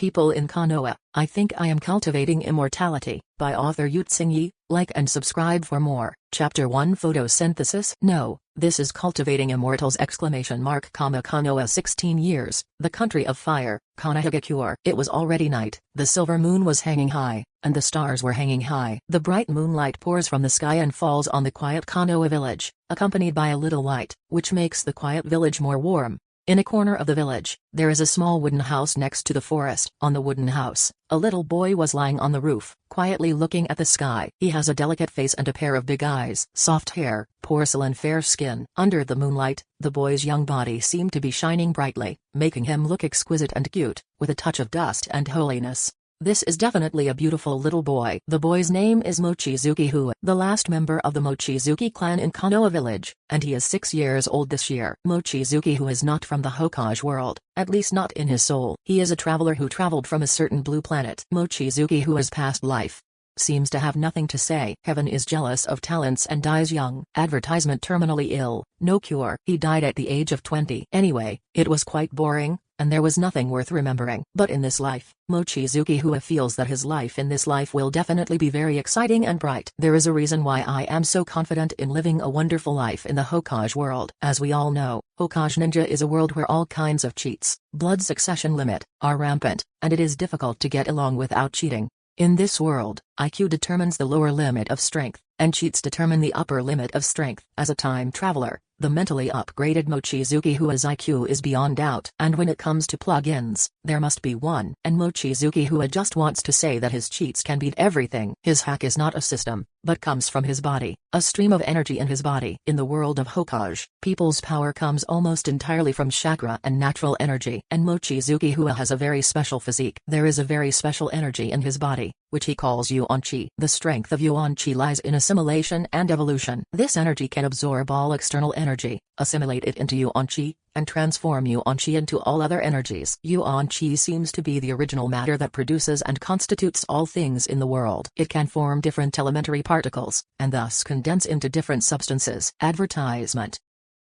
people in Konoha. I think I am cultivating immortality, by author Yi. Like and subscribe for more. Chapter 1 Photosynthesis. No, this is Cultivating Immortals! Konoha 16 years, the country of fire, Konoha. It was already night, the silver moon was hanging high, and the stars were hanging high. The bright moonlight pours from the sky and falls on the quiet Konoha village, accompanied by a little light, which makes the quiet village more warm. In a corner of the village, there is a small wooden house next to the forest. On the wooden house, a little boy was lying on the roof, quietly looking at the sky. He has a delicate face and a pair of big eyes, soft hair, porcelain fair skin. Under the moonlight, the boy's young body seemed to be shining brightly, making him look exquisite and cute, with a touch of dust and holiness. This is definitely a beautiful little boy. The boy's name is Mochizuki, the last member of the Mochizuki clan in Konoha village, and he is 6 years old this year. Mochizuki is not from the Hokage world, at least not in his soul. He is a traveler who traveled from a certain blue planet. Mochizuki's past life seems to have nothing to say. Heaven is jealous of talents and dies young. Advertisement: terminally ill, no cure. He died at the age of 20. Anyway, it was quite boring, and there was nothing worth remembering. But in this life, Mochizuki feels that his life in this life will definitely be very exciting and bright. There is a reason why I am so confident in living a wonderful life in the Hokage world. As we all know, Hokage Ninja is a world where all kinds of cheats, blood succession limit, are rampant, and it is difficult to get along without cheating. In this world, IQ determines the lower limit of strength, and cheats determine the upper limit of strength. As a time traveler, the mentally upgraded Mochizuki's IQ is beyond doubt. And when it comes to plugins, there must be one. And Mochizuki just wants to say that his cheats can beat everything. His hack is not a system, but comes from his body, a stream of energy in his body. In the world of Hokage, people's power comes almost entirely from chakra and natural energy. And Mochizuki has a very special physique. There is a very special energy in his body, which he calls Yuan-Chi. The strength of Yuan-Chi lies in assimilation and evolution. This energy can absorb all external energy, assimilate it into Yuan-Chi, and transform Yuan-Chi into all other energies. Yuan-Chi seems to be the original matter that produces and constitutes all things in the world. It can form different elementary particles, and thus condense into different substances. Advertisement: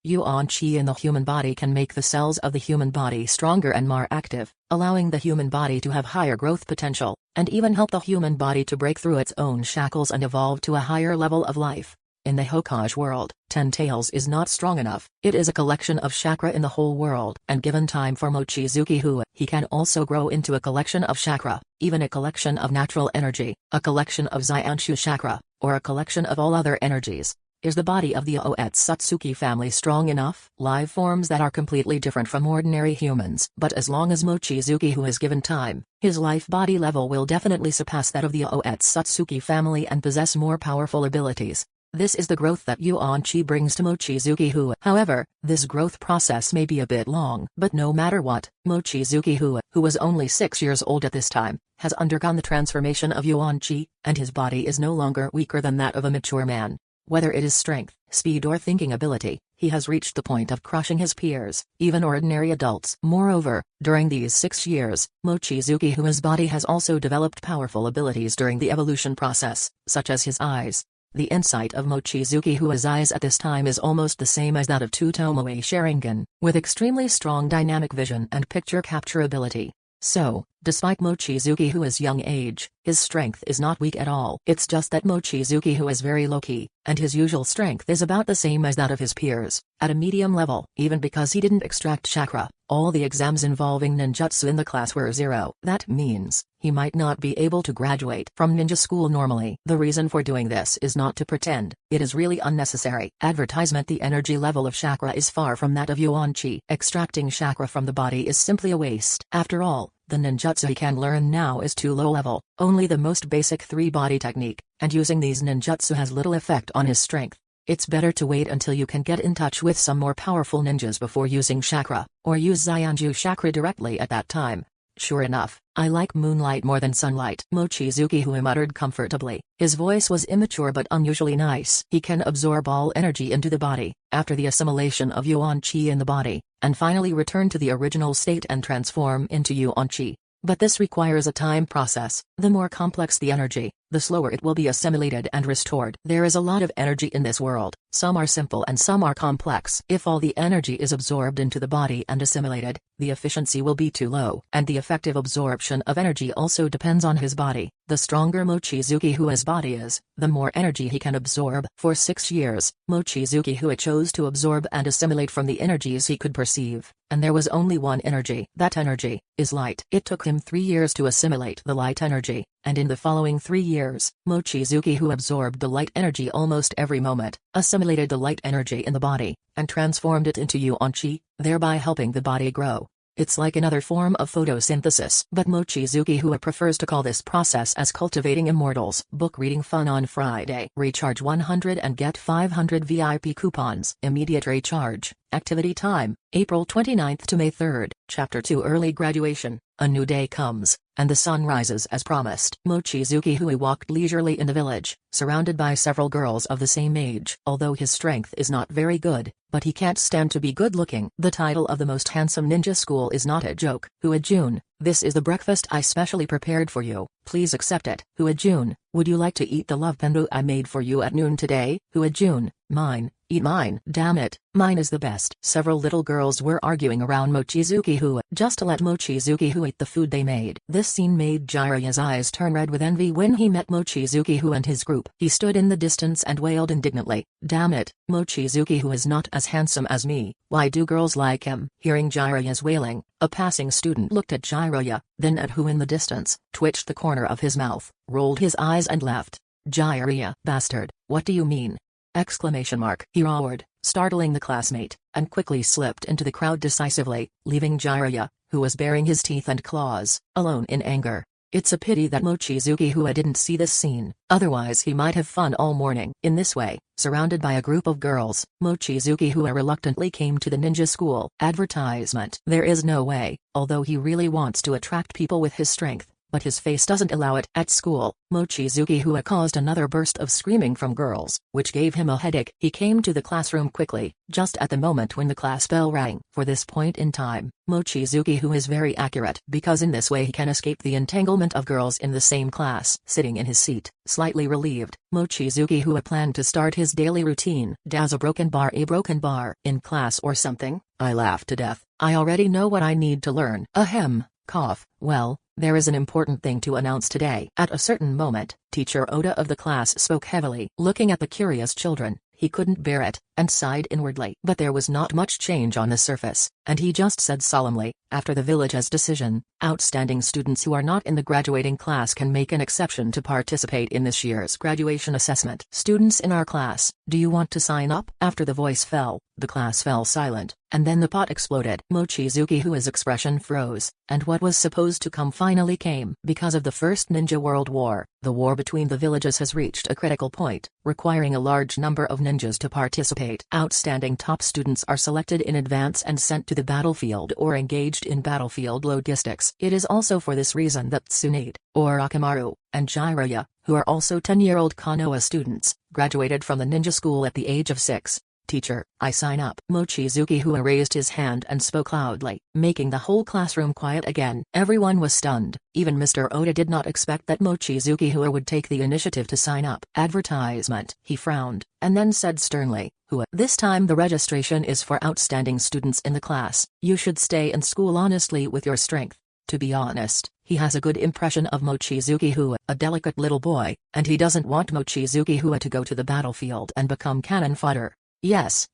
Yuan-Chi in the human body can make the cells of the human body stronger and more active, allowing the human body to have higher growth potential, and even help the human body to break through its own shackles and evolve to a higher level of life. In the Hokage world, 10 tails is not strong enough. It is a collection of chakra in the whole world, and given time for Mochizuki, he can also grow into a collection of chakra, even a collection of natural energy, a collection of Zanshu chakra, or a collection of all other energies. Is the body of the Otsutsuki family strong enough? Life forms that are completely different from ordinary humans. But as long as Mochizuki is given time, his life body level will definitely surpass that of the Otsutsuki family and possess more powerful abilities. This is the growth that Yuan-Chi brings to Mochizuki. However, this growth process may be a bit long. But no matter what, Mochizuki, who was only 6 years old at this time, has undergone the transformation of Yuan-Chi, and his body is no longer weaker than that of a mature man. Whether it is strength, speed or thinking ability, he has reached the point of crushing his peers, even ordinary adults. Moreover, during these 6 years, Mochizuki's body has also developed powerful abilities during the evolution process, such as his eyes. The insight of Mochizuki's eyes at this time is almost the same as that of Tomoe Sharingan, with extremely strong dynamic vision and picture capture ability. So, despite Mochizuki's young age, his strength is not weak at all. It's just that Mochizuki is very low-key, and his usual strength is about the same as that of his peers, at a medium level. Even because he didn't extract chakra, all the exams involving ninjutsu in the class were 0. That means, he might not be able to graduate from ninja school normally. The reason for doing this is not to pretend, it is really unnecessary. Advertisement: the energy level of chakra is far from that of Yuan-Chi. Extracting chakra from the body is simply a waste. After all, the ninjutsu he can learn now is too low level, only the most basic 3-body technique, and using these ninjutsu has little effect on his strength. It's better to wait until you can get in touch with some more powerful ninjas before using chakra, or use Zanshu chakra directly at that time. Sure enough, I like moonlight more than sunlight. Mochizuki muttered comfortably. His voice was immature but unusually nice. He can absorb all energy into the body, after the assimilation of Yuan-Chi in the body, and finally return to the original state and transform into Yuan-Chi. But this requires a time process. The more complex the energy, the slower it will be assimilated and restored. There is a lot of energy in this world, some are simple and some are complex. If all the energy is absorbed into the body and assimilated, the efficiency will be too low. And the effective absorption of energy also depends on his body. The stronger Mochizuki Hua's body is, the more energy he can absorb. For 6 years, Mochizuki Hua chose to absorb and assimilate from the energies he could perceive, and there was only one energy. That energy is light. It took him 3 years to assimilate the light energy, and in the following 3 years, Mochizuki Hua absorbed the light energy almost every moment, assimilated the light energy in the body, and transformed it into yuan-chi, thereby helping the body grow. It's like another form of photosynthesis. But Mochizuki Hua prefers to call this process as Cultivating Immortals. Book reading fun on Friday. Recharge 100 and get 500 VIP coupons. Immediate recharge. Activity time, April 29th to May 3rd. Chapter 2 Early Graduation. A new day comes, and the sun rises as promised. Mochizuki Hua walked leisurely in the village, surrounded by several girls of the same age. Although his strength is not very good, but he can't stand to be good-looking. The title of the most handsome ninja school is not a joke. Hua-jun, this is the breakfast I specially prepared for you. Please accept it. Hua-jun, would you like to eat the love pendu I made for you at noon today? Hua-jun, mine. Eat mine. Damn it, mine is the best. Several little girls were arguing around Mochizuki Hua just to let Mochizuki Hua eat the food they made. This scene made Jiraiya's eyes turn red with envy when he met Mochizuki Hua and his group. He stood in the distance and wailed indignantly, damn it, Mochizuki Hua is not as handsome as me. Why do girls like him? Hearing Jiraiya's wailing, a passing student looked at Jiraiya, then at Hua in the distance, twitched the corner of his mouth, rolled his eyes and left. Jiraiya, bastard, what do you mean? Exclamation mark. He roared, startling the classmate, and quickly slipped into the crowd decisively, leaving Jiraiya, who was baring his teeth and claws, alone in anger. It's a pity that Mochizuki Hua didn't see this scene, otherwise he might have fun all morning. In this way, surrounded by a group of girls, Mochizuki Hua reluctantly came to the ninja school. Advertisement. There is no way, although he really wants to attract people with his strength, but his face doesn't allow it. At school, Mochizuki Hua caused another burst of screaming from girls, which gave him a headache. He came to the classroom quickly, just at the moment when the class bell rang. For this point in time, Mochizuki Hua is very accurate because in this way he can escape the entanglement of girls in the same class. Sitting in his seat, slightly relieved, Mochizuki Hua planned to start his daily routine. Does a broken bar in class or something? I laughed to death. I already know what I need to learn. Ahem, cough. Well, there is an important thing to announce today. At a certain moment, Teacher Oda of the class spoke heavily. Looking at the curious children, he couldn't bear it, and sighed inwardly. But there was not much change on the surface, and he just said solemnly, after the village's decision, outstanding students who are not in the graduating class can make an exception to participate in this year's graduation assessment. Students in our class, do you want to sign up? After the voice fell, the class fell silent, and then the pot exploded. Mochizuki Hua's expression froze, and what was supposed to come finally came. Because of the First Ninja World War, the war between the villages has reached a critical point, requiring a large number of ninjas to participate. Outstanding top students are selected in advance and sent to the battlefield or engaged in battlefield logistics. It is also for this reason that Tsunade, or Akamaru, and Jiraiya, who are also 10-year-old Konoha students, graduated from the ninja school at the age of 6. Teacher, I sign up. Mochizuki Hua raised his hand and spoke loudly, making the whole classroom quiet again. Everyone was stunned. Even Mr. Oda did not expect that Mochizuki Hua would take the initiative to sign up. Advertisement. He frowned, and then said sternly, Hua, this time the registration is for outstanding students in the class. You should stay in school honestly with your strength. To be honest, he has a good impression of Mochizuki Hua, a delicate little boy, and he doesn't want Mochizuki Hua to go to the battlefield and become cannon fodder. Yes,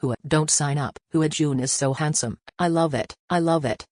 Hua, don't sign up. Hua-jun is so handsome. I love it.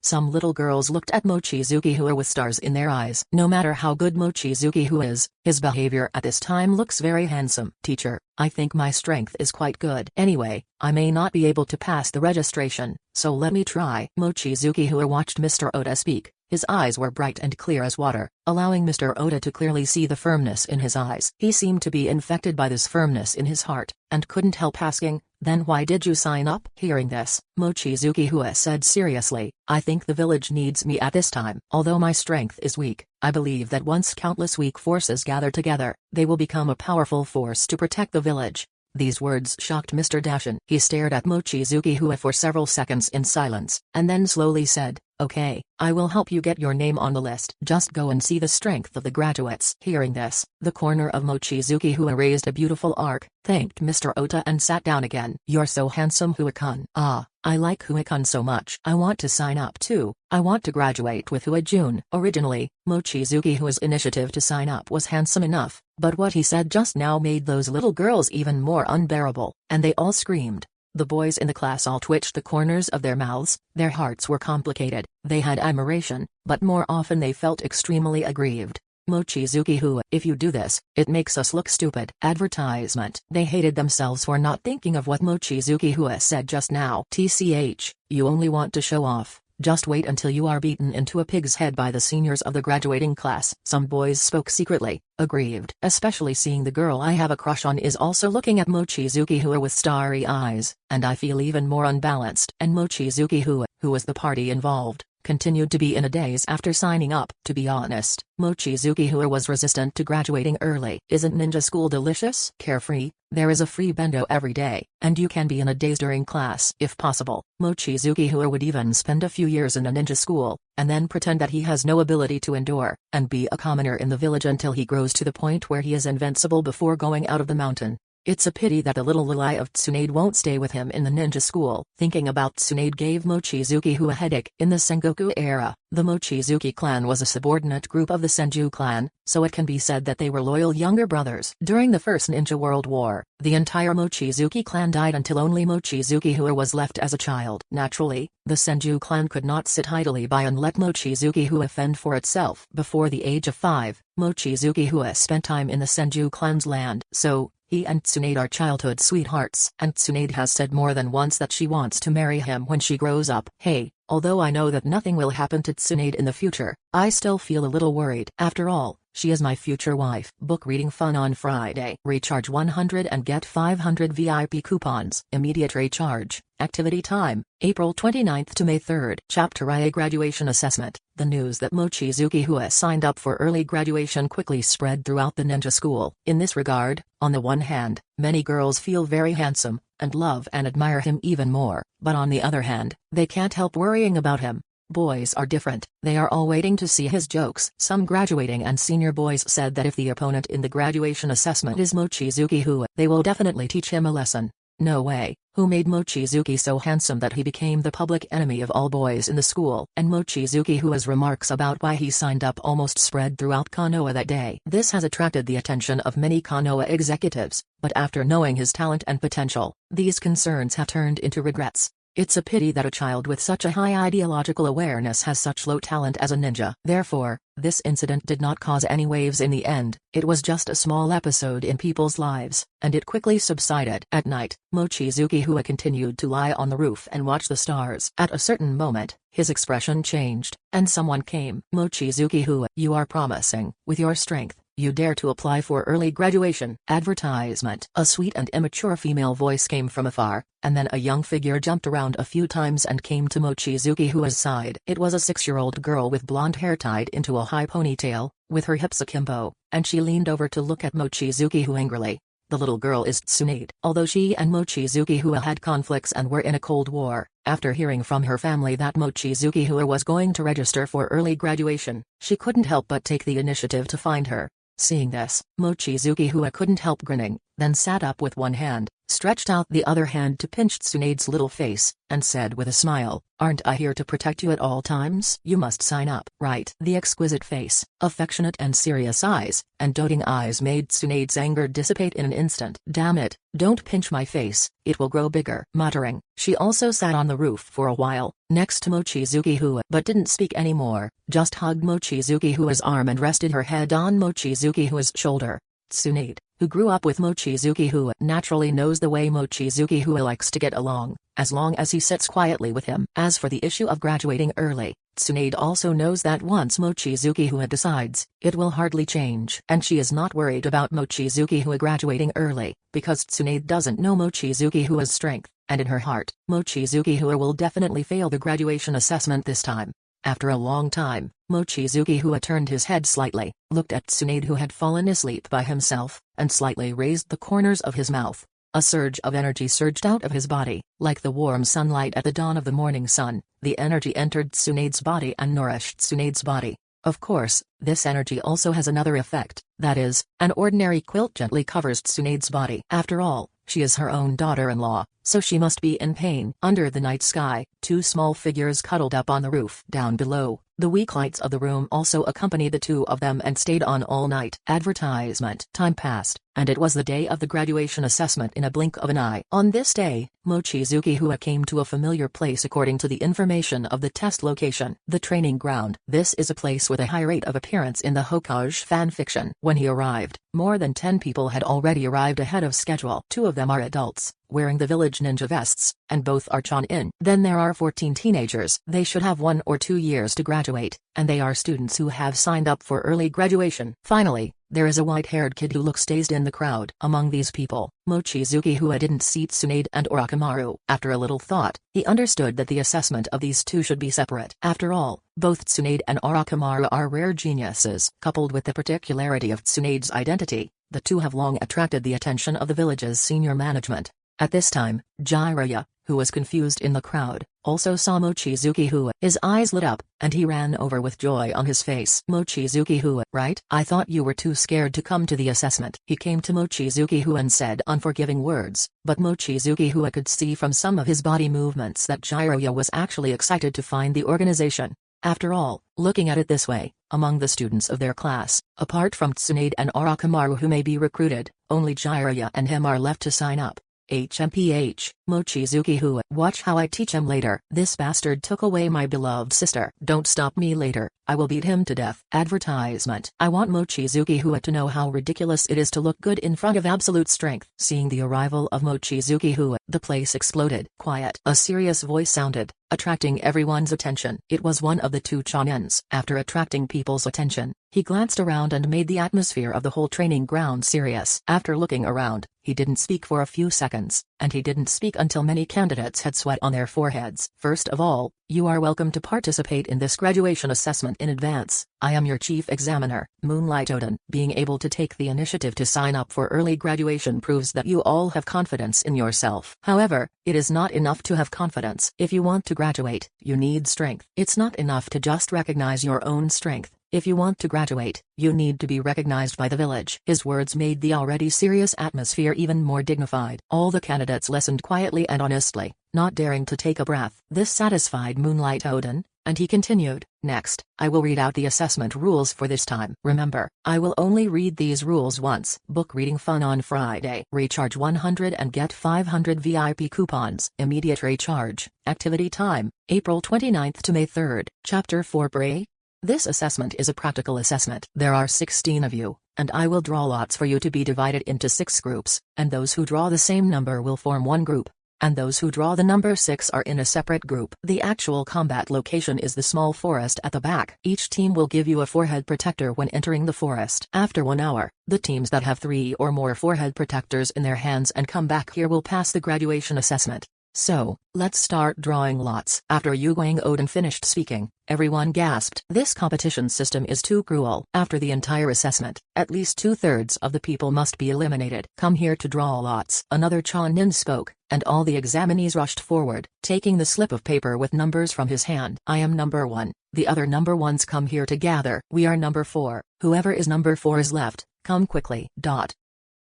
Some little girls looked at Mochizuki Hua with stars in their eyes. No matter how good Mochizuki Hua is, his behavior at this time looks very handsome. Teacher, I think my strength is quite good. Anyway, I may not be able to pass the registration, so let me try. Mochizuki Hua watched Mr. Oda speak. His eyes were bright and clear as water, allowing Mr. Oda to clearly see the firmness in his eyes. He seemed to be infected by this firmness in his heart, and couldn't help asking, then why did you sign up? Hearing this, Mochizuki Hua said seriously, I think the village needs me at this time. Although my strength is weak, I believe that once countless weak forces gather together, they will become a powerful force to protect the village. These words shocked Mr. Dashin. He stared at Mochizuki Hua for several seconds in silence, and then slowly said, Okay, I will help you get your name on the list. Just go and see the strength of the graduates. Hearing this, the corner of Mochizuki Hua raised a beautiful arc, thanked Mr. Ota and sat down again. You're so handsome, Hua-kun. Ah, I like Hua-kun so much. I want to sign up too. I want to graduate with Hua-jun. Originally, Mochizuki Hua's initiative to sign up was handsome enough, but what he said just now made those little girls even more unbearable, and they all screamed. The boys in the class all twitched the corners of their mouths, their hearts were complicated, they had admiration, but more often they felt extremely aggrieved. Mochizuki Hua, if you do this, it makes us look stupid. Advertisement. They hated themselves for not thinking of what Mochizuki Hua said just now. TCH, you only want to show off. Just wait until you are beaten into a pig's head by the seniors of the graduating class. Some boys spoke secretly, aggrieved. Especially seeing the girl I have a crush on is also looking at Mochizuki Hua with starry eyes, and I feel even more unbalanced. And Mochizuki Hua, who was the party involved, continued to be in a daze after signing up. To be honest, Mochizuki Hua was resistant to graduating early. Isn't ninja school delicious? Carefree, there is a free bendo every day, and you can be in a daze during class. If possible, Mochizuki Hua would even spend a few years in a ninja school, and then pretend that he has no ability to endure, and be a commoner in the village until he grows to the point where he is invincible before going out of the mountain. It's a pity that the little Lilai of Tsunade won't stay with him in the ninja school. Thinking about Tsunade gave Mochizuki Hua a headache. In the Sengoku era, the Mochizuki clan was a subordinate group of the Senju clan, so it can be said that they were loyal younger brothers. During the First Ninja World War, the entire Mochizuki clan died until only Mochizuki Hua was left as a child. Naturally, the Senju clan could not sit idly by and let Mochizuki Hua fend for itself. Before the age of 5, Mochizuki Hua spent time in the Senju clan's land. So, he and Tsunade are childhood sweethearts. And Tsunade has said more than once that she wants to marry him when she grows up. Hey, although I know that nothing will happen to Tsunade in the future, I still feel a little worried. After all, she is my future wife. Book reading fun on Friday. Recharge 100 and get 500 VIP coupons. Immediate recharge. Activity time, April 29th to May 3rd. Chapter I Graduation Assessment. The news that Mochizuki Hua signed up for early graduation quickly spread throughout the ninja school. In this regard, on the one hand, many girls feel very handsome, and love and admire him even more, but on the other hand, they can't help worrying about him. Boys are different, they are all waiting to see his jokes. Some graduating and senior boys said that if the opponent in the graduation assessment is Mochizuki Hua, they will definitely teach him a lesson. No way, who made Mochizuki so handsome that he became the public enemy of all boys in the school? And Mochizuki Hua's remarks about why he signed up almost spread throughout Konoha that day. This has attracted the attention of many Konoha executives, but after knowing his talent and potential, these concerns have turned into regrets. It's a pity that a child with such a high ideological awareness has such low talent as a ninja. Therefore, this incident did not cause any waves in the end. It was just a small episode in people's lives, and it quickly subsided. At night, Mochizuki Hua continued to lie on the roof and watch the stars. At a certain moment, his expression changed, and someone came. Mochizuki Hua, you are promising. With your strength, you dare to apply for early graduation. Advertisement. A sweet and immature female voice came from afar, and then a young figure jumped around a few times and came to Mochizuki Hua's side. It was a 6-year-old girl with blonde hair tied into a high ponytail, with her hips akimbo, and she leaned over to look at Mochizuki Hua angrily. The little girl is Tsunade. Although she and Mochizuki Hua had conflicts and were in a cold war, after hearing from her family that Mochizuki Hua was going to register for early graduation, she couldn't help but take the initiative to find her. Seeing this, Mochizuki Hua couldn't help grinning, then sat up with one hand, stretched out the other hand to pinch Tsunade's little face, and said with a smile, "Aren't I here to protect you at all times? You must sign up." Right. The exquisite face, affectionate and serious eyes, and doting eyes made Tsunade's anger dissipate in an instant. "Damn it, don't pinch my face, it will grow bigger." Muttering, she also sat on the roof for a while, next to Mochizuki Hua, but didn't speak anymore, just hugged Mochizuki Hua's arm and rested her head on Mochizuki Hua's shoulder. Tsunade, who grew up with Mochizuki Hua, naturally knows the way Mochizuki Hua likes to get along, as long as he sits quietly with him. As for the issue of graduating early, Tsunade also knows that once Mochizuki Hua decides, it will hardly change. And she is not worried about Mochizuki Hua graduating early, because Tsunade doesn't know Mochizuki Hua's strength, and in her heart, Mochizuki Hua will definitely fail the graduation assessment this time. After a long time, Mochizuki Hua turned his head slightly, looked at Tsunade who had fallen asleep by himself, and slightly raised the corners of his mouth. A surge of energy surged out of his body, like the warm sunlight at the dawn of the morning sun. The energy entered Tsunade's body and nourished Tsunade's body. Of course, this energy also has another effect, that is, an ordinary quilt gently covers Tsunade's body. After all, she is her own daughter-in-law, so she must be in pain. Under the night sky, two small figures cuddled up on the roof. Down below, the weak lights of the room also accompanied the two of them and stayed on all night. Advertisement. Time passed, and it was the day of the graduation assessment in a blink of an eye. On this day, Mochizuki Hua came to a familiar place according to the information of the test location. The training ground. This is a place with a high rate of appearance in the Hokage fanfiction. When he arrived, more than 10 people had already arrived ahead of schedule. 2 of them are adults, wearing the village ninja vests, and both are Chonin. Then there are 14 teenagers. They should have 1 or 2 years to graduate, and they are students who have signed up for early graduation. Finally, there is a white-haired kid who looks dazed in the crowd. Among these people, Mochizuki Hua didn't see Tsunade and Orochimaru. After a little thought, he understood that the assessment of these two should be separate. After all, both Tsunade and Orochimaru are rare geniuses. Coupled with the particularity of Tsunade's identity, the two have long attracted the attention of the village's senior management. At this time, Jiraiya, who was confused in the crowd, also saw Mochizuki Hua. His eyes lit up, and he ran over with joy on his face. Mochizuki Hua, right? I thought you were too scared to come to the assessment. He came to Mochizuki Hua and said unforgiving words, but Mochizuki Hua could see from some of his body movements that Jiraiya was actually excited to find the organization. After all, looking at it this way, among the students of their class, apart from Tsunade and Orochimaru who may be recruited, only Jiraiya and him are left to sign up. HMPH, Mochizuki Hua. Watch how I teach him later. This bastard took away my beloved sister. Don't stop me later, I will beat him to death. Advertisement. I want Mochizuki Hua to know how ridiculous it is to look good in front of absolute strength. Seeing the arrival of Mochizuki Hua, the place exploded. Quiet. A serious voice sounded, attracting everyone's attention. It was one of the two Chonins. After attracting people's attention, he glanced around and made the atmosphere of the whole training ground serious. After looking around, he didn't speak for a few seconds, and he didn't speak until many candidates had sweat on their foreheads. First of all, you are welcome to participate in this graduation assessment in advance. I am your chief examiner, Moonlight Odin. Being able to take the initiative to sign up for early graduation proves that you all have confidence in yourself. However, it is not enough to have confidence. If you want to graduate, you need strength. It's not enough to just recognize your own strength. If you want to graduate, you need to be recognized by the village. His words made the already serious atmosphere even more dignified. All the candidates listened quietly and honestly, not daring to take a breath. This satisfied Moonlight Odin, and he continued, next, I will read out the assessment rules for this time. Remember, I will only read these rules once. Book reading fun on Friday. Recharge 100 and get 500 VIP coupons. Immediate recharge. Activity time, April 29th to May 3rd. Chapter 4 Bray. This assessment is a practical assessment. There are 16 of you, and I will draw lots for you to be divided into 6 groups, and those who draw the same number will form one group, and those who draw the number 6 are in a separate group. The actual combat location is the small forest at the back. Each team will give you a forehead protector when entering the forest. After 1 hour, the teams that have 3 or more forehead protectors in their hands and come back here will pass the graduation assessment. So, let's start drawing lots. After Yuguang Odin finished speaking, everyone gasped. This competition system is too cruel. After the entire assessment, at least 2/3 of the people must be eliminated. Come here to draw lots. Another Chonin spoke, and all the examinees rushed forward, taking the slip of paper with numbers from his hand. I am number 1. The other number 1s come here to gather. We are number 4. Whoever is number 4 is left. Come quickly.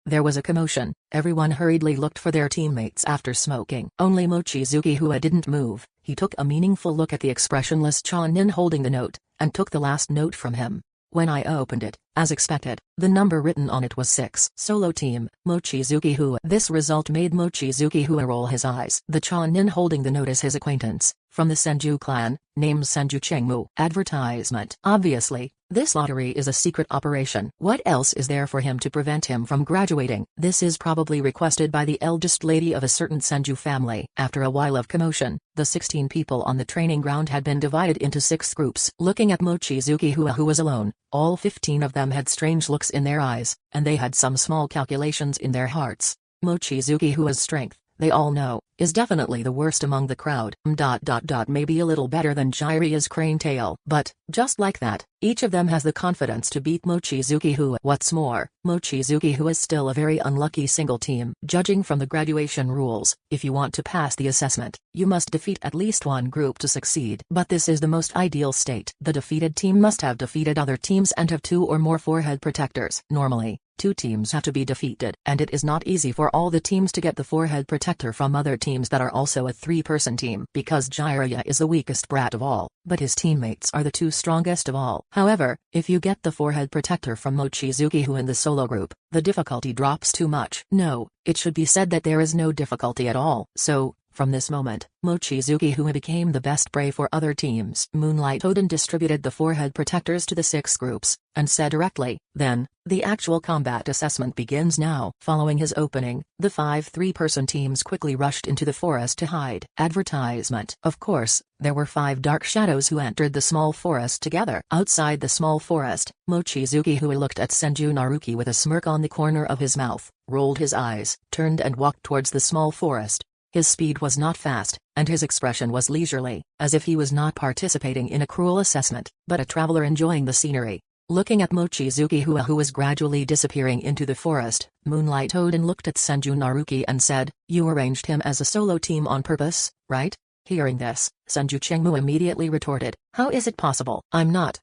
There was a commotion. Everyone hurriedly looked for their teammates after smoking. Only Mochizuki Hua didn't move. He took a meaningful look at the expressionless Chonin holding the note, and took the last note from him. When I opened it, as expected, the number written on it was 6. Solo team, Mochizuki Hua. This result made Mochizuki Hua roll his eyes. The Chonin holding the note is his acquaintance, from the Senju clan, named Senju Chengmu. Advertisement. Obviously, this lottery is a secret operation. What else is there for him to prevent him from graduating? This is probably requested by the eldest lady of a certain Senju family. After a while of commotion, the 16 people on the training ground had been divided into 6 groups. Looking at Mochizuki Hua, who was alone, all 15 of them had strange looks in their eyes, and they had some small calculations in their hearts. Mochizuki Hua's strength, they all know, is definitely the worst among the crowd. Maybe a little better than Jiraiya's crane tail. But, just like that, each of them has the confidence to beat Mochizuki Ua. What's more, Mochizuki Ua is still a very unlucky single team. Judging from the graduation rules, if you want to pass the assessment, you must defeat at least one group to succeed. But this is the most ideal state. The defeated team must have defeated other teams and have 2 or more forehead protectors. Normally, 2 teams have to be defeated, and it is not easy for all the teams to get the forehead protector from other teams that are also a 3-person team, because Jiraiya is the weakest brat of all, but his teammates are the 2 strongest of all. However, if you get the forehead protector from Mochizuki Ua in the solo group, the difficulty drops too much. No, it should be said that there is no difficulty at all. So, from this moment, Mochizuki Ua became the best prey for other teams. Moonlight Odin distributed the forehead protectors to the 6 groups, and said directly, "Then, the actual combat assessment begins now." Following his opening, the 5 3-person teams quickly rushed into the forest to hide. Advertisement. Of course, there were 5 dark shadows who entered the small forest together. Outside the small forest, Mochizuki Ua looked at Senju Naruki with a smirk on the corner of his mouth, rolled his eyes, turned and walked towards the small forest. His speed was not fast, and his expression was leisurely, as if he was not participating in a cruel assessment, but a traveler enjoying the scenery. Looking at Mochizuki Ua, who was gradually disappearing into the forest, Moonlight Odin looked at Senju Naruki and said, "You arranged him as a solo team on purpose, right?" Hearing this, Senju Chengmu immediately retorted, "How is it possible? I'm not,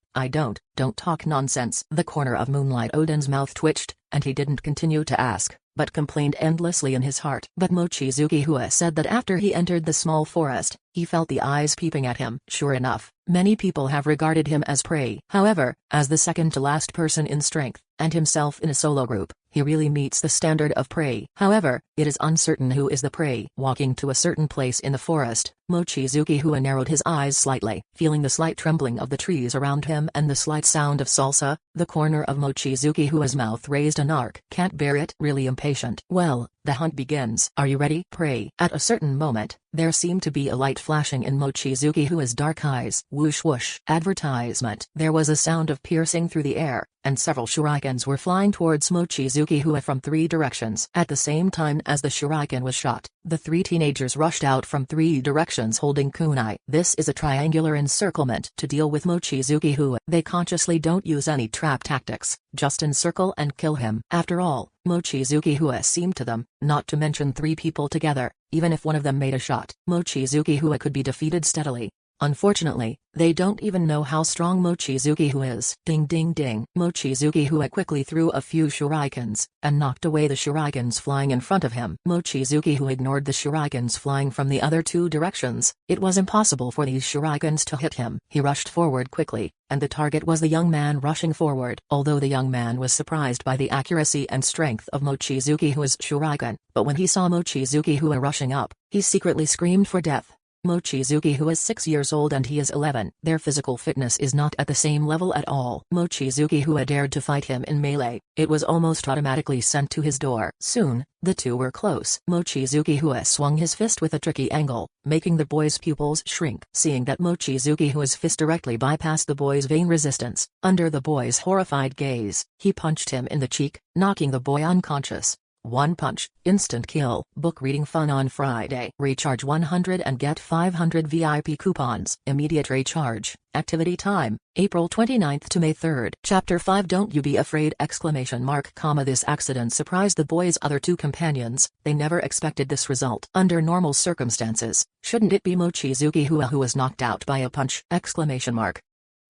don't talk nonsense." The corner of Moonlight Odin's mouth twitched, and he didn't continue to ask, but complained endlessly in his heart. But Mochizuki Ua said that after he entered the small forest, he felt the eyes peeping at him. Sure enough, many people have regarded him as prey. However, as the second-to-last person in strength, and himself in a solo group, he really meets the standard of prey. However, it is uncertain who is the prey. Walking to a certain place in the forest, Mochizuki Ua narrowed his eyes slightly, feeling the slight trembling of the trees around him and the slight sound of salsa. The corner of Mochizuki Ua's mouth raised an arc. "Can't bear it." Really impatient. "Well, the hunt begins. Are you ready?" Prey. At a certain moment, there seemed to be a light flashing in Mochizuki Ua's dark eyes. Whoosh whoosh. Advertisement. There was a sound of piercing through the air, and several shurikens were flying towards Mochizuki Ua from 3 directions. At the same time as the shuriken was shot, the 3 teenagers rushed out from 3 directions holding kunai. This is a triangular encirclement. To deal with Mochizuki Ua, they consciously don't use any trap tactics, just encircle and kill him. After all, Mochizuki Ua seemed to them, not to mention 3 people together, even if one of them made a shot, Mochizuki Ua could be defeated steadily. Unfortunately, they don't even know how strong Mochizuki Ua is. Ding ding ding. Mochizuki Ua quickly threw a few shurikens, and knocked away the shurikens flying in front of him. Mochizuki Ua ignored the shurikens flying from the other 2 directions. It was impossible for these shurikens to hit him. He rushed forward quickly, and the target was the young man rushing forward. Although the young man was surprised by the accuracy and strength of Mochizuki Ua's shuriken, but when he saw Mochizuki Ua rushing up, he secretly screamed for death. Mochizuki Ua is 6 years old and he is 11. Their physical fitness is not at the same level at all. Mochizuki Ua dared to fight him in melee. It was almost automatically sent to his door. Soon, the 2 were close. Mochizuki Ua swung his fist with a tricky angle, making the boy's pupils shrink. Seeing that Mochizuki Ua's fist directly bypassed the boy's vein resistance, under the boy's horrified gaze, he punched him in the cheek, knocking the boy unconscious. 1 punch, instant kill. Book reading fun on Friday. Recharge 100 and get 500 VIP coupons. Immediate recharge. Activity time, April 29th to May 3rd. Chapter 5 Don't You Be Afraid! This accident surprised the boy's other 2 companions. They never expected this result. Under normal circumstances, shouldn't it be Mochizuki Ua who was knocked out by a punch!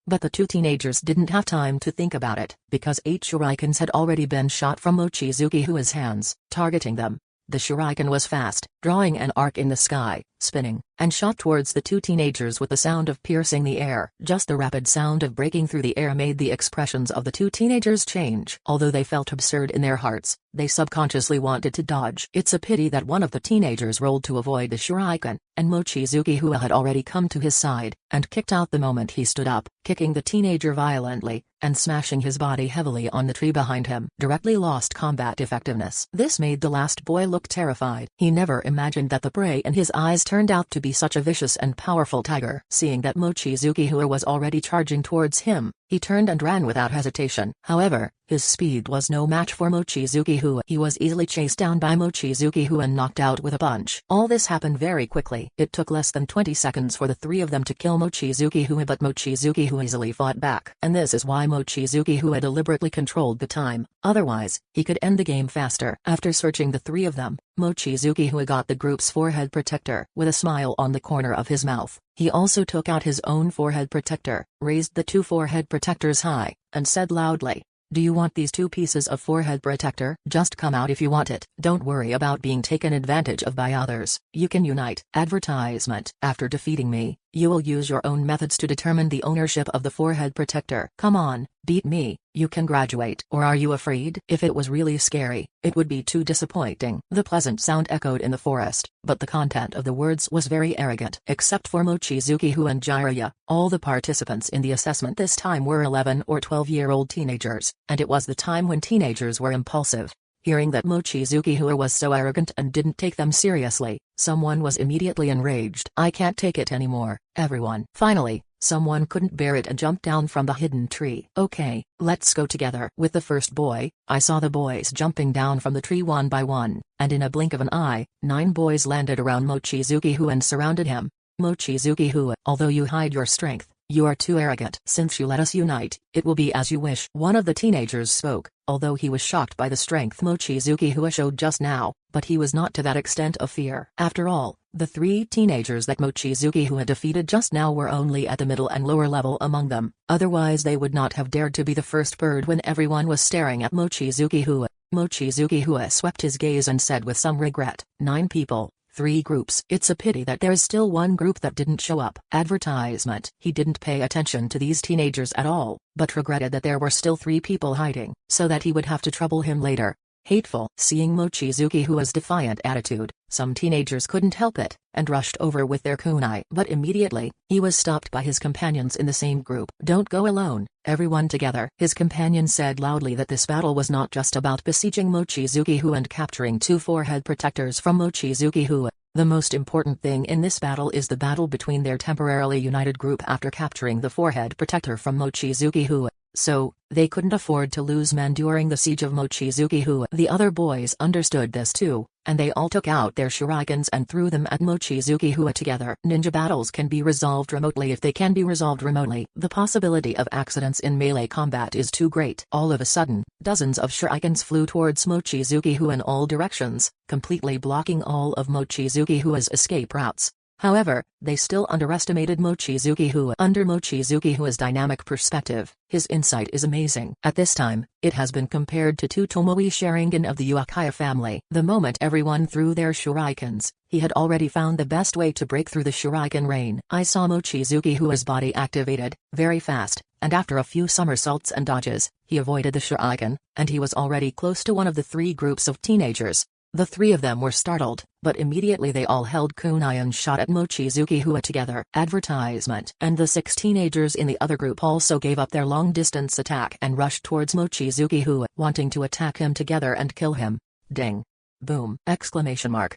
But the 2 teenagers didn't have time to think about it, because 8 shurikens had already been shot from Mochizuki Ua's hands, targeting them. The shuriken was fast, drawing an arc in the sky, spinning, and shot towards the 2 teenagers with the sound of piercing the air. Just the rapid sound of breaking through the air made the expressions of the 2 teenagers change. Although they felt absurd in their hearts, they subconsciously wanted to dodge. It's a pity that one of the teenagers rolled to avoid the shuriken, and Mochizuki Ua had already come to his side, and kicked out the moment he stood up, kicking the teenager violently, and smashing his body heavily on the tree behind him. Directly lost combat effectiveness. This made the last boy look terrified. He never imagined that the prey in his eyes turned out to be such a vicious and powerful tiger. Seeing that Mochizuki Ua was already charging towards him, he turned and ran without hesitation. However, his speed was no match for Mochizuki Hua. He was easily chased down by Mochizuki Hua and knocked out with a punch. All this happened very quickly. It took less than 20 seconds for the three of them to kill Mochizuki Hua, but Mochizuki Hua easily fought back. And this is why Mochizuki Hua deliberately controlled the time, otherwise, he could end the game faster. After searching the three of them, Mochizuki Hua got the group's forehead protector. With a smile on the corner of his mouth, he also took out his own forehead protector, raised the two forehead protectors high, and said loudly, "Do you want these two pieces of forehead protector? Just come out if you want it. Don't worry about being taken advantage of by others. You can unite." Advertisement. After defeating me, you will use your own methods to determine the ownership of the forehead protector. Come on, beat me, you can graduate. Or are you afraid? If it was really scary, it would be too disappointing. The pleasant sound echoed in the forest, but the content of the words was very arrogant. Except for Mochizuki Hua and Jiraiya, all the participants in the assessment this time were 11 or 12-year-old teenagers, and it was the time when teenagers were impulsive. Hearing that Mochizuki Hua was so arrogant and didn't take them seriously, someone was immediately enraged. "I can't take it anymore, everyone." Finally, someone couldn't bear it and jumped down from the hidden tree. "Okay, let's go together." With the first boy, I saw the boys jumping down from the tree one by one, and in a blink of an eye, 9 boys landed around Mochizuki Hua and surrounded him. "Mochizuki Hua, although you hide your strength, you are too arrogant. Since you let us unite, it will be as you wish." One of the teenagers spoke, although he was shocked by the strength Mochizuki Hua showed just now, but he was not to that extent of fear. After all, the 3 teenagers that Mochizuki Hua defeated just now were only at the middle and lower level among them, otherwise they would not have dared to be the first bird when everyone was staring at Mochizuki Hua. Mochizuki Hua swept his gaze and said with some regret, 9 people. 3 groups. It's a pity that there is still one group that didn't show up. Advertisement. He didn't pay attention to these teenagers at all, but regretted that there were still 3 people hiding, so that he would have to trouble him later. Hateful. Seeing Mochizuki Hua's defiant attitude, some teenagers couldn't help it, and rushed over with their kunai. But immediately, he was stopped by his companions in the same group. "Don't go alone, everyone together." His companion said loudly that this battle was not just about besieging Mochizuki Hua and capturing 2 forehead protectors from Mochizuki Hua. The most important thing in this battle is the battle between their temporarily united group after capturing the forehead protector from Mochizuki Hua. So, they couldn't afford to lose men during the siege of Mochizuki Hua. The other boys understood this too, and they all took out their shurikens and threw them at Mochizuki Hua together. Ninja battles can be resolved remotely if they can be resolved remotely. The possibility of accidents in melee combat is too great. All of a sudden, dozens of shurikens flew towards Mochizuki Hua in all directions, completely blocking all of Mochizuki Hua's escape routes. However, they still underestimated Mochizuki Hua. Under Mochizuki Hua's dynamic perspective, his insight is amazing. At this time, it has been compared to 2 Tomoe Sharingan of the Uchiha family. The moment everyone threw their shurikens, he had already found the best way to break through the shuriken rain. I saw Mochizuki Hua's body activated, very fast, and after a few somersaults and dodges, he avoided the shuriken, and he was already close to one of the 3 groups of teenagers. The 3 of them were startled, but immediately they all held kunai and shot at Mochizuki Hua together. Advertisement. And the 6 teenagers in the other group also gave up their long-distance attack and rushed towards Mochizuki Hua, wanting to attack him together and kill him. Ding! Boom! Exclamation mark.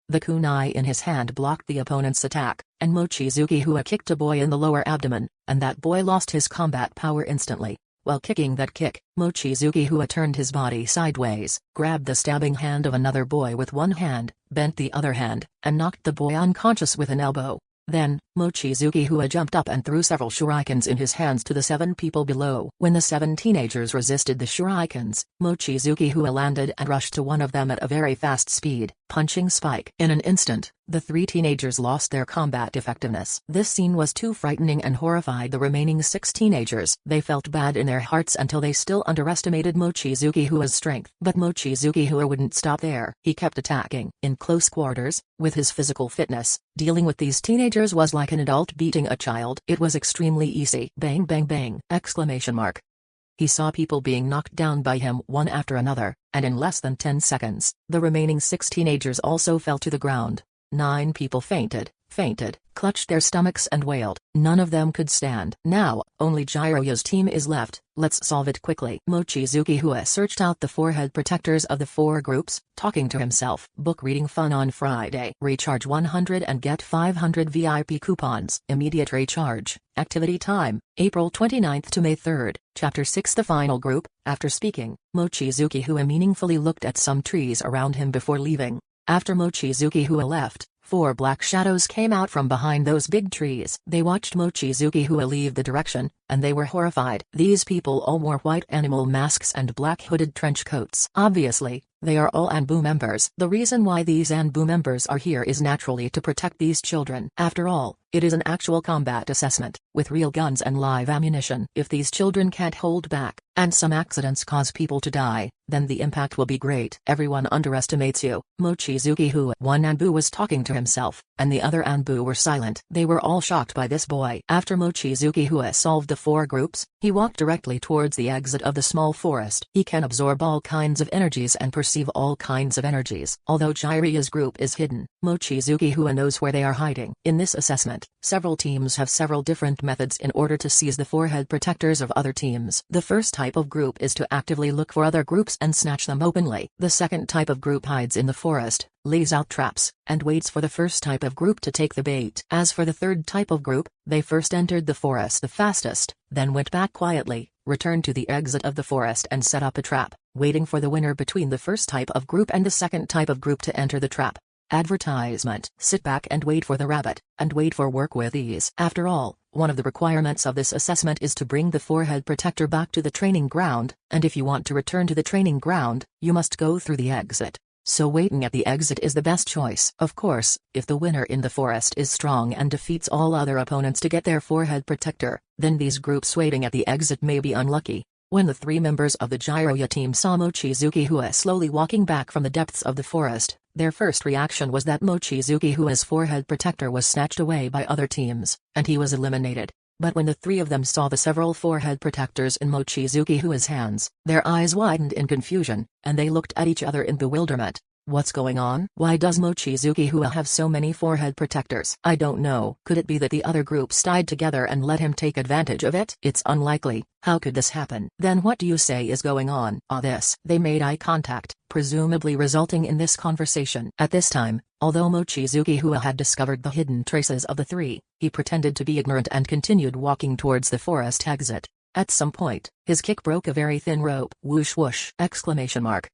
The kunai in his hand blocked the opponent's attack, and Mochizuki Hua kicked a boy in the lower abdomen, and that boy lost his combat power instantly. While kicking that kick, Mochizuki Hua turned his body sideways, grabbed the stabbing hand of another boy with one hand, bent the other hand, and knocked the boy unconscious with an elbow. Then, Mochizuki Hua jumped up and threw several shurikens in his hands to the 7 people below. When the 7 teenagers resisted the shurikens, Mochizuki Hua landed and rushed to one of them at a very fast speed, punching spike. In an instant, the 3 teenagers lost their combat effectiveness. This scene was too frightening and horrified the remaining 6 teenagers. They felt bad in their hearts until they still underestimated Mochizuki Hua's strength. But Mochizuki Hua wouldn't stop there. He kept attacking. In close quarters, with his physical fitness, dealing with these teenagers was like an adult beating a child. It was extremely easy. Bang bang bang! Exclamation mark. He saw people being knocked down by him one after another, and in less than 10 seconds, the remaining 6 teenagers also fell to the ground. 9 people fainted, fainted, clutched their stomachs and wailed. None of them could stand. Now, only Jiraiya's team is left. Let's solve it quickly. Mochizuki Hua searched out the forehead protectors of the 4 groups, talking to himself. Book reading fun on Friday. Recharge 100 and get 500 VIP coupons. Immediate recharge. Activity time, April 29th to May 3rd. Chapter 6. The final group. After speaking, Mochizuki Hua meaningfully looked at some trees around him before leaving. After Mochizuki Hua left, 4 black shadows came out from behind those big trees. They watched Mochizuki Hua leave the direction, and they were horrified. These people all wore white animal masks and black hooded trench coats. Obviously, they are all Anbu members. The reason why these Anbu members are here is naturally to protect these children. After all, it is an actual combat assessment, with real guns and live ammunition. If these children can't hold back, and some accidents cause people to die, then the impact will be great. Everyone underestimates you. Mochizuki Hua. One Anbu was talking to himself, and the other Anbu were silent. They were all shocked by this boy. After Mochizuki Hua solved the 4 groups, he walked directly towards the exit of the small forest. He can absorb all kinds of energies and perceive all kinds of energies. Although Jiraiya's group is hidden, Mochizuki Hua knows where they are hiding. In this assessment, several teams have several different methods in order to seize the forehead protectors of other teams. The first type of group is to actively look for other groups and snatch them openly. The second type of group hides in the forest, lays out traps, and waits for the first type of group to take the bait. As for the third type of group, they first entered the forest the fastest, then went back quietly, returned to the exit of the forest and set up a trap, waiting for the winner between the first type of group and the second type of group to enter the trap. Advertisement. Sit back and wait for the rabbit, and wait for work with ease. After all, one of the requirements of this assessment is to bring the forehead protector back to the training ground, and if you want to return to the training ground, you must go through the exit. So waiting at the exit is the best choice. Of course, if the winner in the forest is strong and defeats all other opponents to get their forehead protector, then these groups waiting at the exit may be unlucky. When the 3 members of the Jiraiya team saw Mochizuki Hua slowly walking back from the depths of the forest, their first reaction was that Mochizuki Hua's forehead protector was snatched away by other teams, and he was eliminated. But when the 3 of them saw the several forehead protectors in Mochizuki Hua's hands, their eyes widened in confusion, and they looked at each other in bewilderment. What's going on? Why does Mochizuki Hua have so many forehead protectors? I don't know. Could it be that the other groups tied together and let him take advantage of it? It's unlikely. How could this happen? Then what do you say is going on? They made eye contact, presumably resulting in this conversation. At this time, although Mochizuki Hua had discovered the hidden traces of the 3, he pretended to be ignorant and continued walking towards the forest exit. At some point, his kick broke a very thin rope. Whoosh whoosh! Exclamation mark.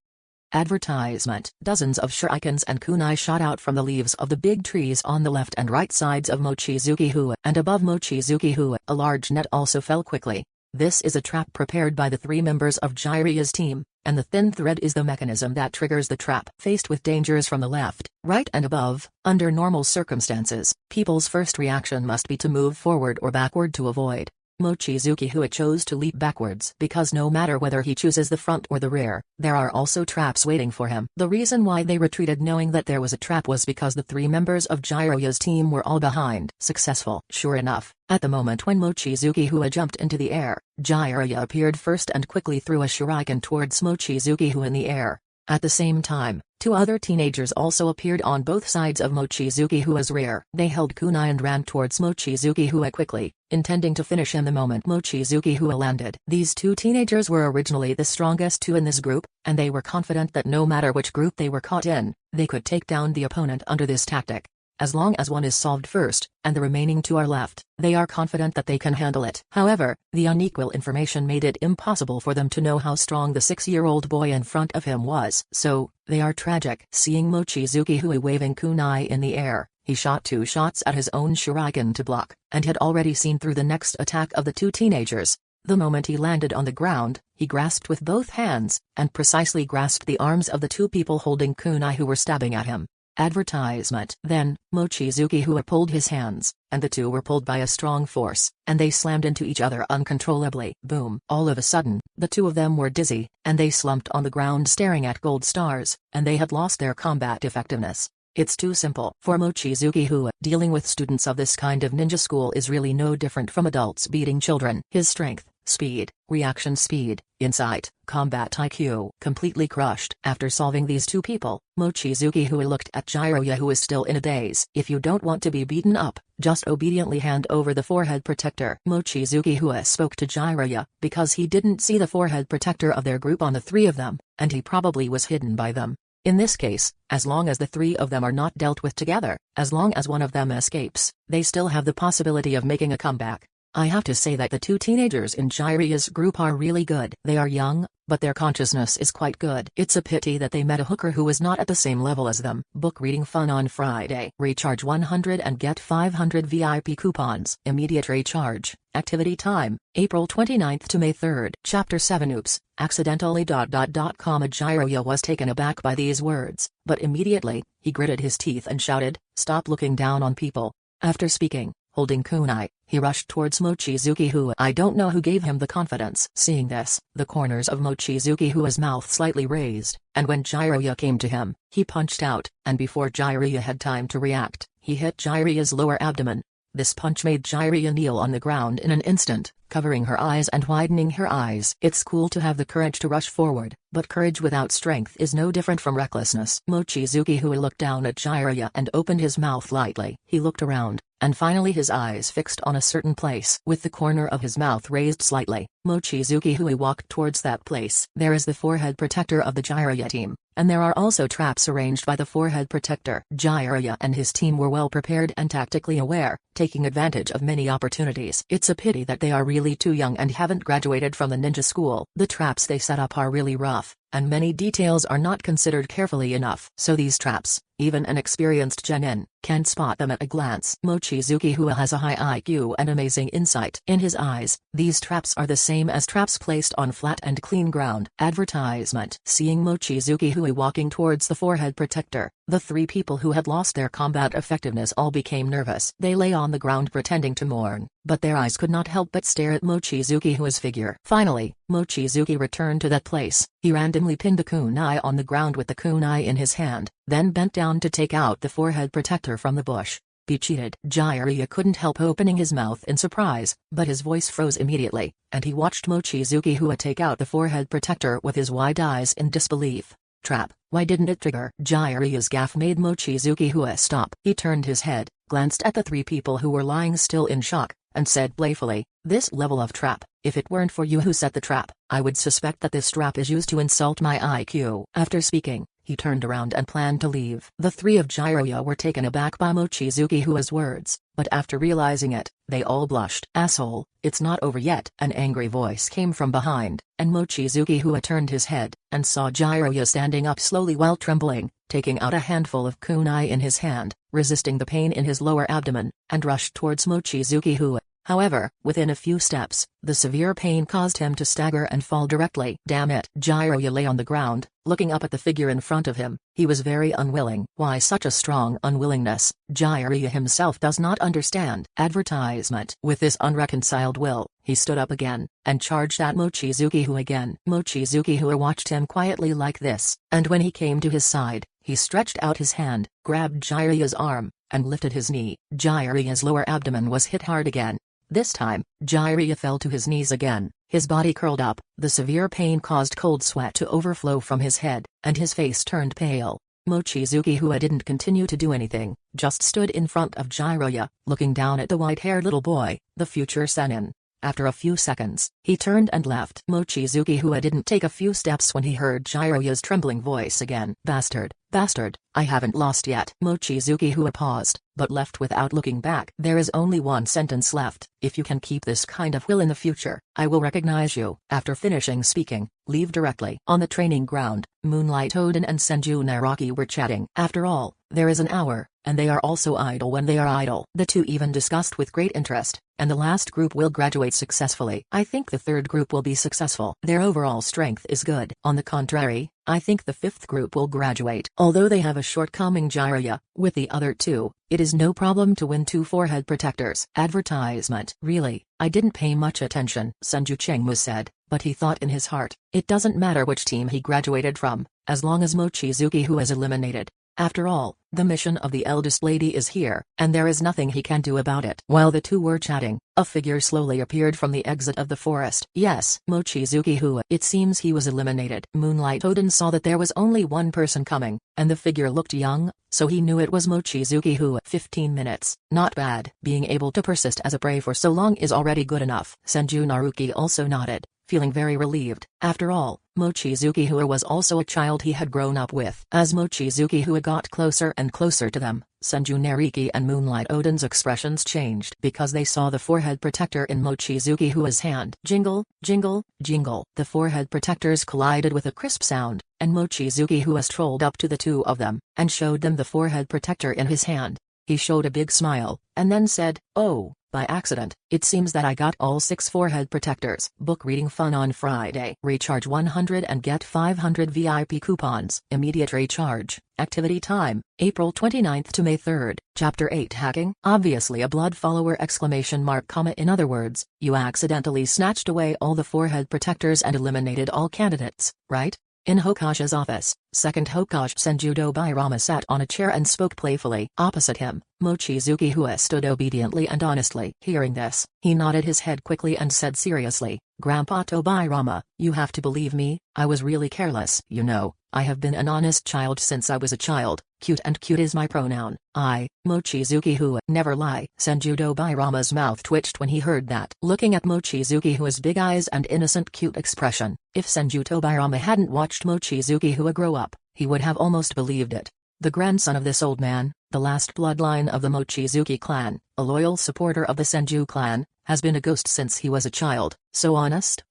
Advertisement. Dozens of shurikens and kunai shot out from the leaves of the big trees on the left and right sides of Mochizuki Hua, and above Mochizuki Hua, a large net also fell quickly. This is a trap prepared by the 3 members of Jiraiya's team, and the thin thread is the mechanism that triggers the trap. Faced with dangers from the left, right and above, under normal circumstances, people's first reaction must be to move forward or backward to avoid. Mochizuki Hua chose to leap backwards because no matter whether he chooses the front or the rear, there are also traps waiting for him. The reason why they retreated knowing that there was a trap was because the 3 members of Jiraiya's team were all behind. Successful. Sure enough, at the moment when Mochizuki Hua jumped into the air, Jiraiya appeared first and quickly threw a shuriken towards Mochizuki Hua in the air. At the same time, 2 other teenagers also appeared on both sides of Mochizuki Hua's rear. They held kunai and ran towards Mochizuki Hua quickly, intending to finish him the moment Mochizuki Hua landed. These 2 teenagers were originally the strongest 2 in this group, and they were confident that no matter which group they were caught in, they could take down the opponent under this tactic. As long as one is solved first, and the remaining 2 are left, they are confident that they can handle it. However, the unequal information made it impossible for them to know how strong the 6-year-old boy in front of him was. So, they are tragic. Seeing Mochizuki Hua waving kunai in the air, he shot 2 shots at his own shuriken to block, and had already seen through the next attack of the 2 teenagers. The moment he landed on the ground, he grasped with both hands, and precisely grasped the arms of the 2 people holding kunai who were stabbing at him. Advertisement. Then, Mochizuki Hua pulled his hands, and the 2 were pulled by a strong force, and they slammed into each other uncontrollably. Boom! All of a sudden, the 2 of them were dizzy, and they slumped on the ground staring at gold stars, and they had lost their combat effectiveness. It's too simple. For Mochizuki Hua, dealing with students of this kind of ninja school is really no different from adults beating children. His strength, speed, reaction speed, insight, combat IQ. Completely crushed. After solving these two people, Mochizuki Hui looked at Jiraiya, who is still in a daze. If you don't want to be beaten up, just obediently hand over the forehead protector. Mochizuki Hui spoke to Jiraiya, because he didn't see the forehead protector of their group on the three of them, and he probably was hidden by them. In this case, as long as the three of them are not dealt with together, as long as one of them escapes, they still have the possibility of making a comeback. I have to say that the two teenagers in Jiraiya's group are really good. They are young, but their consciousness is quite good. It's a pity that they met a hooker who is not at the same level as them. Book reading fun on Friday. Recharge 100 and get 500 VIP coupons. Immediate recharge. Activity time, April 29th to May 3rd. Chapter 7. Oops, accidentally. Jiraiya was taken aback by these words, but immediately, he gritted his teeth and shouted, "Stop looking down on people." After speaking, holding kunai, he rushed towards Mochizuki Hui. I don't know who gave him the confidence. Seeing this, the corners of Mochizuki Hui's mouth slightly raised, and when Jiraiya came to him, he punched out, and before Jiraiya had time to react, he hit Jiraiya's lower abdomen. This punch made Jiraiya kneel on the ground in an instant, covering her eyes and widening her eyes. It's cool to have the courage to rush forward, but courage without strength is no different from recklessness. Mochizuki Hui looked down at Jiraiya and opened his mouth lightly. He looked around, and finally his eyes fixed on a certain place. With the corner of his mouth raised slightly, Mochizuki Hui walked towards that place. There is the forehead protector of the Jiraiya team, and there are also traps arranged by the forehead protector. Jiraiya and his team were well prepared and tactically aware, taking advantage of many opportunities. It's a pity that they are really too young and haven't graduated from the ninja school. The traps they set up are really rough, and many details are not considered carefully enough. So these traps, even an experienced genin, can spot them at a glance. Mochizuki Hui has a high IQ and amazing insight. In his eyes, these traps are the same as traps placed on flat and clean ground. Advertisement. Seeing Mochizuki Hui walking towards the forehead protector, the three people who had lost their combat effectiveness all became nervous. They lay on the ground pretending to mourn, but their eyes could not help but stare at Mochizuki Hui's figure. Finally, Mochizuki returned to that place. He randomly pinned the kunai on the ground with the kunai in his hand, then bent down to take out the forehead protector from the bush. Be cheated. Jiraiya couldn't help opening his mouth in surprise, but his voice froze immediately, and he watched Mochizuki Hui take out the forehead protector with his wide eyes in disbelief. Trap, why didn't it trigger? Jiraiya's gaffe made Mochizuki Hui stop. He turned his head, glanced at the three people who were lying still in shock, and said playfully, "This level of trap, if it weren't for you who set the trap, I would suspect that this trap is used to insult my IQ." After speaking, he turned around and planned to leave. The three of Jiraiya were taken aback by Mochizuki Hui's words, but after realizing it, they all blushed. "Asshole, it's not over yet." An angry voice came from behind, and Mochizuki Hui turned his head, and saw Jiraiya standing up slowly while trembling, taking out a handful of kunai in his hand, resisting the pain in his lower abdomen, and rushed towards Mochizuki Hui. However, within a few steps, the severe pain caused him to stagger and fall directly. Damn it! Jiraiya lay on the ground, looking up at the figure in front of him. He was very unwilling. Why such a strong unwillingness? Jiraiya himself does not understand. Advertisement. With this unreconciled will, he stood up again, and charged at Mochizuki Hui again. Mochizuki Hui watched him quietly like this, and when he came to his side, he stretched out his hand, grabbed Jiraiya's arm, and lifted his knee. Jiraiya's lower abdomen was hit hard again. This time, Jiraiya fell to his knees again, his body curled up, the severe pain caused cold sweat to overflow from his head, and his face turned pale. Mochizuki Hui didn't continue to do anything, just stood in front of Jiraiya, looking down at the white-haired little boy, the future Sennin. After a few seconds, he turned and left. Mochizuki Hui didn't take a few steps when he heard Jiraiya's trembling voice again. "Bastard, bastard, I haven't lost yet." Mochizuki Hui paused, but left without looking back. "There is only one sentence left. If you can keep this kind of will in the future, I will recognize you." After finishing speaking, leave directly. On the training ground, Moonlight Odin and Senju Naraki were chatting. After all, there is an hour, and they are also idle when they are idle. The two even discussed with great interest, and the last group will graduate successfully. I think the third group will be successful. Their overall strength is good. On the contrary, I think the fifth group will graduate. Although they have a shortcoming Jiraiya, with the other two, it is no problem to win 2 forehead protectors. Advertisement. Really, I didn't pay much attention, Senju Chengmu said, but he thought in his heart, it doesn't matter which team he graduated from, as long as Mochizuki Hui is eliminated. After all, the mission of the eldest lady is here, and there is nothing he can do about it. While the two were chatting, a figure slowly appeared from the exit of the forest. Yes, Mochizuki Hua. It seems he was eliminated. Moonlight Odin saw that there was only one person coming, and the figure looked young, so he knew it was Mochizuki Hua. 15 minutes. Not bad. Being able to persist as a prey for so long is already good enough. Senju Naruki also nodded, feeling very relieved. After all, Mochizuki Hua was also a child he had grown up with. As Mochizuki Hua got closer and closer to them, Senju Naruki and Moonlight Odin's expressions changed because they saw the forehead protector in Mochizuki Hua's hand. Jingle, jingle, jingle. The forehead protectors collided with a crisp sound, and Mochizuki Hua strolled up to the two of them, and showed them the forehead protector in his hand. He showed a big smile, and then said, "Oh, by accident, it seems that I got all 6 forehead protectors." Book reading fun on Friday. Recharge 100 and get 500 VIP coupons. Immediate recharge. Activity time, April 29th to May 3rd. Chapter 8 Hacking. Obviously a blood follower! In other words, you accidentally snatched away all the forehead protectors and eliminated all candidates, right? In Hokage's office, second Hokage Senju Dobairama sat on a chair and spoke playfully. Opposite him, Mochizuki Hua stood obediently and honestly. Hearing this, he nodded his head quickly and said seriously, "Grandpa Dobairama, you have to believe me, I was really careless. You know, I have been an honest child since I was a child. Cute, and cute is my pronoun. I, Mochizuki Hua, never lie." Senju Dobairama's mouth twitched when he heard that. Looking at Mochizuki Hua's big eyes and innocent cute expression, if Senju Dobairama hadn't watched Mochizuki Hua grow up, he would have almost believed it. The grandson of this old man, the last bloodline of the Mochizuki clan, a loyal supporter of the Senju clan, has been a ghost since he was a child. So honest?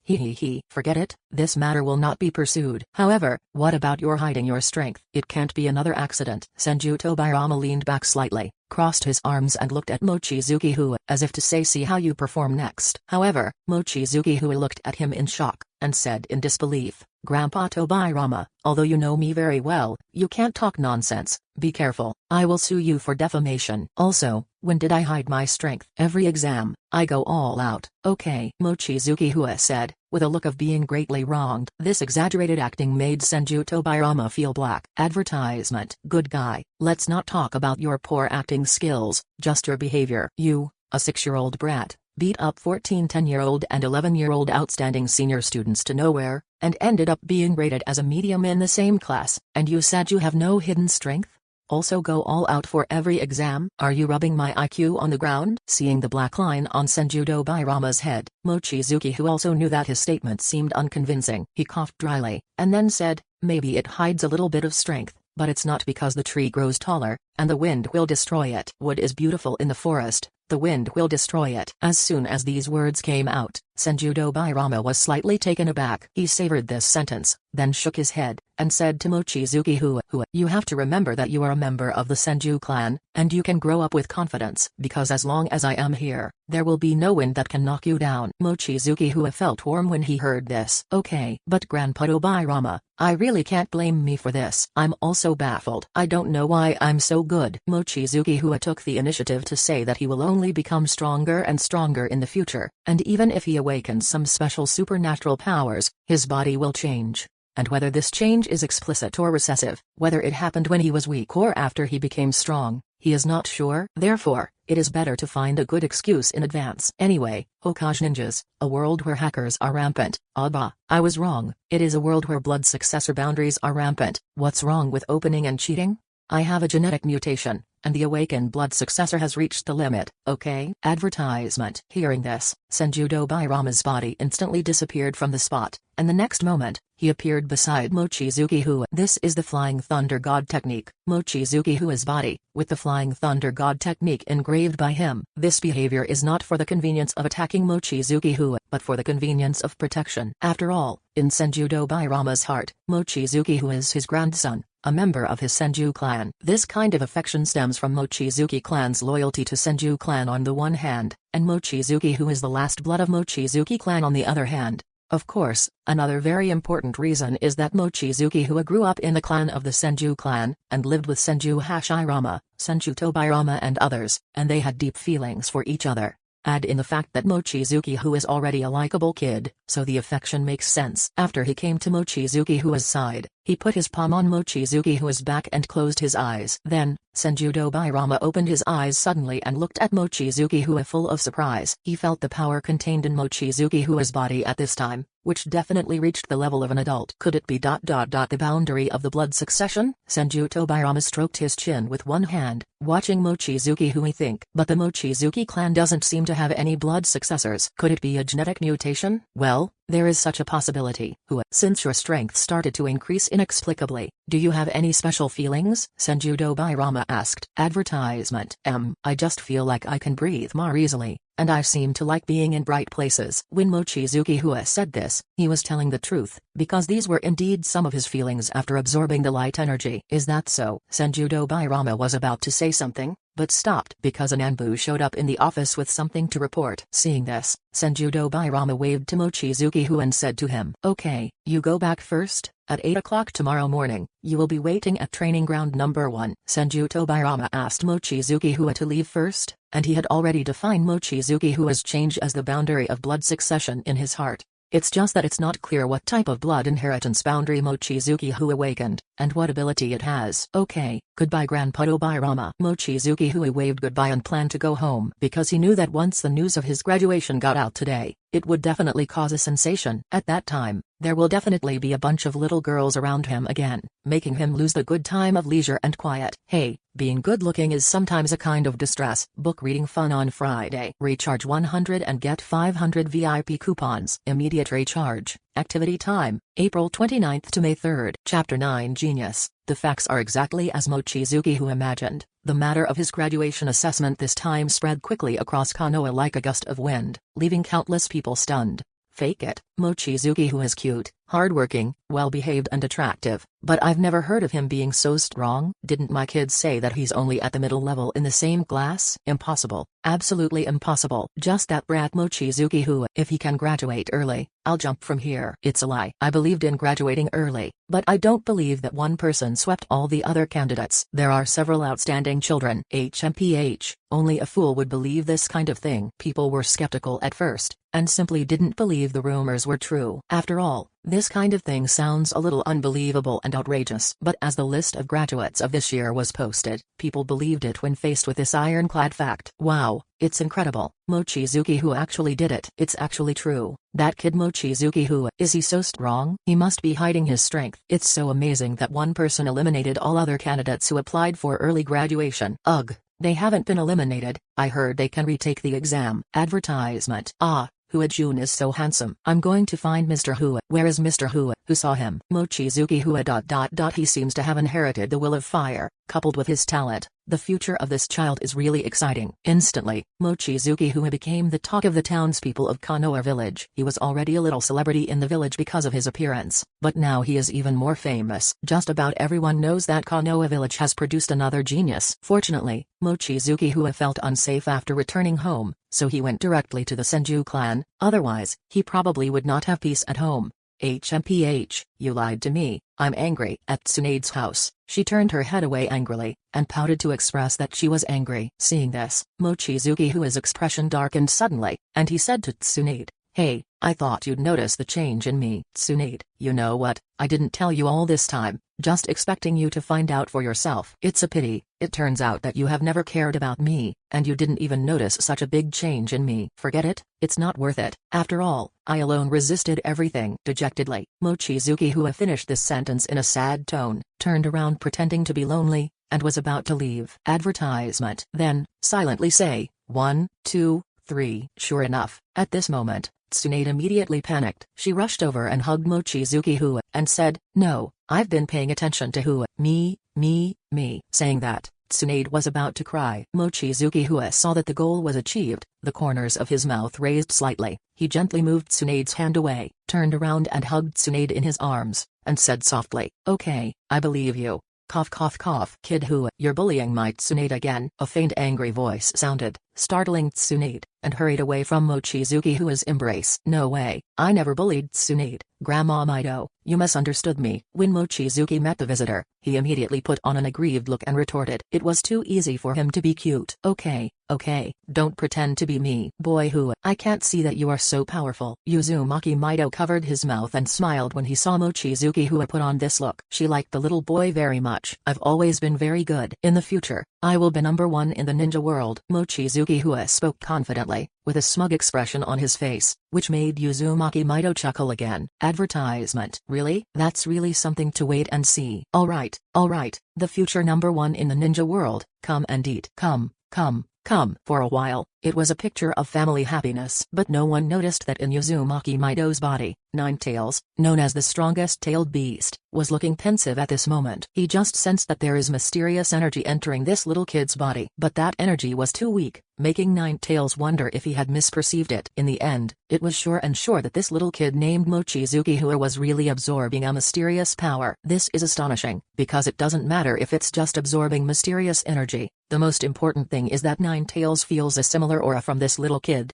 Forget it, this matter will not be pursued. However, what about your hiding your strength? It can't be another accident. Senju Dobairama leaned back slightly, crossed his arms and looked at Mochizuki Hua, as if to say, "See how you perform next." However, Mochizuki Hua looked at him in shock, and said in disbelief, "Grandpa Dobairama, although you know me very well, you can't talk nonsense. Be careful, I will sue you for defamation. Also, when did I hide my strength? Every exam, I go all out." "Okay," Mochizuki Hua said, with a look of being greatly wronged. This exaggerated acting made Senju Dobairama feel black. Advertisement. Good guy, let's not talk about your poor acting skills, just your behavior. You, a 6-year-old brat, beat up 14 10-year-old and 11-year-old outstanding senior students to nowhere, and ended up being rated as a medium in the same class, and you said you have no hidden strength? Also go all out for every exam? Are you rubbing my IQ on the ground? Seeing the black line on Senju Dobairama's head, Mochizuki, who also knew that his statement seemed unconvincing, he coughed dryly, and then said, "Maybe it hides a little bit of strength, but it's not, because the tree grows taller, and the wind will destroy it. Wood is beautiful in the forest, the wind will destroy it." As soon as these words came out, Senju Dobairama was slightly taken aback. He savored this sentence, then shook his head, and said to Mochizuki Hua, "You have to remember that you are a member of the Senju clan, and you can grow up with confidence, because as long as I am here, there will be no wind that can knock you down." Mochizuki Hua felt warm when he heard this. "Okay, but Grandpa Dobairama, I really can't blame me for this. I'm also baffled. I don't know why I'm so good." Mochizuki Hua took the initiative to say that he will only become stronger and stronger in the future, and even if he awakens some special supernatural powers, his body will change. And whether this change is explicit or recessive, whether it happened when he was weak or after he became strong, he is not sure. Therefore, it is better to find a good excuse in advance. Anyway, Hokage ninjas, a world where hackers are rampant. I was wrong. It is a world where blood successor boundaries are rampant. What's wrong with opening and cheating? I have a genetic mutation, and the awakened blood successor has reached the limit. Okay? Advertisement. Hearing this, Senju Dobairama's body instantly disappeared from the spot, and the next moment, he appeared beside Mochizuki Hua. This is the Flying Thunder God technique. Mochizuki Hua's body, with the Flying Thunder God technique engraved by him. This behavior is not for the convenience of attacking Mochizuki Hua, but for the convenience of protection. After all, in Senju Dobairama's heart, Mochizuki Hua is his grandson, a member of his Senju clan. This kind of affection stems from Mochizuki clan's loyalty to Senju clan on the one hand, and Mochizuki Hua is the last blood of Mochizuki clan on the other hand. Of course, another very important reason is that Mochizuki Hua grew up in the clan of the Senju clan, and lived with Senju Hashirama, Senju Dobairama and others, and they had deep feelings for each other. Add in the fact that Mochizuki Hua is already a likable kid, so the affection makes sense. After he came to Mochizuki Hua's side, He put his palm on Mochizuki Hua's back and closed his eyes. Then, Senju Dobairama opened his eyes suddenly and looked at Mochizuki Hua full of surprise. He felt the power contained in Mochizuki Hua's body at this time, which definitely reached the level of an adult. Could it be the boundary of the blood succession? Senju Dobairama stroked his chin with one hand, watching Mochizuki Hua think. But the Mochizuki clan doesn't seem to have any blood successors. Could it be a genetic mutation? Well, there is such a possibility. Hua, since your strength started to increase inexplicably, do you have any special feelings? Senju Dobairama asked. Advertisement. I just feel like I can breathe more easily, and I seem to like being in bright places. When Mochizuki Hua said this, he was telling the truth, because these were indeed some of his feelings after absorbing the light energy. Is that so? Senju Dobairama was about to say something, but stopped because an Anbu showed up in the office with something to report. Seeing this, Senju Dobairama waved to Mochizuki Hua and said to him, "Okay, you go back first. At 8 o'clock tomorrow morning, you will be waiting at training ground number 1. Senju Dobairama asked Mochizuki Hua to leave first, and he had already defined Mochizuki Hua's change as the boundary of blood succession in his heart. It's just that it's not clear what type of blood inheritance boundary Mochizuki Hua awakened, and what ability it has. Okay, goodbye Grandpa Dobairama." Mochizuki Hua waved goodbye and planned to go home because he knew that once the news of his graduation got out today, it would definitely cause a sensation. At that time, there will definitely be a bunch of little girls around him again, making him lose the good time of leisure and quiet. Hey, being good looking is sometimes a kind of distress. Book reading fun on Friday. Recharge 100 and get 500 VIP coupons. Immediate recharge. Activity time, April 29th to May 3rd. Chapter 9 Genius. The facts are exactly as Mochizuki Hua imagined. The matter of his graduation assessment this time spread quickly across Konoha like a gust of wind, leaving countless people stunned. Fake it. Mochizuki Hua is cute, hardworking, well-behaved and attractive, but I've never heard of him being so strong. Didn't my kids say that he's only at the middle level in the same class? Impossible. Absolutely impossible. Just that brat Mochizuki Hua. If he can graduate early, I'll jump from here. It's a lie. I believed in graduating early, but I don't believe that one person swept all the other candidates. There are several outstanding children. HMPH. Only a fool would believe this kind of thing. People were skeptical at first, and simply didn't believe the rumors were true. After all, this kind of thing sounds a little unbelievable and outrageous. But as the list of graduates of this year was posted, people believed it when faced with this ironclad fact. Wow, it's incredible. Mochizuki Hua actually did it. It's actually true. That kid Mochizuki Hua, is he so strong? He must be hiding his strength. It's so amazing that one person eliminated all other candidates who applied for early graduation. Ugh, they haven't been eliminated. I heard they can retake the exam. Advertisement. Hua Jun is so handsome. I'm going to find Mr. Hua. Where is Mr. Hua? Who saw him? Mochizuki Hua. He seems to have inherited the will of fire, coupled with his talent. The future of this child is really exciting. Instantly, Mochizuki Hua became the talk of the townspeople of Konoha village. He was already a little celebrity in the village because of his appearance, but now he is even more famous. Just about everyone knows that Konoha village has produced another genius. Fortunately, Mochizuki Hua felt unsafe after returning home, so he went directly to the Senju clan, otherwise, he probably would not have peace at home. HMPH, you lied to me. I'm angry. At Tsunade's house, she turned her head away angrily, and pouted to express that she was angry. Seeing this, Mochizuki Hua's expression darkened suddenly, and he said to Tsunade, "Hey, I thought you'd notice the change in me." Tsunade, you know what, I didn't tell you all this time, just expecting you to find out for yourself. It's a pity, it turns out that you have never cared about me, and you didn't even notice such a big change in me. Forget it, it's not worth it. After all, I alone resisted everything. Dejectedly, Mochizuki Hua finished this sentence in a sad tone, turned around pretending to be lonely, and was about to leave. Advertisement. Then, silently say, 1, 2, 3. Sure enough, at this moment, Tsunade immediately panicked. She rushed over and hugged Mochizuki Hua, and said, "No, I've been paying attention to Hua. Me. Saying that, Tsunade was about to cry. Mochizuki Hua saw that the goal was achieved. The corners of his mouth raised slightly. He gently moved Tsunade's hand away, turned around and hugged Tsunade in his arms, and said softly, "Okay, I believe you." Cough cough cough. "Kid Hua, you're bullying my Tsunade again." A faint angry voice sounded, startling Tsunade, and hurried away from Mochizuki Hua's embrace. "No way, I never bullied Tsunade, Grandma Mido, you misunderstood me." When Mochizuki met the visitor, he immediately put on an aggrieved look and retorted. It was too easy for him to be cute. Okay, don't pretend to be me. Boy Hua, I can't see that you are so powerful. Uzumaki Mido covered his mouth and smiled when he saw Mochizuki Hua put on this look. She liked the little boy very much. "I've always been very good. In the future, I will be #1 in the ninja world." Mochizuki Hua spoke confidently, with a smug expression on his face, which made Uzumaki Mido chuckle again. Advertisement. Really? That's really something to wait and see. Alright, the future #1 in the ninja world, come and eat. Come. For a while, it was a picture of family happiness. But no one noticed that in Uzumaki Mido's body, Ninetales, known as the strongest tailed beast, was looking pensive at this moment. He just sensed that there is mysterious energy entering this little kid's body. But that energy was too weak, making Ninetales wonder if he had misperceived it. In the end, it was sure that this little kid named Mochizuki Hua was really absorbing a mysterious power. This is astonishing, because it doesn't matter if it's just absorbing mysterious energy. The most important thing is that Ninetales feels a similar aura from this little kid!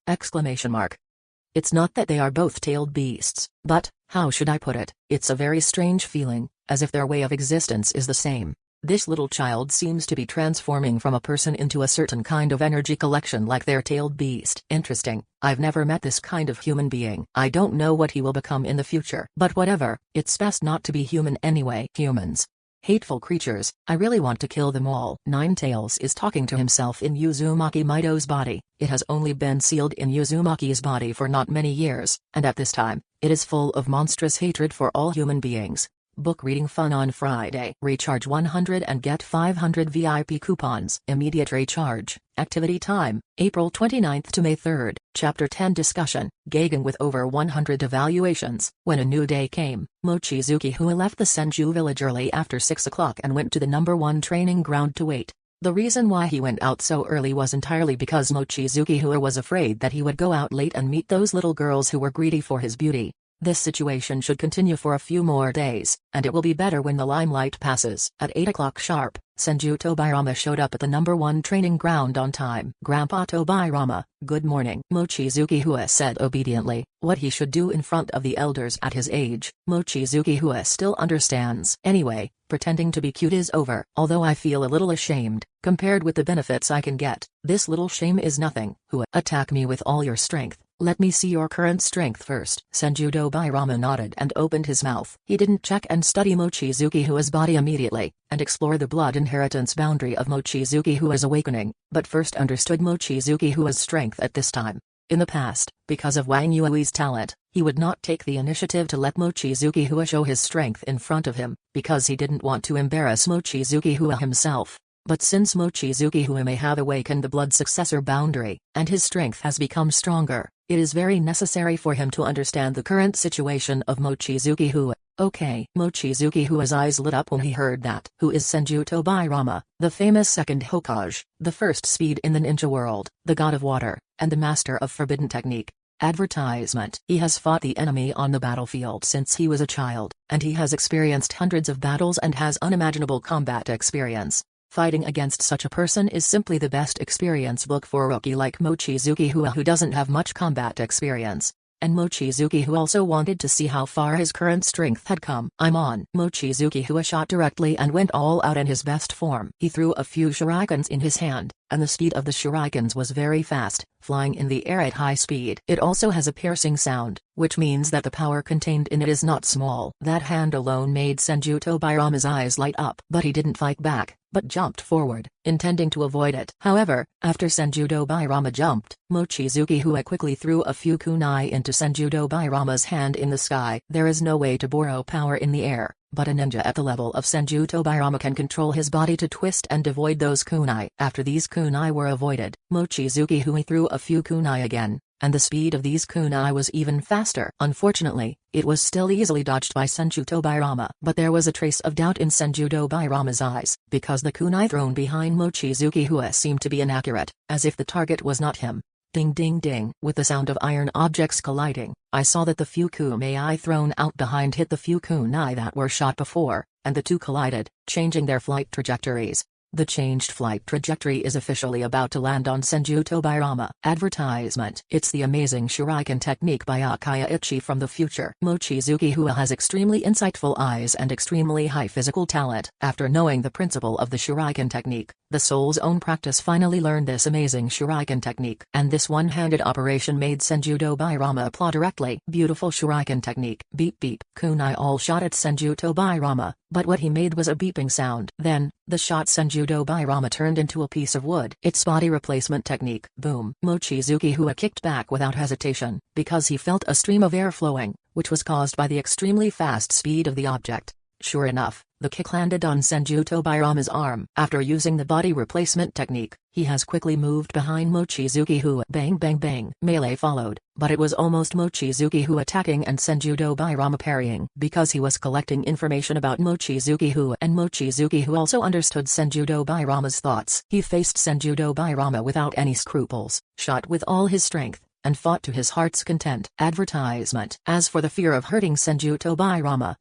It's not that they are both tailed beasts, but, how should I put it, it's a very strange feeling, as if their way of existence is the same. This little child seems to be transforming from a person into a certain kind of energy collection like their tailed beast. Interesting, I've never met this kind of human being. I don't know what he will become in the future. But whatever, it's best not to be human anyway. Humans. Hateful creatures, I really want to kill them all. Ninetales is talking to himself in Uzumaki Mido's body. It has only been sealed in Uzumaki's body for not many years, and at this time, it is full of monstrous hatred for all human beings. Book reading fun on Friday. Recharge 100 and get 500 VIP coupons. Immediate recharge. Activity time, April 29th to May 3rd. Chapter 10 Discussion. Gagan with over 100 evaluations. When a new day came, Mochizuki Hua left the Senju village early after 6 o'clock and went to the #1 training ground to wait. The reason why he went out so early was entirely because Mochizuki Hua was afraid that he would go out late and meet those little girls who were greedy for his beauty. This situation should continue for a few more days, and it will be better when the limelight passes. At 8 o'clock sharp, Senju Tobirama showed up at the #1 training ground on time. "Grandpa Tobirama, good morning," Mochizuki Hua said obediently, what he should do in front of the elders at his age. Mochizuki Hua still understands. Anyway, pretending to be cute is over. Although I feel a little ashamed, compared with the benefits I can get, this little shame is nothing. Hua, attack me with all your strength. Let me see your current strength first. Senju Tobirama nodded and opened his mouth. He didn't check and study Mochizuki Hua's body immediately, and explore the blood inheritance boundary of Mochizuki Hua's awakening, but first understood Mochizuki Hua's strength at this time. In the past, because of Wang Yui's talent, he would not take the initiative to let Mochizuki Hua show his strength in front of him, because he didn't want to embarrass Mochizuki Hua himself. But since Mochizuki Hua may have awakened the blood successor boundary, and his strength has become stronger, it is very necessary for him to understand the current situation of Mochizuki Hua. Okay. Mochizuki Hua's eyes lit up when he heard that. Who is Senju Tobirama, the famous second Hokage, the first speed in the ninja world, the god of water, and the master of forbidden technique. Advertisement. He has fought the enemy on the battlefield since he was a child, and he has experienced hundreds of battles and has unimaginable combat experience. Fighting against such a person is simply the best experience book for a rookie like Mochizuki Hua who doesn't have much combat experience. And Mochizuki Hua also wanted to see how far his current strength had come. "I'm on." Mochizuki Hua shot directly and went all out in his best form. He threw a few shurikens in his hand, and the speed of the shurikens was very fast, flying in the air at high speed. It also has a piercing sound, which means that the power contained in it is not small. That hand alone made Senju Tobirama's eyes light up. But he didn't fight back, but jumped forward, intending to avoid it. However, after Senju Tobirama jumped, Mochizuki Hua quickly threw a few kunai into Senju Tobirama's hand in the sky. There is no way to borrow power in the air, but a ninja at the level of Senju Tobirama can control his body to twist and avoid those kunai. After these kunai were avoided, Mochizuki Hua threw a few kunai again, and the speed of these kunai was even faster. Unfortunately, it was still easily dodged by Senju Tobirama. But there was a trace of doubt in Senju Tobirama's eyes, because the kunai thrown behind Mochizuki Hua seemed to be inaccurate, as if the target was not him. Ding ding ding. With the sound of iron objects colliding, I saw that the few kunai thrown out behind hit the few kunai that were shot before, and the two collided, changing their flight trajectories. The changed flight trajectory is officially about to land on Senju Tobirama. Advertisement. It's the amazing Shuriken technique by Akaya Ichi from the future. Mochizuki Hua has extremely insightful eyes and extremely high physical talent. After knowing the principle of the Shuriken technique, the soul's own practice finally learned this amazing Shuriken technique. And this one-handed operation made Senju Tobirama applaud directly. Beautiful Shuriken technique. Beep beep. Kunai all shot at Senju Tobirama, but what he made was a beeping sound. Then, the shot Senju Tobirama turned into a piece of wood. It's body replacement technique. Boom. Mochizuki Hua kicked back without hesitation, because he felt a stream of air flowing, which was caused by the extremely fast speed of the object. Sure enough, the kick landed on Senju Tobirama's arm. After using the body replacement technique, he has quickly moved behind Mochizuki Hua. Bang bang bang. Melee followed, but it was almost Mochizuki Hua attacking and Senju Tobirama parrying. Because he was collecting information about Mochizuki Hua, and Mochizuki Hua also understood Senju Tobirama's thoughts. He faced Senju Tobirama without any scruples, shot with all his strength, and fought to his heart's content. Advertisement. As for the fear of hurting Senju Tobirama,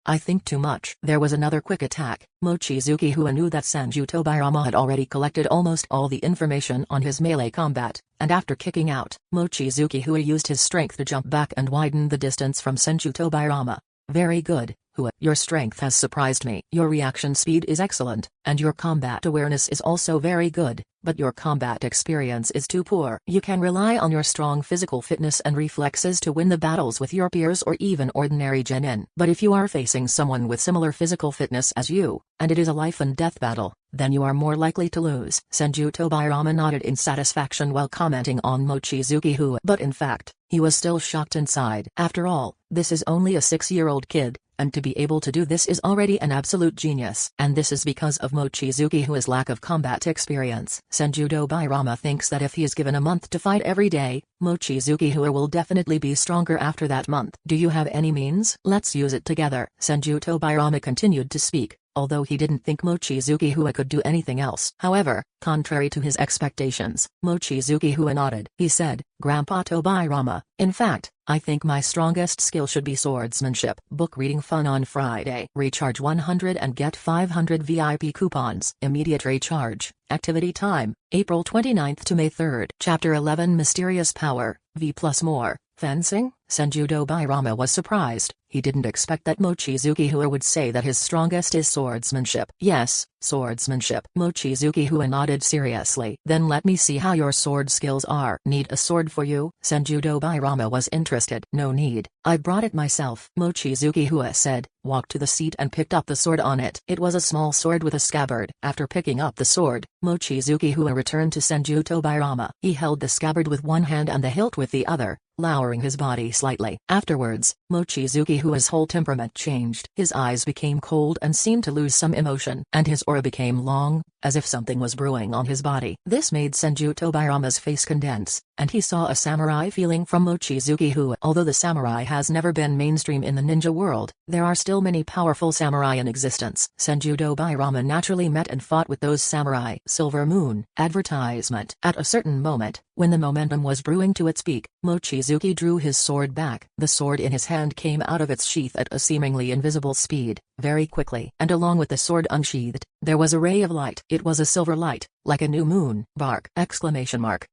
I think too much. There was another quick attack. Mochizuki Hua knew that Senju Tobirama had already collected almost all the information on his melee combat, and after kicking out, Mochizuki Hua used his strength to jump back and widen the distance from Senju Tobirama. Very good, Hua. Your strength has surprised me. Your reaction speed is excellent, and your combat awareness is also very good, but your combat experience is too poor. You can rely on your strong physical fitness and reflexes to win the battles with your peers or even ordinary genin. But if you are facing someone with similar physical fitness as you, and it is a life and death battle, then you are more likely to lose. Senju Tobirama nodded in satisfaction while commenting on Mochizuki Hua. But in fact, he was still shocked inside. After all, this is only a 6-year-old kid, and to be able to do this is already an absolute genius. And this is because of Mochizuki Hua's lack of combat experience. Senju Tobirama thinks that if he is given a month to fight every day, Mochizuki Hua will definitely be stronger after that month. Do you have any means? Let's use it together. Senju Tobirama continued to speak, although he didn't think Mochizuki Hua could do anything else. However, contrary to his expectations, Mochizuki Hua nodded. He said, Grandpa Tobirama, in fact, I think my strongest skill should be swordsmanship. Book reading fun on Friday. Recharge 100 and get 500 VIP coupons. Immediate recharge. Activity time, April 29th to May 3rd. Chapter 11 Mysterious Power, V plus more. Fencing? Senju Tobirama was surprised. He didn't expect that Mochizuki Hua would say that his strongest is swordsmanship. Yes, swordsmanship. Mochizuki Hua nodded seriously. Then let me see how your sword skills are. Need a sword for you? Senju Tobirama was interested. No need, I brought it myself. Mochizuki Hua said, walked to the seat and picked up the sword on it. It was a small sword with a scabbard. After picking up the sword, Mochizuki Hua returned to Senju Tobirama. He held the scabbard with one hand and the hilt with the other, lowering his body slightly. Afterwards, Mochizuki Hua's whole temperament changed. His eyes became cold and seemed to lose some emotion, and his aura became long, as if something was brewing on his body. This made Senju Tobirama's face condense, and he saw a samurai feeling from Mochizuki Hua. Although the samurai has never been mainstream in the ninja world, there are still many powerful samurai in existence. Senju Tobirama naturally met and fought with those samurai. Silver Moon. Advertisement. At a certain moment, when the momentum was brewing to its peak, Mochizuki drew his sword back. The sword in his hand came out of its sheath at a seemingly invisible speed, very quickly. And along with the sword unsheathed, there was a ray of light. It was a silver light, like a new moon. Bark! Exclamation mark.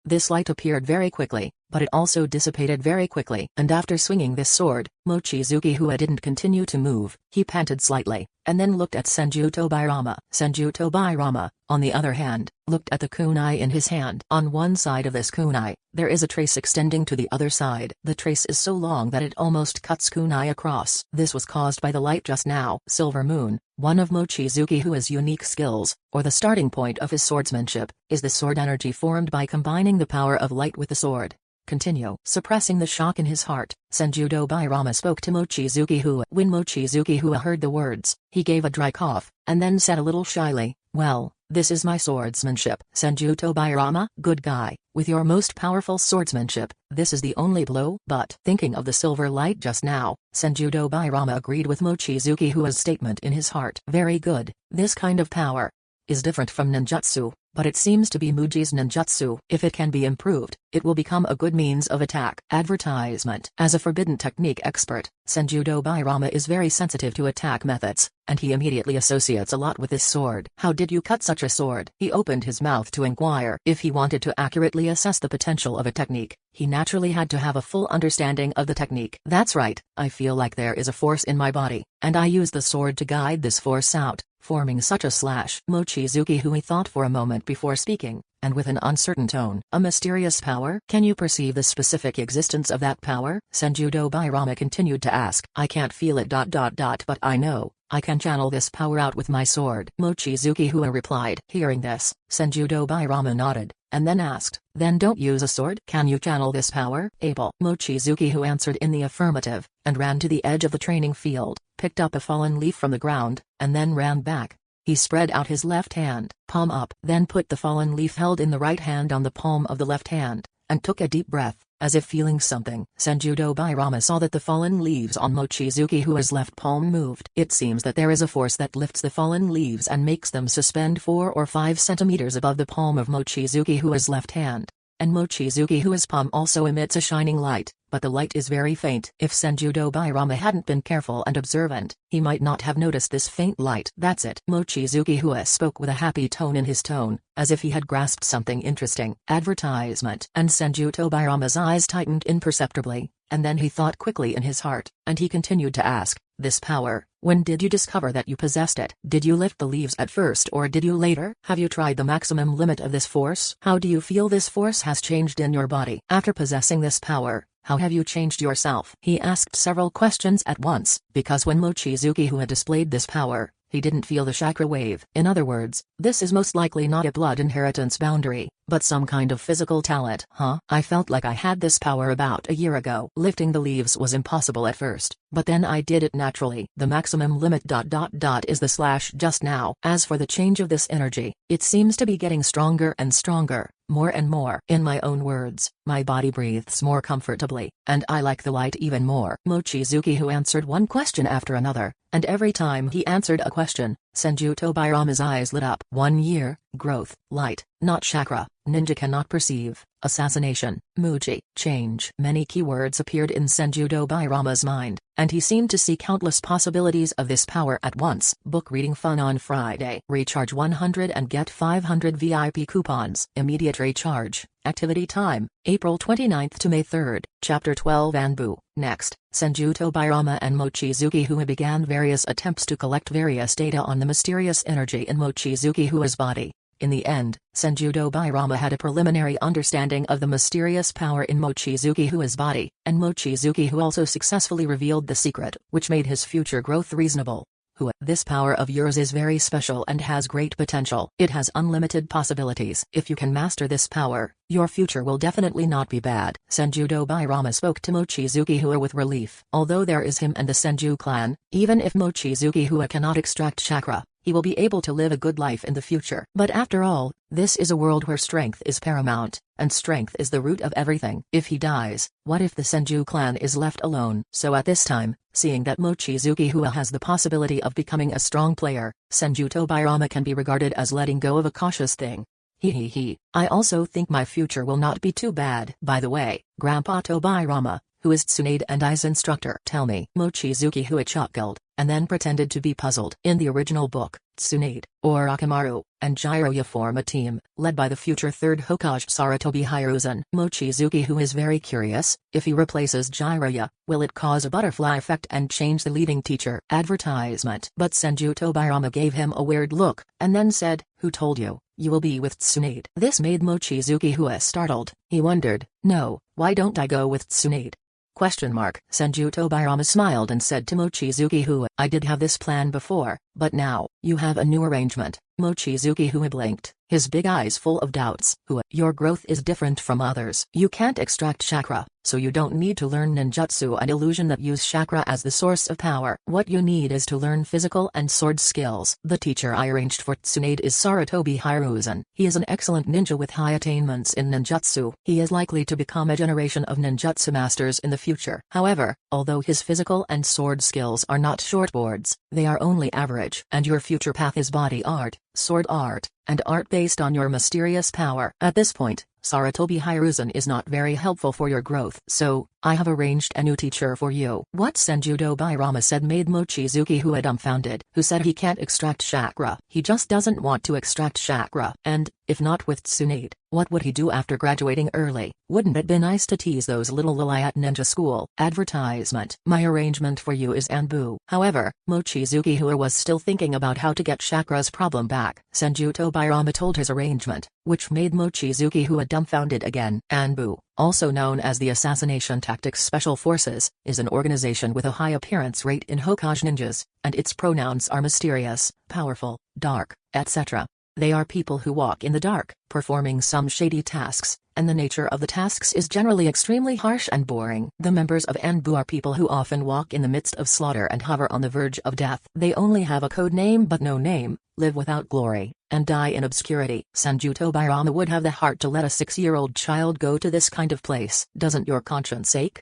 This light appeared very quickly, but it also dissipated very quickly. And after swinging this sword, Mochizuki Hua didn't continue to move. He panted slightly, and then looked at Senju Tobirama. Senju Tobirama, on the other hand, looked at the kunai in his hand. On one side of this kunai, there is a trace extending to the other side. The trace is so long that it almost cuts kunai across. This was caused by the light just now. Silver Moon, one of Mochizuki Hua's unique skills, or the starting point of his swordsmanship, is the sword energy formed by combining the power of light with the sword. Continue. Suppressing the shock in his heart, Senju Tobirama spoke to Mochizuki Hua. When Mochizuki Hua heard the words, he gave a dry cough, and then said a little shyly, well, this is my swordsmanship. Senju Tobirama, good guy, with your most powerful swordsmanship, this is the only blow. But thinking of the silver light just now, Senju Tobirama agreed with Mochizuki Hua's statement in his heart. Very good, this kind of power is different from ninjutsu, but it seems to be Muji's ninjutsu. If it can be improved, it will become a good means of attack. Advertisement. As a forbidden technique expert, Senju Dobirama is very sensitive to attack methods, and he immediately associates a lot with this sword. How did you cut such a sword? He opened his mouth to inquire. If he wanted to accurately assess the potential of a technique, he naturally had to have a full understanding of the technique. That's right, I feel like there is a force in my body, and I use the sword to guide this force out, forming such a slash. Mochizuki Hui thought for a moment before speaking, and with an uncertain tone. A mysterious power? Can you perceive the specific existence of that power? Senju Dobirama continued to ask. I can't feel it ... but I know, I can channel this power out with my sword. Mochizuki Hui replied. Hearing this, Senju Dobirama nodded, and then asked, then don't use a sword? Can you channel this power? Able. Mochizuki Hui answered in the affirmative, and ran to the edge of the training field, picked up a fallen leaf from the ground, and then ran back. He spread out his left hand, palm up, then put the fallen leaf held in the right hand on the palm of the left hand, and took a deep breath, as if feeling something. Senju Dobirama saw that the fallen leaves on Mochizuki Hui's left palm moved. It seems that there is a force that lifts the fallen leaves and makes them suspend 4 or 5 centimeters above the palm of Mochizuki Hui's left hand. And Mochizuki Hui's palm also emits a shining light, but the light is very faint. If Senju Dobirama hadn't been careful and observant, he might not have noticed this faint light. That's it. Mochizuki Hui spoke with a happy tone in his tone, as if he had grasped something interesting. Advertisement. And Senju Dobirama's eyes tightened imperceptibly, and then he thought quickly in his heart, and he continued to ask, this power, when did you discover that you possessed it? Did you lift the leaves at first or did you later? Have you tried the maximum limit of this force? How do you feel this force has changed in your body? After possessing this power, how have you changed yourself? He asked several questions at once, because when Mochizuki Hui displayed this power, he didn't feel the chakra wave. In other words, this is most likely not a blood inheritance boundary, but some kind of physical talent. I felt like I had this power about a year ago. Lifting the leaves was impossible at first, but then I did it naturally. The maximum limit ... is the slash just now. As for the change of this energy, it seems to be getting stronger and stronger, more and more. In my own words, my body breathes more comfortably, and I like the light even more. Mochizuki Hui answered one question after another, and every time he answered a question, Senju Dobirama's eyes lit up. 1 year, growth, light, not chakra, ninja cannot perceive, assassination, Muji, change. Many keywords appeared in Senju Dobirama's mind, and he seemed to see countless possibilities of this power at once. Book reading fun on Friday. Recharge 100 and get 500 VIP coupons. Immediate recharge. Activity time, April 29th to May 3rd, Chapter 12 Anbu. Next, Senju Dobirama and Mochizuki Hui began various attempts to collect various data on the mysterious energy in Mochizuki Hui's body. In the end, Senju Dobirama had a preliminary understanding of the mysterious power in Mochizuki Hui's body, and Mochizuki Hui also successfully revealed the secret, which made his future growth reasonable. Hui, this power of yours is very special and has great potential. It has unlimited possibilities. If you can master this power, your future will definitely not be bad. Senju Dobirama spoke to Mochizuki Hui with relief. Although there is him and the Senju clan, even if Mochizuki Hui cannot extract chakra, he will be able to live a good life in the future. But after all, this is a world where strength is paramount, and strength is the root of everything. If he dies, what if the Senju clan is left alone? So at this time, seeing that Mochizuki Hui has the possibility of becoming a strong player, Senju Dobirama can be regarded as letting go of a cautious thing. I also think my future will not be too bad. By the way, Grandpa Dobirama, who is Tsunade and I's instructor? Tell me. Mochizuki Hui chuckled, and then pretended to be puzzled. In the original book, Tsunade, or Akamaru, and Jiraiya form a team, led by the future third Hokage Sarutobi Hiruzen. Mochizuki Hui is very curious, if he replaces Jiraiya, will it cause a butterfly effect and change the leading teacher? Advertisement. But Senju Dobirama gave him a weird look, and then said, who told you? You will be with Tsunade. This made Mochizuki Hui startled. He wondered, no, why don't I go with Tsunade? Senju Dobirama smiled and said to Mochizuki Hui, I did have this plan before, but now, you have a new arrangement. Mochizuki Hui blinked, his big eyes full of doubts. Hui, your growth is different from others. You can't extract chakra, so you don't need to learn ninjutsu and illusion that use chakra as the source of power. What you need is to learn physical and sword skills. The teacher I arranged for Tsunade is Sarutobi Hiruzen. He is an excellent ninja with high attainments in ninjutsu. He is likely to become a generation of ninjutsu masters in the future. However, although his physical and sword skills are not shortboards, they are only average. And your future path is body art, sword art, and art based on your mysterious power. At this point, Saratobi Hiruzen is not very helpful for your growth, so I have arranged a new teacher for you. What Senjudo Bairama said made Mochizuki Hua dumbfounded. Who said he can't extract chakra? He just doesn't want to extract chakra. And, if not with Tsunade, what would he do after graduating early? Wouldn't it be nice to tease those little lily at ninja school? Advertisement. My arrangement for you is Anbu. However, Mochizuki Hua was still thinking about how to get chakra's problem back. Senjudo Bairama told his arrangement, which made Mochizuki Hua dumbfounded again. Anbu, also known as the Assassination Tactics Special Forces, is an organization with a high appearance rate in Hokage ninjas, and its pronouns are mysterious, powerful, dark, etc. They are people who walk in the dark, performing some shady tasks, and the nature of the tasks is generally extremely harsh and boring. The members of Anbu are people who often walk in the midst of slaughter and hover on the verge of death. They only have a code name but no name, live without glory, and die in obscurity. Senjudo Bairama would have the heart to let a 6-year-old child go to this kind of place. Doesn't your conscience ache?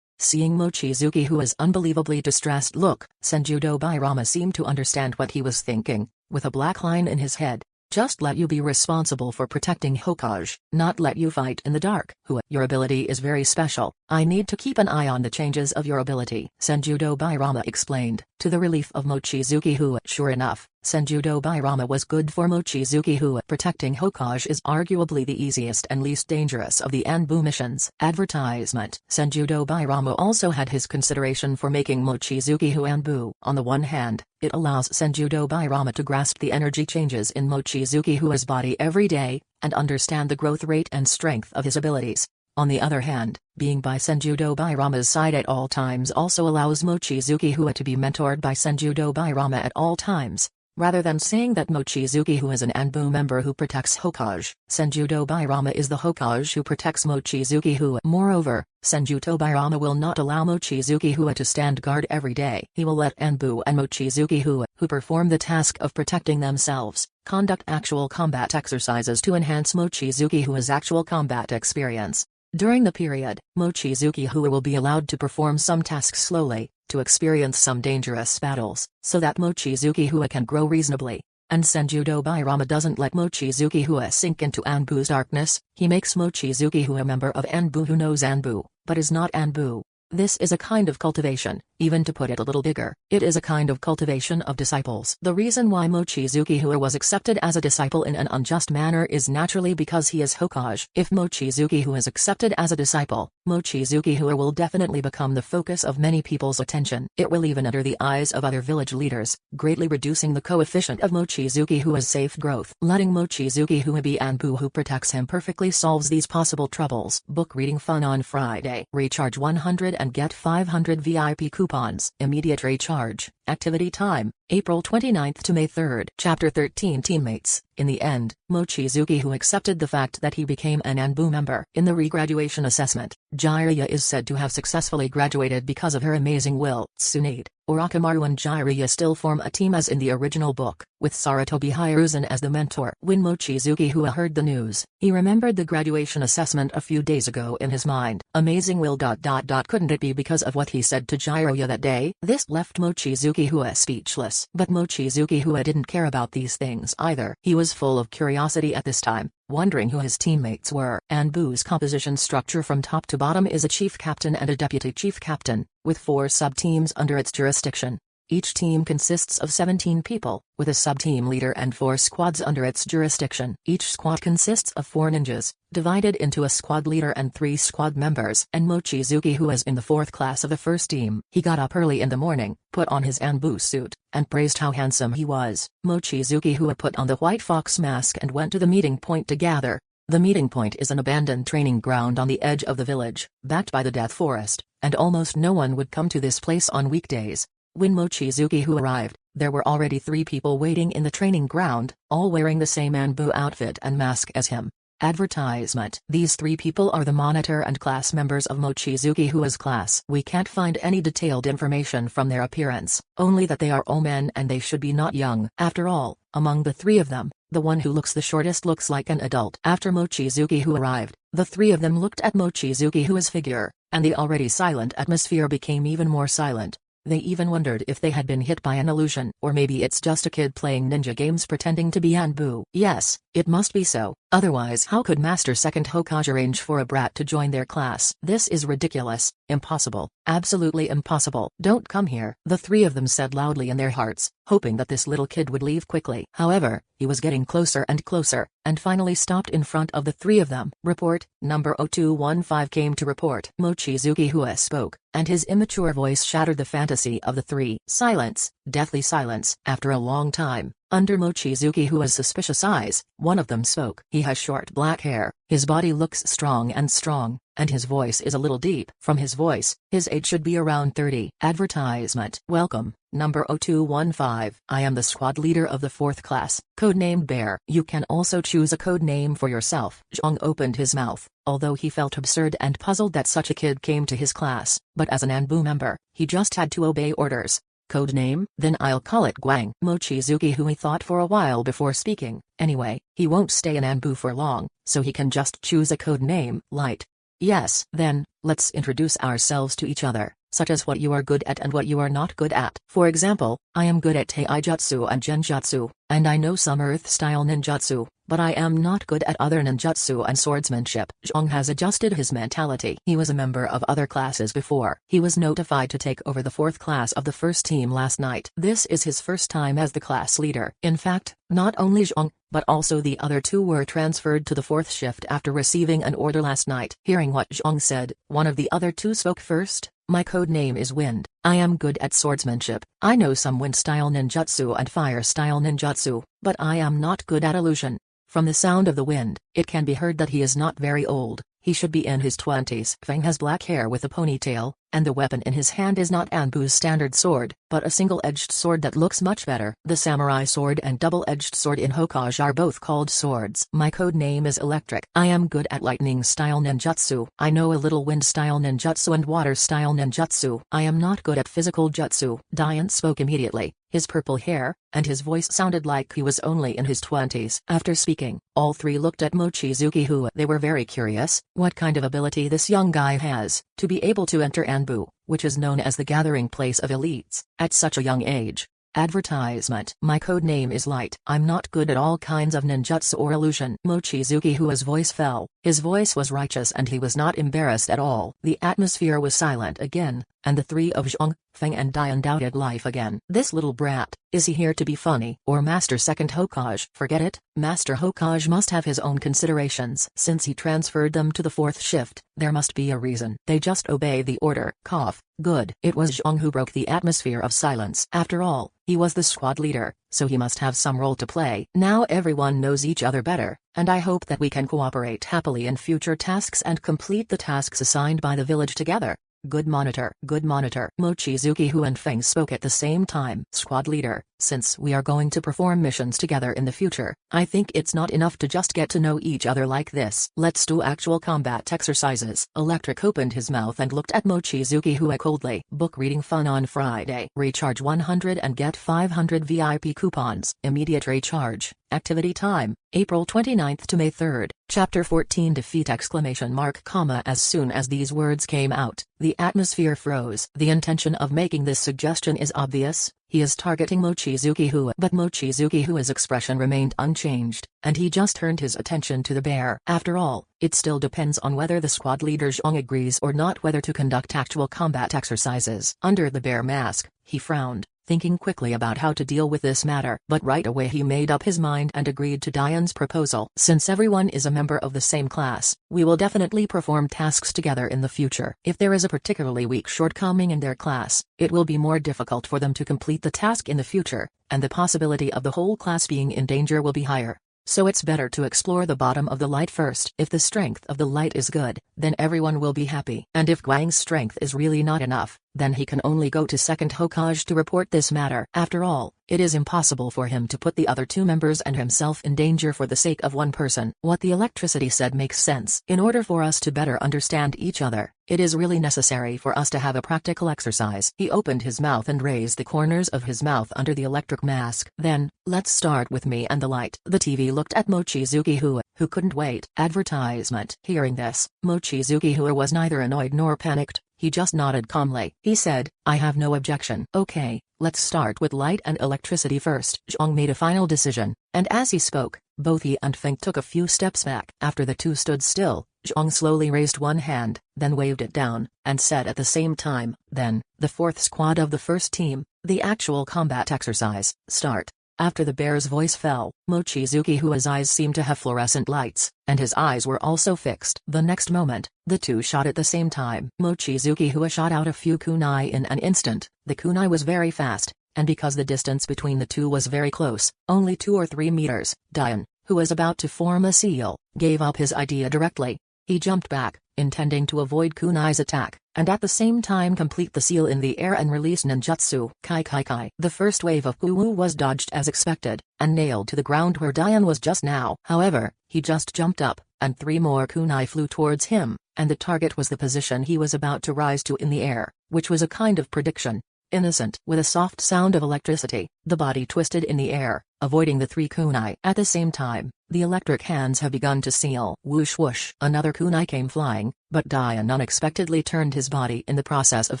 Seeing Mochizuki Hua's unbelievably distressed look, Senjudo Bairama seemed to understand what he was thinking, with a black line in his head. Just let you be responsible for protecting Hokage, not let you fight in the dark. Hua, your ability is very special. I need to keep an eye on the changes of your ability, Senjudo Bairama explained, to the relief of Mochizuki Hua. Sure enough, Senjudo Bairama was good for Mochizuki Hua. Protecting Hokage is arguably the easiest and least dangerous of the Anbu missions. Advertisement. Senjudo Bairama also had his consideration for making Mochizuki Hua Anbu. On the one hand, it allows Senjudo Bairama to grasp the energy changes in Mochizuki Hua's body every day, and understand the growth rate and strength of his abilities. On the other hand, being by Senjudo Bairama's side at all times also allows Mochizuki Hua to be mentored by Senjudo Bairama at all times. Rather than saying that Mochizuki Hua is an Anbu member who protects Hokage, Senjudo Bairama is the Hokage who protects Mochizuki Hua. Moreover, Senjudo Bairama will not allow Mochizuki Hua to stand guard every day. He will let Anbu and Mochizuki Hua, who perform the task of protecting themselves, conduct actual combat exercises to enhance Mochizuki Hua's actual combat experience. During the period, Mochizuki Hua will be allowed to perform some tasks slowly, to experience some dangerous battles, so that Mochizuki Hua can grow reasonably. And Senjudo Bairama doesn't let Mochizuki Hua sink into Anbu's darkness. He makes Mochizuki Hua a member of Anbu who knows Anbu, but is not Anbu. This is a kind of cultivation. Even to put it a little bigger, it is a kind of cultivation of disciples. The reason why Mochizuki Hua was accepted as a disciple in an unjust manner is naturally because he is Hokage. If Mochizuki Hua is accepted as a disciple, Mochizuki Hua will definitely become the focus of many people's attention. It will even enter the eyes of other village leaders, greatly reducing the coefficient of Mochizuki Hua's safe growth. Letting Mochizuki Hua be Anbu who protects him perfectly solves these possible troubles. Book reading fun on Friday. Recharge 100 and get 500 VIP coupons. Immediate recharge. Activity time, April 29th to May 3rd. Chapter 13 Teammates. In the end, Mochizuki Hua accepted the fact that he became an Anbu member. In the regraduation assessment, Jiraiya is said to have successfully graduated because of her amazing will. Tsunade, Orochimaru and Jiraiya still form a team as in the original book, with Saratobi Hiruzen as the mentor. When Mochizuki Hua heard the news, he remembered the graduation assessment a few days ago in his mind. Amazing will ... Couldn't it be because of what he said to Jiraiya that day? This left Mochizuki Hua speechless. But Mochizuki Hua didn't care about these things either. He was full of curiosity at this time, wondering who his teammates were. Anbu's composition structure from top to bottom is a chief captain and a deputy chief captain, with 4 sub-teams under its jurisdiction. Each team consists of 17 people, with a sub-team leader and 4 squads under its jurisdiction. Each squad consists of 4 ninjas, divided into a squad leader and 3 squad members. And Mochizuki Hua is in the 4th class of the first team. He got up early in the morning, put on his Anbu suit, and praised how handsome he was. Mochizuki Hua put on the white fox mask and went to the meeting point to gather. The meeting point is an abandoned training ground on the edge of the village, backed by the Death Forest, and almost no one would come to this place on weekdays. When Mochizuki Hua arrived, there were already 3 people waiting in the training ground, all wearing the same Anbu outfit and mask as him. Advertisement. These 3 people are the monitor and class members of Mochizuki Hua's class. We can't find any detailed information from their appearance, only that they are all men and they should be not young. After all, among the 3 of them, the one who looks the shortest looks like an adult. After Mochizuki Hua arrived, the 3 of them looked at Mochizuki Hua's figure, and the already silent atmosphere became even more silent. They even wondered if they had been hit by an illusion, or maybe it's just a kid playing ninja games pretending to be Anbu. Yes, it must be so. Otherwise, how could Master Second Hokage arrange for a brat to join their class? This is ridiculous. Impossible. Absolutely impossible. Don't come here, the three of them said loudly in their hearts, hoping that this little kid would leave quickly. However, he was getting closer and closer, and finally stopped in front of the three of them. Report, number 0215 came to report. Mochizuki Hua spoke, and his immature voice shattered the fantasy of the three. Silence, deathly silence. After a long time, under Mochizuki Hua's suspicious eyes, one of them spoke. He has short black hair, his body looks strong, and his voice is a little deep. From his voice, his age should be around 30. Advertisement. Welcome, number 0215. I am the squad leader of the 4th class, codenamed Bear. You can also choose a code name for yourself. Zhang opened his mouth, although he felt absurd and puzzled that such a kid came to his class, but as an Anbu member, he just had to obey orders. Code name? Then I'll call it Guang. Mochizuki Hui thought for a while before speaking. Anyway, he won't stay in Anbu for long, so he can just choose a code name, Light. Yes. Then, let's introduce ourselves to each other, such as what you are good at and what you are not good at. For example, I am good at Taijutsu and Genjutsu, and I know some Earth-style ninjutsu, but I am not good at other ninjutsu and swordsmanship. Zhang has adjusted his mentality. He was a member of other classes before. He was notified to take over the 4th class of the first team last night. This is his first time as the class leader. In fact, not only Zhang, but also the other two were transferred to the 4th shift after receiving an order last night. Hearing what Zhang said, one of the other two spoke first. My code name is Wind. I am good at swordsmanship. I know some wind-style ninjutsu and fire-style ninjutsu, but I am not good at illusion. From the sound of the wind, it can be heard that he is not very old. He should be in his 20s. Feng has black hair with a ponytail, and the weapon in his hand is not Anbu's standard sword, but a single-edged sword that looks much better. The samurai sword and double-edged sword in Hokage are both called swords. My code name is Electric. I am good at lightning-style ninjutsu. I know a little wind-style ninjutsu and water-style ninjutsu. I am not good at physical jutsu. Dian spoke immediately. His purple hair, and his voice sounded like he was only in his 20s. After speaking, all three looked at Mochizuki Hua. They were very curious, what kind of ability this young guy has, to be able to enter Anbu, which is known as the gathering place of elites, at such a young age. Advertisement. My code name is Light. I'm not good at all kinds of ninjutsu or illusion. Mochizuki Hua's voice fell. His voice was righteous and he was not embarrassed at all. The atmosphere was silent again, and the three of Zhang, Feng and Dian doubted life again. This little brat, is he here to be funny? Or Master Second Hokage? Forget it, Master Hokage must have his own considerations. Since he transferred them to the 4th shift, there must be a reason. They just obey the order. Cough. Good. It was Zhang who broke the atmosphere of silence. After all, he was the squad leader, so he must have some role to play. Now everyone knows each other better, and I hope that we can cooperate happily in future tasks and complete the tasks assigned by the village together. Good monitor. Good monitor. Mochizuki Hu and Feng spoke at the same time. Squad leader, since we are going to perform missions together in the future, I think it's not enough to just get to know each other like this. Let's do actual combat exercises. Electric opened his mouth and looked at Mochizuki Hu coldly. Book reading fun on Friday. Recharge 100 and get 500 VIP coupons. Immediate recharge. Activity time, April 29th to May 3rd. Chapter 14 Defeat! As soon as these words came out, the atmosphere froze. The intention of making this suggestion is obvious. He is targeting Mochizuki Hu, but Mochizuki Hu's expression remained unchanged, and he just turned his attention to the bear. After all, it still depends on whether the squad leader Zhang agrees or not whether to conduct actual combat exercises. Under the bear mask, he frowned, thinking quickly about how to deal with this matter. But right away he made up his mind and agreed to Dian's proposal. Since everyone is a member of the same class, we will definitely perform tasks together in the future. If there is a particularly weak shortcoming in their class, it will be more difficult for them to complete the task in the future, and the possibility of the whole class being in danger will be higher. So it's better to explore the bottom of the light first. If the strength of the light is good, then everyone will be happy. And if Guang's strength is really not enough, then he can only go to Second Hokage to report this matter. After all, it is impossible for him to put the other two members and himself in danger for the sake of one person. What the electricity said makes sense. In order for us to better understand each other, it is really necessary for us to have a practical exercise. He opened his mouth and raised the corners of his mouth under the electric mask. Then, let's start with me and the light. The TV looked at Mochizuki Hu couldn't wait. Advertisement. Hearing this, Mochizuki Hu was neither annoyed nor panicked. he just nodded calmly. He said, I have no objection. Okay, let's start with light and electricity first. Zhang made a final decision, and as he spoke, both he and Feng took a few steps back. After the two stood still, Zhang slowly raised one hand, then waved it down, and said at the same time, then, the fourth squad of the first team, the actual combat exercise, start. After the bear's voice fell, Mochizuki-Hua's eyes seemed to have fluorescent lights, and his eyes were also fixed. The next moment, the two shot at the same time. Mochizuki-Hua shot out a few kunai in an instant. The kunai was very fast, and because the distance between the two was very close, only 2 or 3 meters, Dian, who was about to form a seal, gave up his idea directly. He jumped back, intending to avoid kunai's attack, and at the same time complete the seal in the air and release ninjutsu. Kai kai kai. The first wave of Kuwu was dodged as expected, and nailed to the ground where Dian was just now. However, he just jumped up, and 3 more kunai flew towards him, and the target was the position he was about to rise to in the air, which was a kind of prediction. Innocent. With a soft sound of electricity, the body twisted in the air, avoiding the 3 kunai. At the same time, the electric hands have begun to seal. Whoosh whoosh. Another kunai came flying, but Dian unexpectedly turned his body in the process of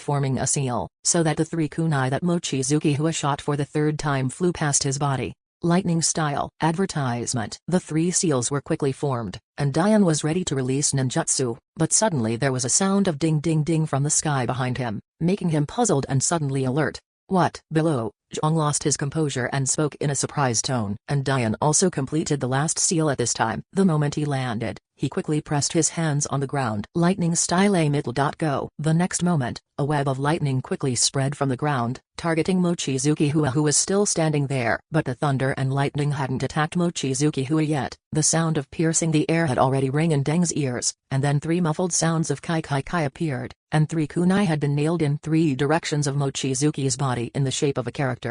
forming a seal, so that the 3 kunai that Mochizuki-Hua shot for the 3rd time flew past his body. Lightning style. Advertisement. The 3 seals were quickly formed, and Dian was ready to release ninjutsu, but suddenly there was a sound of ding ding ding from the sky behind him, making him puzzled and suddenly alert. What? Below? Zhang lost his composure and spoke in a surprised tone. And Dian also completed the last seal at this time. The moment he landed, he quickly pressed his hands on the ground. Lightning style aim it. Go. The next moment, a web of lightning quickly spread from the ground, targeting Mochizuki-Hua, who was still standing there. But the thunder and lightning hadn't attacked Mochizuki-Hua yet. The sound of piercing the air had already rang in Deng's ears, and then 3 muffled sounds of kai kai kai appeared, and 3 kunai had been nailed in 3 directions of Mochizuki's body in the shape of a character.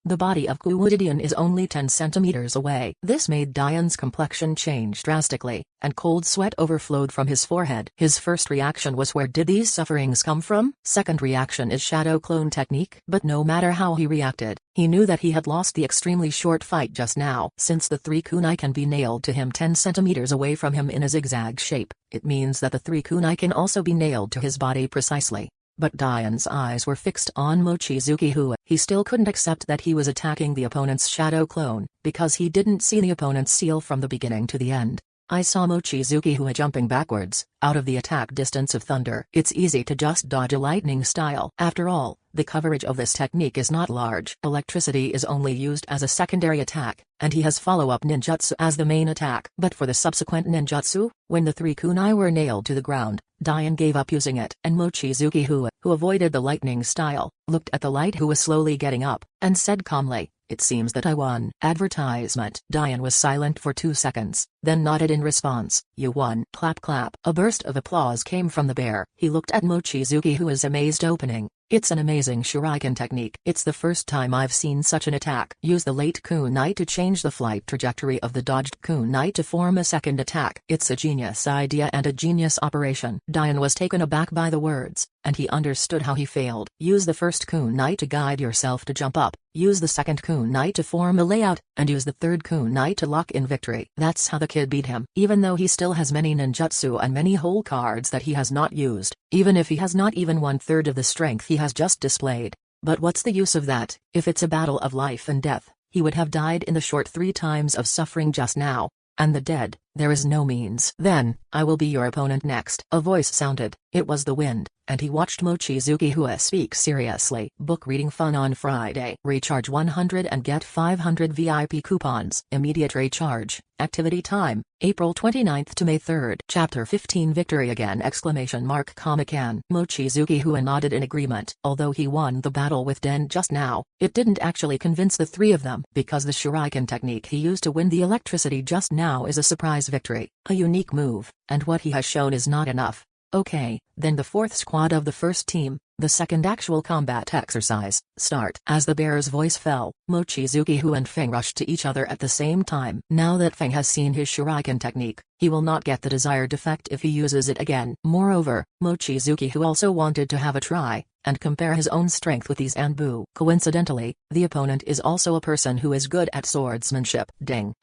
The body of Kuwudidian is only 10 centimeters away. This made Dian's complexion change drastically, and cold sweat overflowed from his forehead. His first reaction was, where did these sufferings come from? Second reaction is shadow clone technique. But no matter how he reacted, he knew that he had lost the extremely short fight just now. Since the 3 kunai can be nailed to him 10 centimeters away from him in a zigzag shape, it means that the 3 kunai can also be nailed to his body precisely. But Dian's eyes were fixed on Mochizuki-Hua. He still couldn't accept that he was attacking the opponent's shadow clone, because he didn't see the opponent's seal from the beginning to the end. I saw Mochizuki-Hua jumping backwards, out of the attack distance of thunder. It's easy to just dodge a lightning style. After all, the coverage of this technique is not large. Electricity is only used as a secondary attack, and he has follow-up ninjutsu as the main attack. But for the subsequent ninjutsu, when the 3 kunai were nailed to the ground, Dian gave up using it. And Mochizuki-Hua, who avoided the lightning style, looked at the light who was slowly getting up, and said calmly, it seems that I won. Advertisement. Dian was silent for 2 seconds, then nodded in response. You won. Clap clap. A burst of applause came from the bear. He looked at Mochizuki-Hua's amazed opening. It's an amazing shuriken technique. It's the first time I've seen such an attack. Use the late kunai to change the flight trajectory of the dodged kunai to form a second attack. It's a genius idea and a genius operation. Dian was taken aback by the words, and he understood how he failed. Use the first kunai to guide yourself to jump up, use the second kunai to form a layout, and use the third kunai to lock in victory. That's how the kid beat him. Even though he still has many ninjutsu and many whole cards that he has not used, even if he has not even 1/3 of the strength he has just displayed. But what's the use of that? If it's a battle of life and death, he would have died in the short 3 times of suffering just now. And the dead, there is no means. Then, I will be your opponent next. A voice sounded. It was the wind, and he watched Mochizuki-Hua speak seriously. Book reading fun on Friday. Recharge 100 and get 500 VIP coupons. Immediate recharge. Activity time, April 29th to May 3rd. Chapter 15 Victory again! Comic-Con. Mochizuki-Hua nodded in agreement. Although he won the battle with Den just now, it didn't actually convince the 3 of them, because the shuriken technique he used to win the electricity just now is a surprise victory, a unique move, and what he has shown is not enough. Okay, then the 4th squad of the first team, the second actual combat exercise, start. As the bear's voice fell, Mochizuki-Hua and Feng rushed to each other at the same time. Now that Feng has seen his shuriken technique, he will not get the desired effect if he uses it again. Moreover, Mochizuki-Hua also wanted to have a try, and compare his own strength with these Anbu. Coincidentally, the opponent is also a person who is good at swordsmanship. Ding!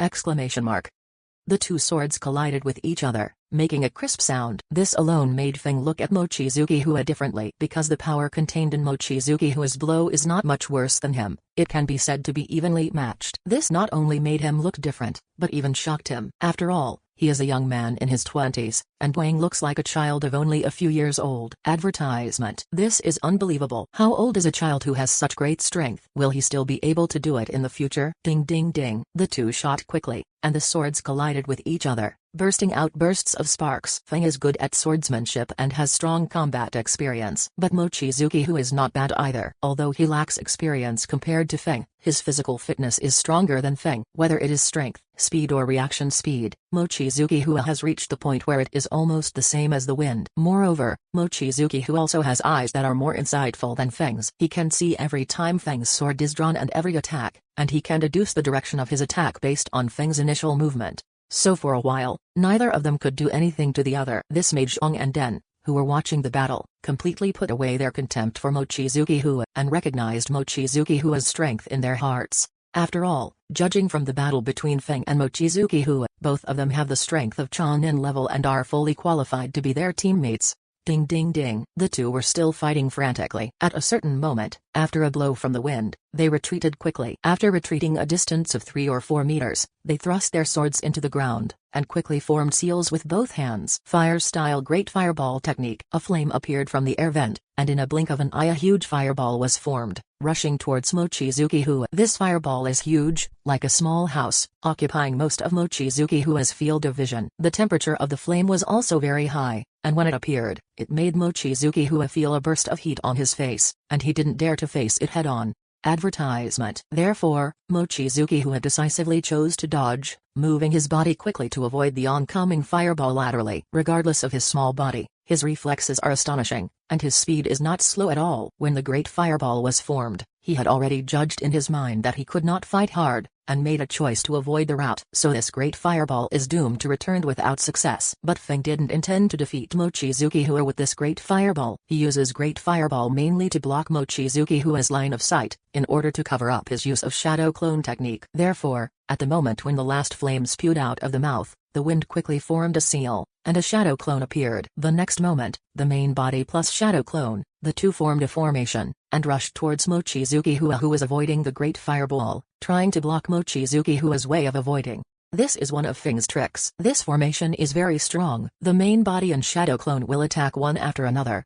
The 2 swords collided with each other, making a crisp sound. This alone made Feng look at Mochizuki Hua differently. Because the power contained in Mochizuki Hua's blow is not much worse than him, it can be said to be evenly matched. This not only made him look different, but even shocked him. After all, he is a young man in his 20s, and Wang looks like a child of only a few years old. Advertisement. This is unbelievable. How old is a child who has such great strength? Will he still be able to do it in the future? Ding ding ding. The two shot quickly, and the swords collided with each other, bursting out bursts of sparks. Feng is good at swordsmanship and has strong combat experience. But Mochizuki Hua is not bad either. Although he lacks experience compared to Feng, his physical fitness is stronger than Feng. Whether it is strength, speed or reaction speed, Mochizuki Hua has reached the point where it is almost the same as the wind. Moreover, Mochizuki Hua also has eyes that are more insightful than Feng's. He can see every time Feng's sword is drawn and every attack, and he can deduce the direction of his attack based on Feng's initial movement. So for a while, neither of them could do anything to the other. This made Zhang and Den, who were watching the battle, completely put away their contempt for Mochizuki Hua and recognized Mochizuki Hua's strength in their hearts. After all, judging from the battle between Feng and Mochizuki Hua, both of them have the strength of Chunin level and are fully qualified to be their teammates. Ding ding ding. The two were still fighting frantically. At a certain moment, after a blow from the wind, they retreated quickly. After retreating a distance of 3 or 4 meters, they thrust their swords into the ground, and quickly formed seals with both hands. Fire-style great fireball technique. A flame appeared from the air vent, and in a blink of an eye a huge fireball was formed, rushing towards Mochizuki Hua. This fireball is huge, like a small house, occupying most of Mochizuki Hua's field of vision. The temperature of the flame was also very high, and when it appeared, it made Mochizuki Hua feel a burst of heat on his face, and he didn't dare to face it head-on. Advertisement. Therefore, Mochizuki Hua decisively chose to dodge, moving his body quickly to avoid the oncoming fireball laterally. Regardless of his small body, his reflexes are astonishing, and his speed is not slow at all. When the great fireball was formed, he had already judged in his mind that he could not fight hard, and made a choice to avoid the rout. So this great fireball is doomed to return without success. But Feng didn't intend to defeat Mochizuki Hua with this great fireball. He uses great fireball mainly to block Mochizuki Hua's line of sight, in order to cover up his use of shadow clone technique. Therefore, at the moment when the last flame spewed out of the mouth, the wind quickly formed a seal, and a shadow clone appeared. The next moment, the main body plus shadow clone, the two formed a formation, and rushed towards Mochizuki Hua, who was avoiding the great fireball, trying to block Mochizuki Hua's way of avoiding. This is one of Feng's tricks. This formation is very strong. The main body and shadow clone will attack one after another,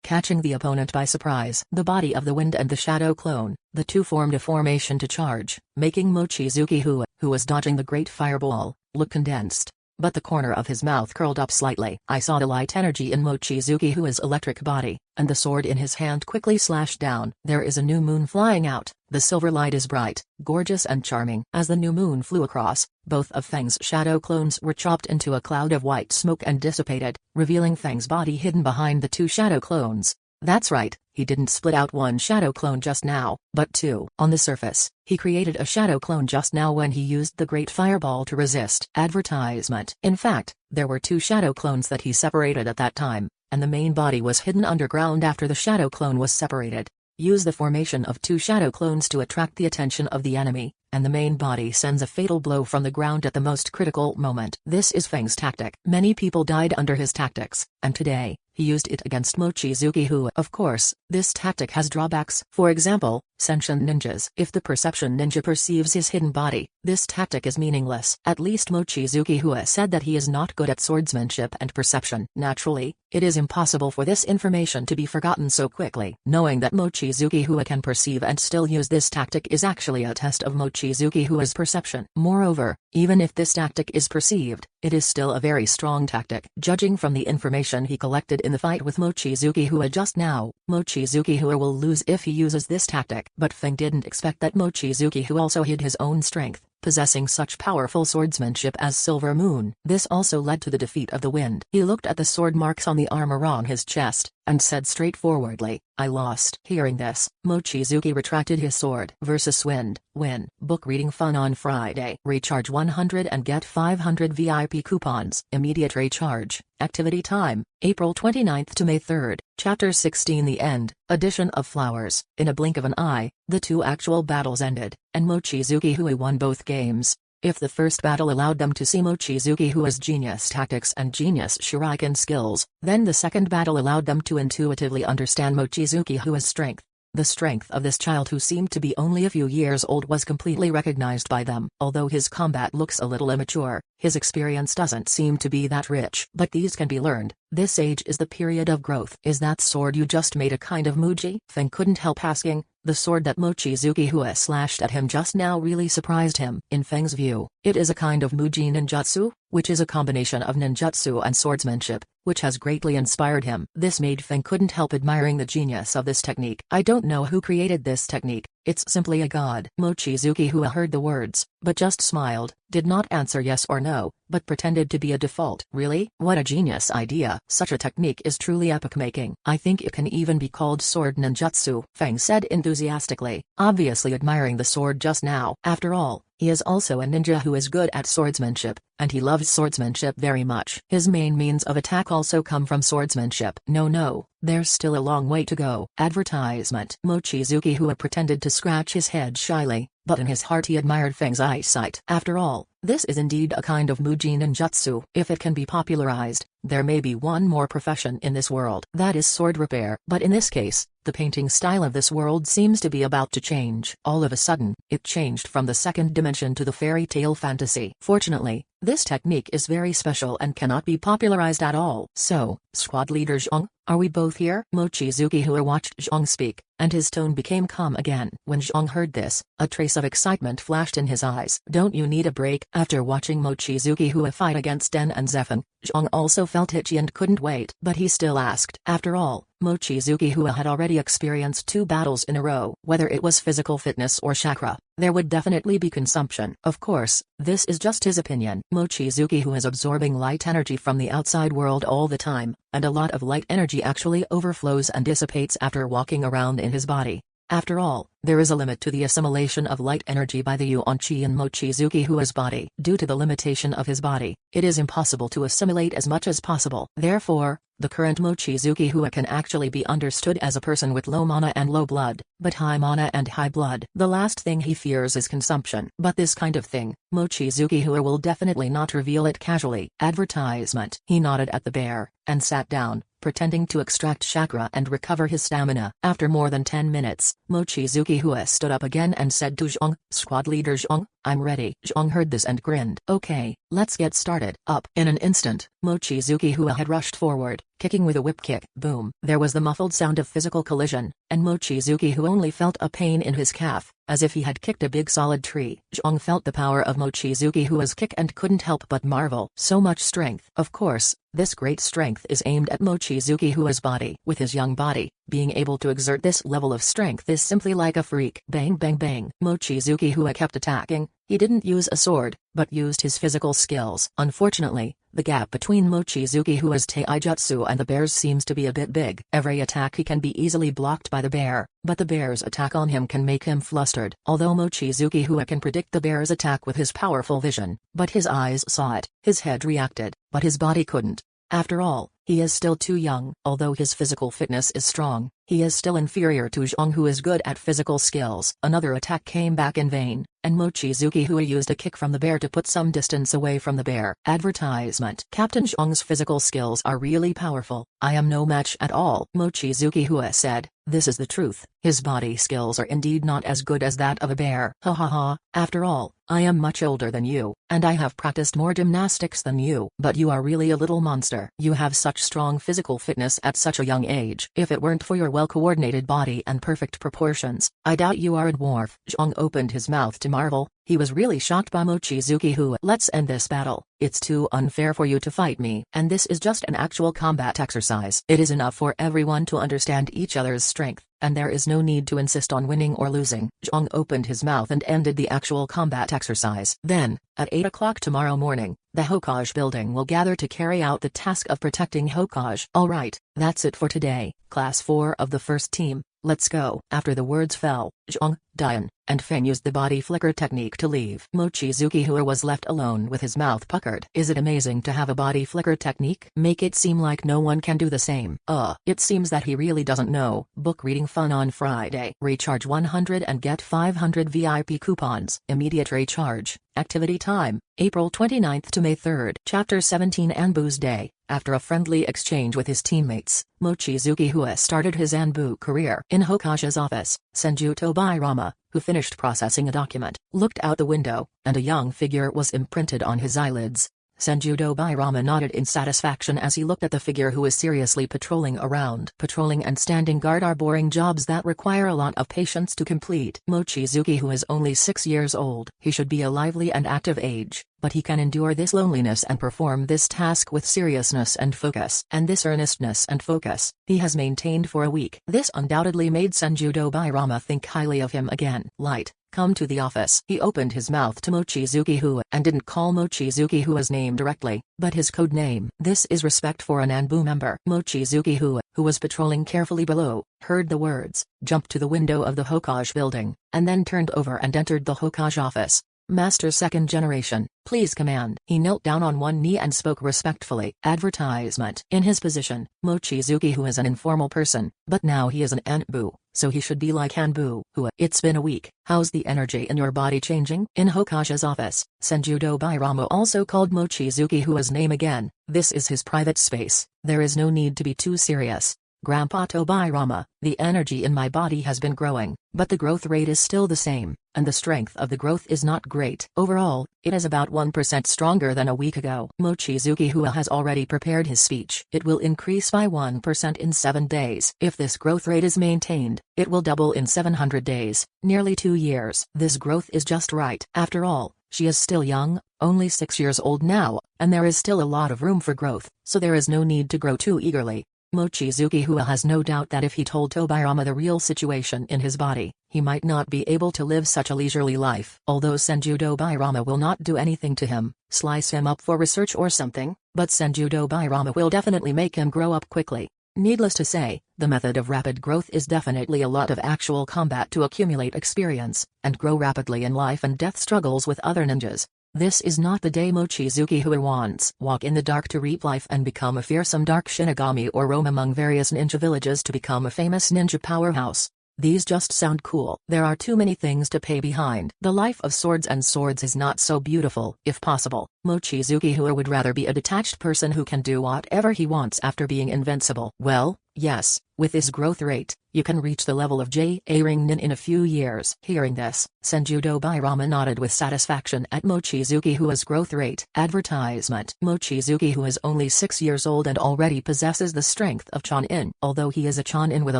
catching the opponent by surprise. The body of the wind and the shadow clone, the two formed a formation to charge, making Mochizuki Hua, who was dodging the great fireball, look condensed. But the corner of his mouth curled up slightly. I saw the light energy in Mochizuki Hua's electric body, and the sword in his hand quickly slashed down. There is a new moon flying out. The silver light is bright, gorgeous and charming. As the new moon flew across, both of Feng's shadow clones were chopped into a cloud of white smoke and dissipated, revealing Feng's body hidden behind the two shadow clones. That's right, he didn't split out one shadow clone just now, but two. On the surface, he created a shadow clone just now when he used the great fireball to resist. Advertisement. In fact, there were two shadow clones that he separated at that time, and the main body was hidden underground after the shadow clone was separated. Use the formation of two shadow clones to attract the attention of the enemy, and the main body sends a fatal blow from the ground at the most critical moment. This is Feng's tactic. Many people died under his tactics, and today, he used it against Mochizuki Hua. Of course, this tactic has drawbacks. For example, Senshin ninjas. If the perception ninja perceives his hidden body, this tactic is meaningless. At least Mochizuki Hua said that he is not good at swordsmanship and perception. Naturally, it is impossible for this information to be forgotten so quickly. Knowing that Mochizuki Hua can perceive and still use this tactic is actually a test of Mochizuki Hua's perception. Moreover, even if this tactic is perceived, it is still a very strong tactic. Judging from the information he collected in the fight with Mochizuki Hua just now, Mochizuki Hua will lose if he uses this tactic. But Feng didn't expect that Mochizuki Hua also hid his own strength, possessing such powerful swordsmanship as Silver Moon. This also led to the defeat of the wind. He looked at the sword marks on the armor on his chest, and said straightforwardly, "I lost." Hearing this, Mochizuki retracted his sword. Versus Wind. Win. Book reading fun on Friday. Recharge 100 and get 500 VIP coupons. Immediate recharge. Activity time, April 29th to May 3rd. Chapter 16 The End. Addition of Flowers. In a blink of an eye, the two actual battles ended, and Mochizuki Hua won both games. If the first battle allowed them to see Mochizuki-Hua's genius tactics and genius shuriken skills, then the second battle allowed them to intuitively understand Mochizuki-Hua's strength. The strength of this child who seemed to be only a few years old was completely recognized by them. Although his combat looks a little immature, his experience doesn't seem to be that rich. But these can be learned. This age is the period of growth. Is that sword you just made a kind of Muji? Feng couldn't help asking. The sword that Mochizuki-Hua slashed at him just now really surprised him. In Feng's view, it is a kind of Muji ninjutsu, which is a combination of ninjutsu and swordsmanship, which has greatly inspired him. This made Feng couldn't help admiring the genius of this technique. I don't know who created this technique, it's simply a god. Mochizuki-Hua heard the words, but just smiled, did not answer yes or no, but pretended to be a default. Really? What a genius idea. Such a technique is truly epoch-making. I think it can even be called sword ninjutsu, Feng said enthusiastically, obviously admiring the sword just now. After all, he is also a ninja who is good at swordsmanship, and he loves swordsmanship very much. His main means of attack also come from swordsmanship. No, there's still a long way to go. Advertisement. Mochizuki-Hua pretended to scratch his head shyly, but in his heart he admired Feng's eyesight. After all, this is indeed a kind of Muji ninjutsu. If it can be popularized, there may be one more profession in this world. That is sword repair. But in this case, the painting style of this world seems to be about to change. All of a sudden, it changed from the second dimension to the fairy tale fantasy. Fortunately, this technique is very special and cannot be popularized at all. So, squad leader Zhang, are we both here? Mochizuki-Hua watched Zhang speak, and his tone became calm again. When Zhang heard this, a trace of excitement flashed in his eyes. Don't you need a break? After watching Mochizuki-Hua fight against Den and Zephan, Zhang also felt itchy and couldn't wait. But he still asked. After all, Mochizuki-Hua had already experienced 2 battles in a row. Whether it was physical fitness or chakra, there would definitely be consumption. Of course, this is just his opinion. Mochizuki-Hua is absorbing light energy from the outside world all the time, and a lot of light energy actually overflows and dissipates after walking around in his body. After all, there is a limit to the assimilation of light energy by the Yuan Qi in Mochizuki-Hua's body. Due to the limitation of his body, it is impossible to assimilate as much as possible. Therefore, the current Mochizuki-Hua can actually be understood as a person with low mana and low blood, but high mana and high blood. The last thing he fears is consumption. But this kind of thing, Mochizuki-Hua will definitely not reveal it casually. Advertisement. He nodded at the bear, and sat down, pretending to extract chakra and recover his stamina. After more than 10 minutes, Mochizuki-Hua stood up again and said to Zhang, Squad leader Zhang, I'm ready. Zhang heard this and grinned. Okay, let's get started. Up. In an instant, Mochizuki-Hua had rushed forward, kicking with a whip kick. Boom. There was the muffled sound of physical collision, and Mochizuki-Hua only felt a pain in his calf, as if he had kicked a big solid tree. Zhang felt the power of Mochizuki-Hua's kick and couldn't help but marvel. So much strength. Of course, this great strength is aimed at Mochizuki-Hua's body. With his young body, being able to exert this level of strength is simply like a freak. Bang bang bang. Mochizuki-Hua kept attacking. He didn't use a sword, but used his physical skills. Unfortunately, the gap between Mochizuki-Hua's taijutsu and the bear's seems to be a bit big. Every attack he can be easily blocked by the bear, but the bear's attack on him can make him flustered. Although Mochizuki-Hua can predict the bear's attack with his powerful vision, but his eyes saw it, his head reacted, but his body couldn't. After all, he is still too young. Although his physical fitness is strong, he is still inferior to Zhang, who is good at physical skills. Another attack came back in vain, and Mochizuki-Hua used a kick from the bear to put some distance away from the bear. Advertisement. Captain Zhang's physical skills are really powerful. I am no match at all. Mochizuki-Hua said, this is the truth. His body skills are indeed not as good as that of a bear. Ha ha ha. After all, I am much older than you, and I have practiced more gymnastics than you. But you are really a little monster. You have such strong physical fitness at such a young age. If it weren't for your well-coordinated body and perfect proportions, I doubt you are a dwarf. Zhang opened his mouth to marvel. He was really shocked by Mochizuki-Hua. Let's end this battle. It's too unfair for you to fight me. And this is just an actual combat exercise. It is enough for everyone to understand each other's strength, and there is no need to insist on winning or losing. Zhang opened his mouth and ended the actual combat exercise. Then, at 8 o'clock tomorrow morning, the Hokage building will gather to carry out the task of protecting Hokage. Alright, that's it for today. Class 4 of the first team, let's go. After the words fell, Zhang, Dian, and Feng used the body flicker technique to leave. Mochizuki Hua was left alone with his mouth puckered. Is it amazing to have a body flicker technique? Make it seem like no one can do the same. It seems that he really doesn't know. Book reading fun on Friday. Recharge 100 and get 500 VIP coupons. Immediate recharge. Activity time, April 29th to May 3rd. Chapter 17 Anbu's Day. After a friendly exchange with his teammates, Mochizuki Hua started his Anbu career. In Hokashi's office, Senju Tobairama, who finished processing a document, looked out the window, and a young figure was imprinted on his eyelids. Senju Tobairama nodded in satisfaction as he looked at the figure who was seriously patrolling around. Patrolling and standing guard are boring jobs that require a lot of patience to complete. Mochizuki, who is only 6 years old, he should be a lively and active age, but he can endure this loneliness and perform this task with seriousness and focus. And this earnestness and focus, he has maintained for a week. This undoubtedly made Senju Tobairama think highly of him again. Light. Come to the office. He opened his mouth to Mochizuki Hua and didn't call Mochizuki Hua's name directly, but his code name. This is respect for an Anbu member. Mochizuki Hua, who was patrolling carefully below, heard the words, jumped to the window of the Hokage building, and then turned over and entered the Hokage office. Master Second Generation, please command. He knelt down on one knee and spoke respectfully. Advertisement. In his position, Mochizuki Hua is an informal person, but now he is an Anbu, so he should be like Anbu. Hua, it's been a week. How's the energy in your body changing? In Hokashi's office, Senju Tobairama also called Mochizuki Hua's name again. This is his private space. There is no need to be too serious. Grandpa Tobairama, the energy in my body has been growing, but the growth rate is still the same, and the strength of the growth is not great. Overall, it is about 1% stronger than a week ago. Mochizuki Hua has already prepared his speech. It will increase by 1% in 7 days. If this growth rate is maintained, it will double in 700 days, nearly 2 years. This growth is just right. After all, she is still young, only 6 years old now, and there is still a lot of room for growth, so there is no need to grow too eagerly. Mochizuki Hua has no doubt that if he told Tobairama the real situation in his body, he might not be able to live such a leisurely life. Although Senju Tobairama will not do anything to him, slice him up for research or something, but Senju Tobairama will definitely make him grow up quickly. Needless to say, the method of rapid growth is definitely a lot of actual combat to accumulate experience, and grow rapidly in life and death struggles with other ninjas. This is not the day Mochizuki Hua wants. Walk in the dark to reap life and become a fearsome dark Shinigami, or roam among various ninja villages to become a famous ninja powerhouse. These just sound cool. There are too many things to pay behind. The life of swords and swords is not so beautiful. If possible, Mochizuki Hua would rather be a detached person who can do whatever he wants after being invincible. Well, yes, with this growth rate, you can reach the level of J.A. Ring-nin in a few years. Hearing this, Senju Tobairama nodded with satisfaction at Mochizuki Hua's growth rate. Advertisement. Mochizuki Hua is only 6 years old and already possesses the strength of Chonin. Although he is a Chonin with a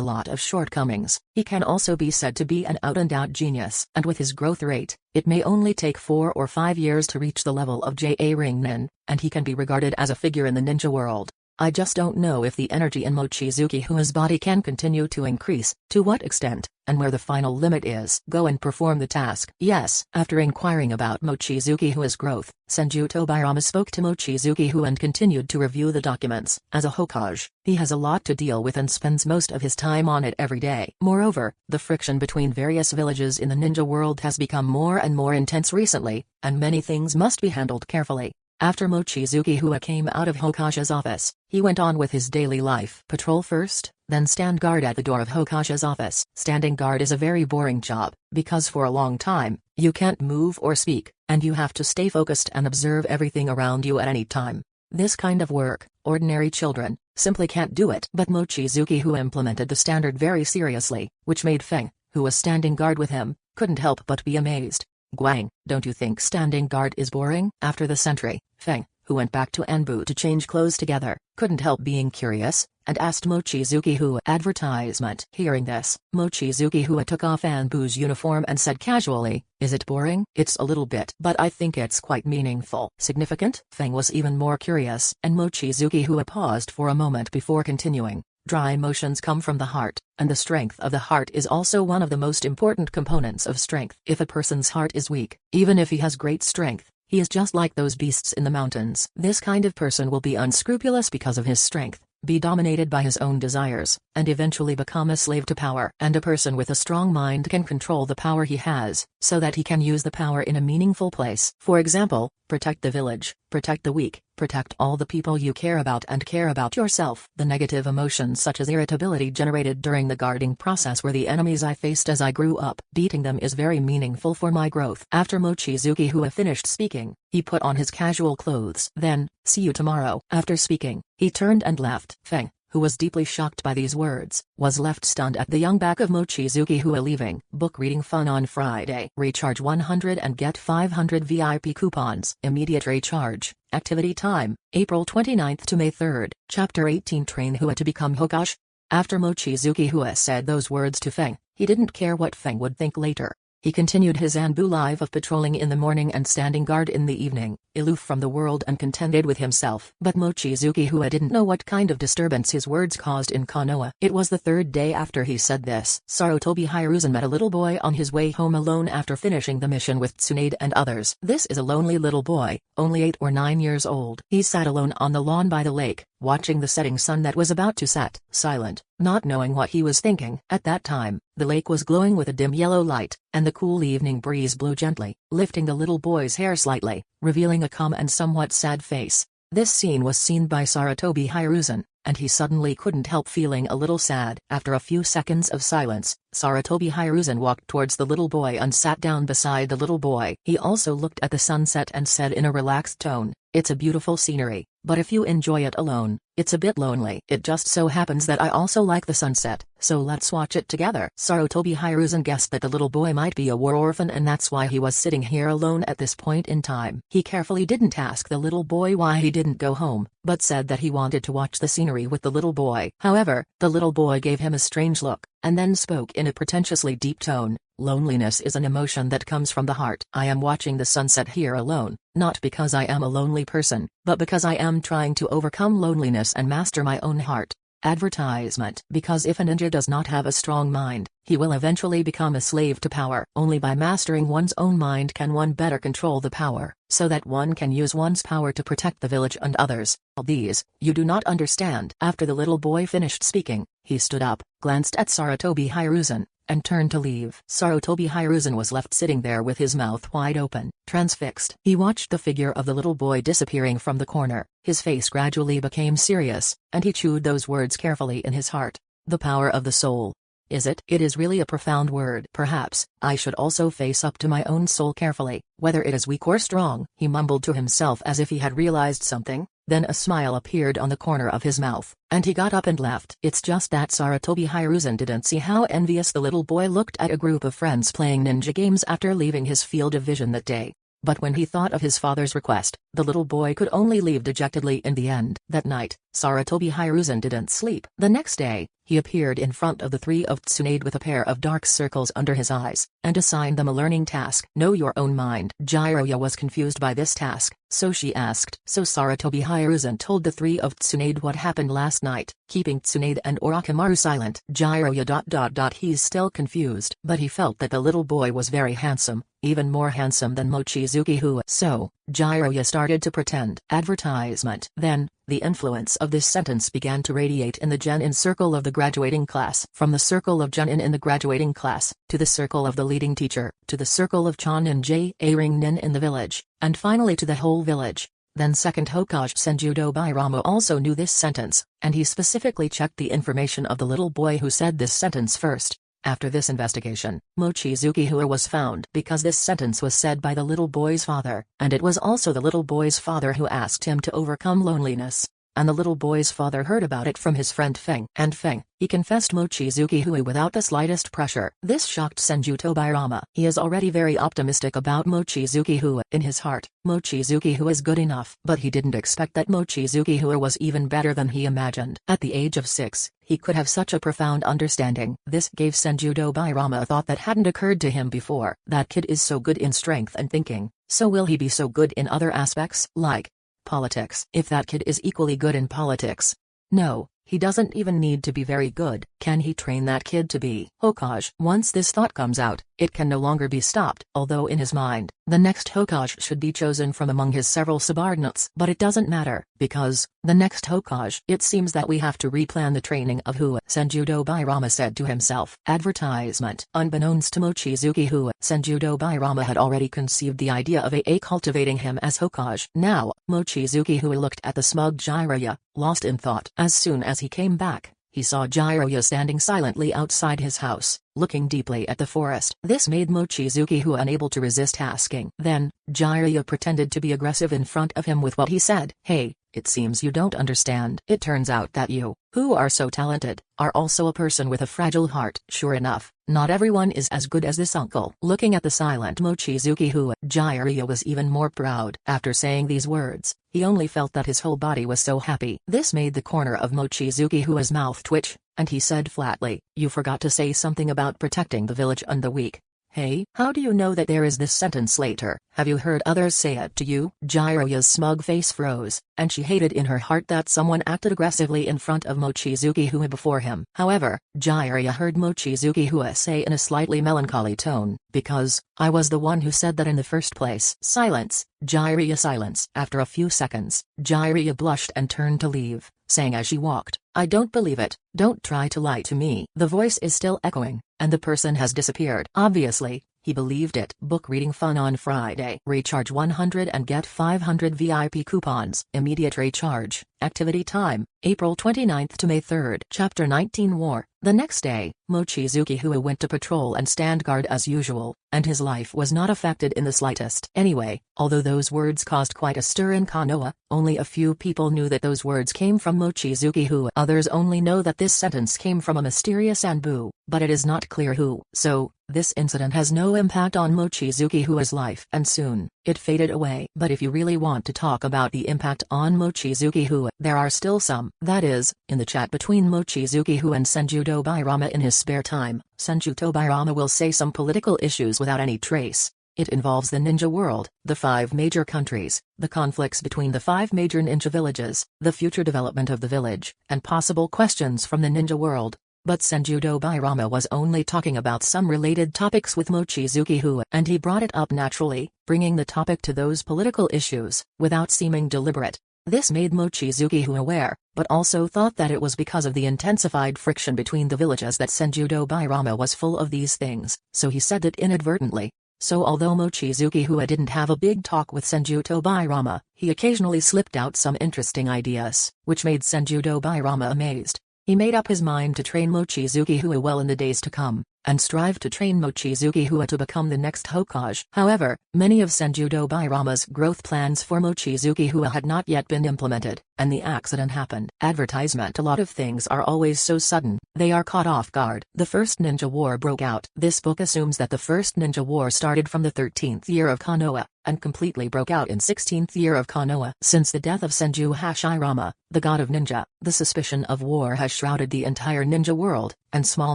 lot of shortcomings, he can also be said to be an out-and-out genius. And with his growth rate, it may only take 4 or 5 years to reach the level of J.A. Ring-nin, and he can be regarded as a figure in the ninja world. I just don't know if the energy in Mochizuki Hua's body can continue to increase, to what extent, and where the final limit is. Go and perform the task. Yes. After inquiring about Mochizuki Hua's growth, Senju Tobairama spoke to Mochizuki Hua and continued to review the documents. As a Hokage, he has a lot to deal with and spends most of his time on it every day. Moreover, the friction between various villages in the ninja world has become more and more intense recently, and many things must be handled carefully. After Mochizuki Hua came out of Hokashi's office, he went on with his daily life. Patrol first, then stand guard at the door of Hokashi's office. Standing guard is a very boring job, because for a long time, you can't move or speak, and you have to stay focused and observe everything around you at any time. This kind of work, ordinary children, simply can't do it. But Mochizuki Hua implemented the standard very seriously, which made Feng, who was standing guard with him, couldn't help but be amazed. Guang, don't you think standing guard is boring? After the sentry, Feng, who went back to Anbu to change clothes together, couldn't help being curious, and asked Mochizuki Hua. Advertisement. Hearing this, Mochizuki Hua took off Anbu's uniform and said casually, "Is it boring?" "It's a little bit, but I think it's quite meaningful." "Significant?" Feng was even more curious, and Mochizuki Hua paused for a moment before continuing. Dry emotions come from the heart, and the strength of the heart is also one of the most important components of strength. If a person's heart is weak, even if he has great strength, he is just like those beasts in the mountains. This kind of person will be unscrupulous because of his strength, be dominated by his own desires, and eventually become a slave to power. And a person with a strong mind can control the power he has, so that he can use the power in a meaningful place. For example, protect the village, protect the weak, protect all the people you care about and care about yourself. The negative emotions such as irritability generated during the guarding process were the enemies I faced as I grew up. Beating them is very meaningful for my growth. After Mochizuki Hua finished speaking, he put on his casual clothes. Then, see you tomorrow. After speaking, he turned and left. Feng, who was deeply shocked by these words, was left stunned at the young back of Mochizuki Hua leaving. Book reading fun on Friday. Recharge 100 and get 500 VIP coupons. Immediate recharge. Activity time, April 29th to May 3rd. Chapter 18. Train Hua to become Hokage. After Mochizuki Hua said those words to Feng, he didn't care what Feng would think later. He continued his Anbu life of patrolling in the morning and standing guard in the evening, aloof from the world and contented with himself. But Mochizuki Hua didn't know what kind of disturbance his words caused in Konoha. It was the third day after he said this. Sarutobi Hiruzen met a little boy on his way home alone after finishing the mission with Tsunade and others. This is a lonely little boy, only 8 or 9 years old. He sat alone on the lawn by the lake, watching the setting sun that was about to set, silent, not knowing what he was thinking. At that time, the lake was glowing with a dim yellow light, and the cool evening breeze blew gently, lifting the little boy's hair slightly, revealing a calm and somewhat sad face. This scene was seen by Sarutobi Hiruzen, and he suddenly couldn't help feeling a little sad. After a few seconds of silence, Sarutobi Hiruzen walked towards the little boy and sat down beside the little boy. He also looked at the sunset and said in a relaxed tone, "It's a beautiful scenery, but if you enjoy it alone, it's a bit lonely. It just so happens that I also like the sunset, so let's watch it together." Sarutobi Hiruzen guessed that the little boy might be a war orphan and that's why he was sitting here alone at this point in time. He carefully didn't ask the little boy why he didn't go home, but said that he wanted to watch the scenery with the little boy. However, the little boy gave him a strange look, and then spoke in a pretentiously deep tone. "Loneliness is an emotion that comes from the heart. I am watching the sunset here alone, not because I am a lonely person, but because I am trying to overcome loneliness and master my own heart." Advertisement. Because if a ninja does not have a strong mind, he will eventually become a slave to power. Only by mastering one's own mind can one better control the power, so that one can use one's power to protect the village and others. All these, you do not understand. After the little boy finished speaking, he stood up, glanced at Sarutobi Hiruzen, and turned to leave. Sarutobi Hiruzen was left sitting there with his mouth wide open, transfixed. He watched the figure of the little boy disappearing from the corner. His face gradually became serious, and he chewed those words carefully in his heart. The power of the soul. Is it? It is really a profound word. Perhaps, I should also face up to my own soul carefully, whether it is weak or strong. He mumbled to himself as if he had realized something. Then a smile appeared on the corner of his mouth, and he got up and left. It's just that Sarutobi Hiruzen didn't see how envious the little boy looked at a group of friends playing ninja games after leaving his field of vision that day. But when he thought of his father's request, the little boy could only leave dejectedly in the end. That night, Sarutobi Hiruzen didn't sleep. The next day, he appeared in front of the 3 of Tsunade with a pair of dark circles under his eyes, and assigned them a learning task. Know your own mind. Jiraiya was confused by this task, so she asked. So Sarutobi Hiruzen told the 3 of Tsunade what happened last night, keeping Tsunade and Orochimaru silent. Jiraiya ... He's still confused, but he felt that the little boy was very handsome, even more handsome than Mochizuki Hua. So, Jiraiya started to pretend. Advertisement. Then, the influence of this sentence began to radiate in the Genin circle of the graduating class. From the circle of Genin in the graduating class, to the circle of the leading teacher, to the circle of Chonin Ring Nin in the village, and finally to the whole village. Then second Hokage Senjudo Bairama also knew this sentence, and he specifically checked the information of the little boy who said this sentence first. After this investigation, Mochizuki Hua was found because this sentence was said by the little boy's father, and it was also the little boy's father who asked him to overcome loneliness. And the little boy's father heard about it from his friend Feng. And Feng, he confessed Mochizuki Hua without the slightest pressure. This shocked Senjuto Bairama. He is already very optimistic about Mochizuki Hua. In his heart, Mochizuki Hua is good enough. But he didn't expect that Mochizuki Hua was even better than he imagined. At the age of 6, he could have such a profound understanding. This gave Senjuto Bairama a thought that hadn't occurred to him before. That kid is so good in strength and thinking, so will he be so good in other aspects, like politics? If that kid is equally good in politics, no, he doesn't even need to be very good, Can he train that kid to be Hokage? Once this thought comes out, it can no longer be stopped. Although in his mind, the next Hokage should be chosen from among his several subordinates. But it doesn't matter, because the next Hokage, it seems that we have to replan the training of Hua, Senju-Dobairama said to himself. Advertisement. Unbeknownst to Mochizuki Hua, Senju-Dobairama had already conceived the idea of cultivating him as Hokage. Now, Mochizuki Hua looked at the smug Jiraiya, lost in thought. As soon as he came back, he saw Jiraiya standing silently outside his house, looking deeply at the forest. This made Mochizuki Hua unable to resist asking. Then, Jiraiya pretended to be aggressive in front of him with what he said. Hey, it seems you don't understand. It turns out that you, who are so talented, are also a person with a fragile heart. Sure enough, not everyone is as good as this uncle. Looking at the silent Mochizuki Hua, Jiraiya was even more proud. After saying these words, he only felt that his whole body was so happy. This made the corner of Mochizuki Hua's mouth twitch, and he said flatly, "You forgot to say something about protecting the village and the weak. Hey, how do you know that there is this sentence later? Have you heard others say it to you?" Jiraiya's smug face froze, and she hated in her heart that someone acted aggressively in front of Mochizuki Hua before him. However, Jiraiya heard Mochizuki Hua say in a slightly melancholy tone, "Because I was the one who said that in the first place." Silence. Jiraiya silence. After a few seconds, Jiraiya blushed and turned to leave, saying as she walked, "I don't believe it. Don't try to lie to me." The voice is still echoing, and the person has disappeared. Obviously, he believed it. Book reading fun on Friday. Recharge 100 and get 500 VIP coupons. Immediate recharge. Activity time, April 29th to May 3rd. Chapter 19 War. The next day, Mochizuki Hua went to patrol and stand guard as usual, and his life was not affected in the slightest. Anyway, although those words caused quite a stir in Konoha, only a few people knew that those words came from Mochizuki Hua. Others only know that this sentence came from a mysterious Anbu, but it is not clear who. So, this incident has no impact on Mochizuki Hua's life, and soon, it faded away. But if you really want to talk about the impact on Mochizuki Hua, there are still some. That is, in the chat between Mochizuki Hua and Senju-Dobairama in his spare time, Senju-Dobairama will say some political issues without any trace. It involves the ninja world, the 5 major countries, the conflicts between the 5 major ninja villages, the future development of the village, and possible questions from the ninja world. But Senju-Dobairama was only talking about some related topics with Mochizuki Hua, and he brought it up naturally, bringing the topic to those political issues, without seeming deliberate. This made Mochizuki Hua aware, but also thought that it was because of the intensified friction between the villages that Senju-Dobairama was full of these things, so he said it inadvertently. So although Mochizuki Hua didn't have a big talk with Senju-Dobairama, he occasionally slipped out some interesting ideas, which made Senju-Dobairama amazed. He made up his mind to train Mochizuki Hua well in the days to come, and strive to train Mochizuki Hua to become the next Hokage. However, many of Senju-Dobairama's growth plans for Mochizuki Hua had not yet been implemented, and the accident happened. Advertisement. A lot of things are always so sudden, they are caught off guard. The First Ninja War broke out. This book assumes that the First Ninja War started from the 13th year of Konoha, and completely broke out in 16th year of Konoha. Since the death of Senju Hashirama, the god of ninja, the suspicion of war has shrouded the entire ninja world, and small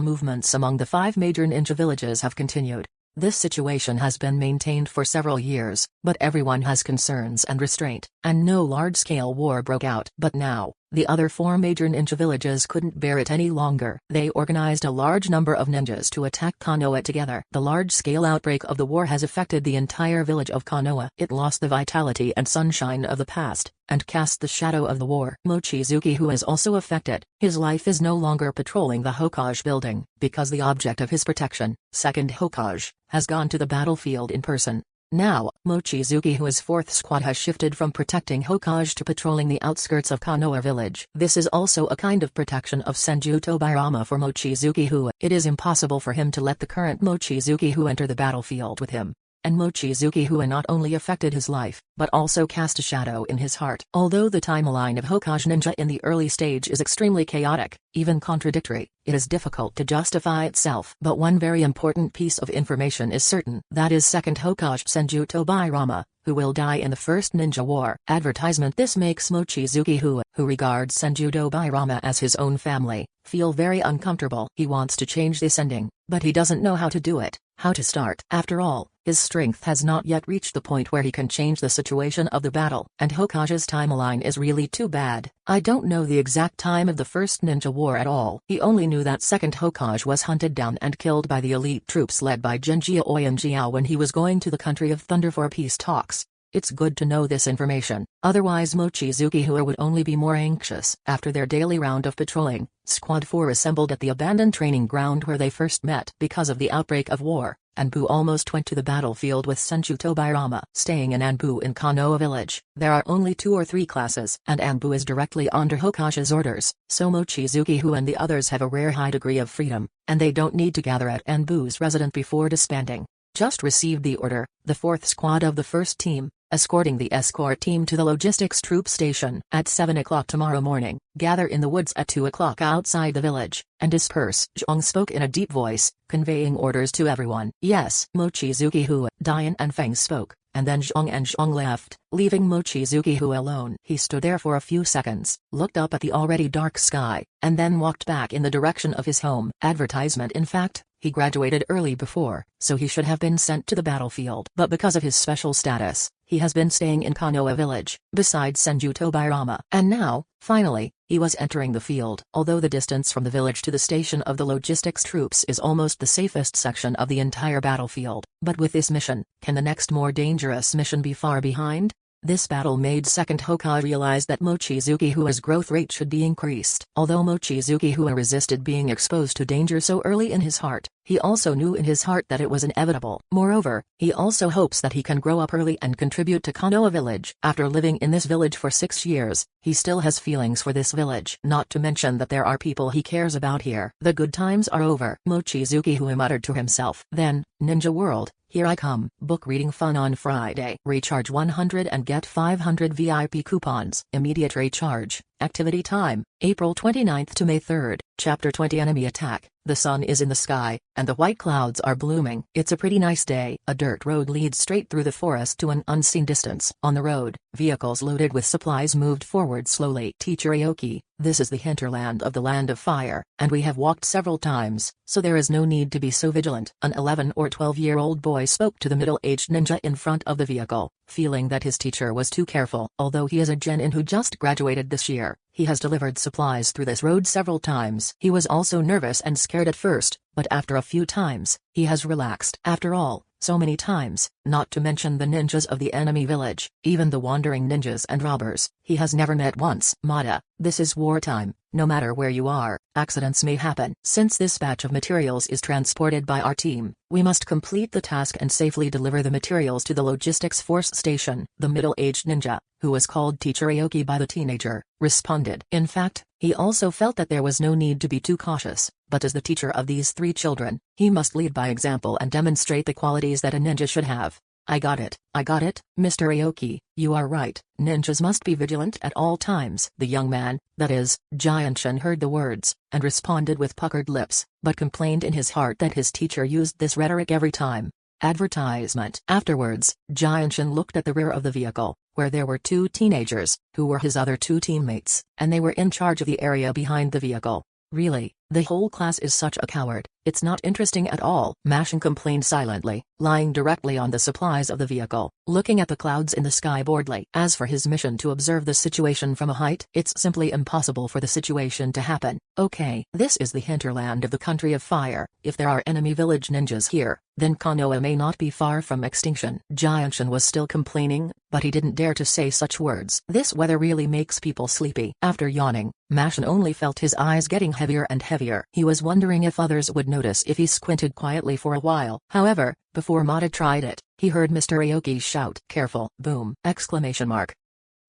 movements among the 5 major ninja villages have continued. This situation has been maintained for several years, but everyone has concerns and restraint, and no large-scale war broke out. But now, the other 4 major ninja villages couldn't bear it any longer. They organized a large number of ninjas to attack Konoha together. The large-scale outbreak of the war has affected the entire village of Konoha. It lost the vitality and sunshine of the past, and cast the shadow of the war. Mochizuki Hua is also affected. His life is no longer patrolling the Hokage building, because the object of his protection, second Hokage, has gone to the battlefield in person. Now, Mochizuki Hua's 4th squad has shifted from protecting Hokage to patrolling the outskirts of Konoha village. This is also a kind of protection of Senju-Dobairama for Mochizuki Hua. It is impossible for him to let the current Mochizuki Hua enter the battlefield with him. And Mochizuki Hua not only affected his life, but also cast a shadow in his heart. Although the timeline of Hokage ninja in the early stage is extremely chaotic, even contradictory, it is difficult to justify itself. But one very important piece of information is certain. That is second Hokage Senju-Dobairama, who will die in the First Ninja War. Advertisement. This makes Mochizuki Hua, who regards Senju-Dobairama as his own family, feel very uncomfortable. He wants to change this ending, but he doesn't know how to do it. how to start. After all, his strength has not yet reached the point where he can change the situation of the battle, and Hokage's timeline is really too bad. I don't know the exact time of the First Ninja War at all. He only knew that second Hokage was hunted down and killed by the elite troops led by Genji Oyenjiao when he was going to the country of Thunder for peace talks. It's good to know this information, otherwise Mochizuki Hua would only be more anxious. After their daily round of patrolling, Squad 4 assembled at the abandoned training ground where they first met. Because of the outbreak of war, Anbu almost went to the battlefield with Senju Tobirama. Staying in Anbu in Konoha village, there are only 2 or 3 classes, and Anbu is directly under Hokage's orders, so Mochizuki Hua and the others have a rare high degree of freedom, and they don't need to gather at Anbu's residence before disbanding. Just received the order, the 4th squad of the 1st team, escorting the escort team to the logistics troop station. At 7 o'clock tomorrow morning, gather in the woods at 2 o'clock outside the village, and disperse. Zhang spoke in a deep voice, conveying orders to everyone. Yes. Mochizuki Hua, Dian and Feng spoke, and then Zhang and Zhang left, leaving Mochizuki Hua alone. He stood there for a few seconds, looked up at the already dark sky, and then walked back in the direction of his home. Advertisement. In fact, he graduated early before, so he should have been sent to the battlefield. But because of his special status, he has been staying in Konoha village, beside Senju Tobirama. And now, finally, he was entering the field. Although the distance from the village to the station of the logistics troops is almost the safest section of the entire battlefield. But with this mission, can the next more dangerous mission be far behind? This battle made second Hokage realize that Mochizuki Hua's growth rate should be increased. Although Mochizuki Hua resisted being exposed to danger so early in his heart, he also knew in his heart that it was inevitable. Moreover, he also hopes that he can grow up early and contribute to Konoha village. After living in this village for 6 years, he still has feelings for this village. Not to mention that there are people he cares about here. The good times are over, Mochizuki Hua muttered to himself. Then, Ninja World, here I come. Book reading fun on Friday. Recharge 100 and get 500 VIP coupons. Immediate recharge. Activity time, April 29th to May 3rd. Chapter 20 Enemy Attack. The sun is in the sky, and the white clouds are blooming. It's a pretty nice day. A dirt road leads straight through the forest to an unseen distance. On the road, vehicles loaded with supplies moved forward slowly. Teacher Aoki, this is the hinterland of the Land of Fire, and we have walked several times, so there is no need to be so vigilant. An 11 or 12-year-old boy spoke to the middle-aged ninja in front of the vehicle, feeling that his teacher was too careful. Although he is a genin who just graduated this year, he has delivered supplies through this road several times. He was also nervous and scared at first, but after a few times, he has relaxed. After all, so many times, not to mention the ninjas of the enemy village, even the wandering ninjas and robbers, he has never met once. Mata, this is wartime. No matter where you are, accidents may happen. Since this batch of materials is transported by our team, we must complete the task and safely deliver the materials to the logistics force station. The middle-aged ninja, who was called Teacher Aoki by the teenager, responded. In fact, he also felt that there was no need to be too cautious, but as the teacher of these 3 children, he must lead by example and demonstrate the qualities that a ninja should have. I got it, Mr. Aoki, you are right. Ninjas must be vigilant at all times. The young man, that is, Jianshin, heard the words, and responded with puckered lips, but complained in his heart that his teacher used this rhetoric every time. Advertisement. Afterwards, Jianshin looked at the rear of the vehicle, where there were 2 teenagers, who were his other 2 teammates, and they were in charge of the area behind the vehicle. Really, the whole class is such a coward. It's not interesting at all. Mashin complained silently, lying directly on the supplies of the vehicle, looking at the clouds in the sky boredly. As for his mission to observe the situation from a height, it's simply impossible for the situation to happen. Okay, this is the hinterland of the country of fire. If there are enemy village ninjas here, then Konoha may not be far from extinction. Jianshin was still complaining, but he didn't dare to say such words. This weather really makes people sleepy. After yawning, Mashin only felt his eyes getting heavier and heavier. He was wondering if others would notice if he squinted quietly for a while. However, before Mata tried it, he heard Mr. Aoki shout, "Careful!" Boom! Exclamation mark.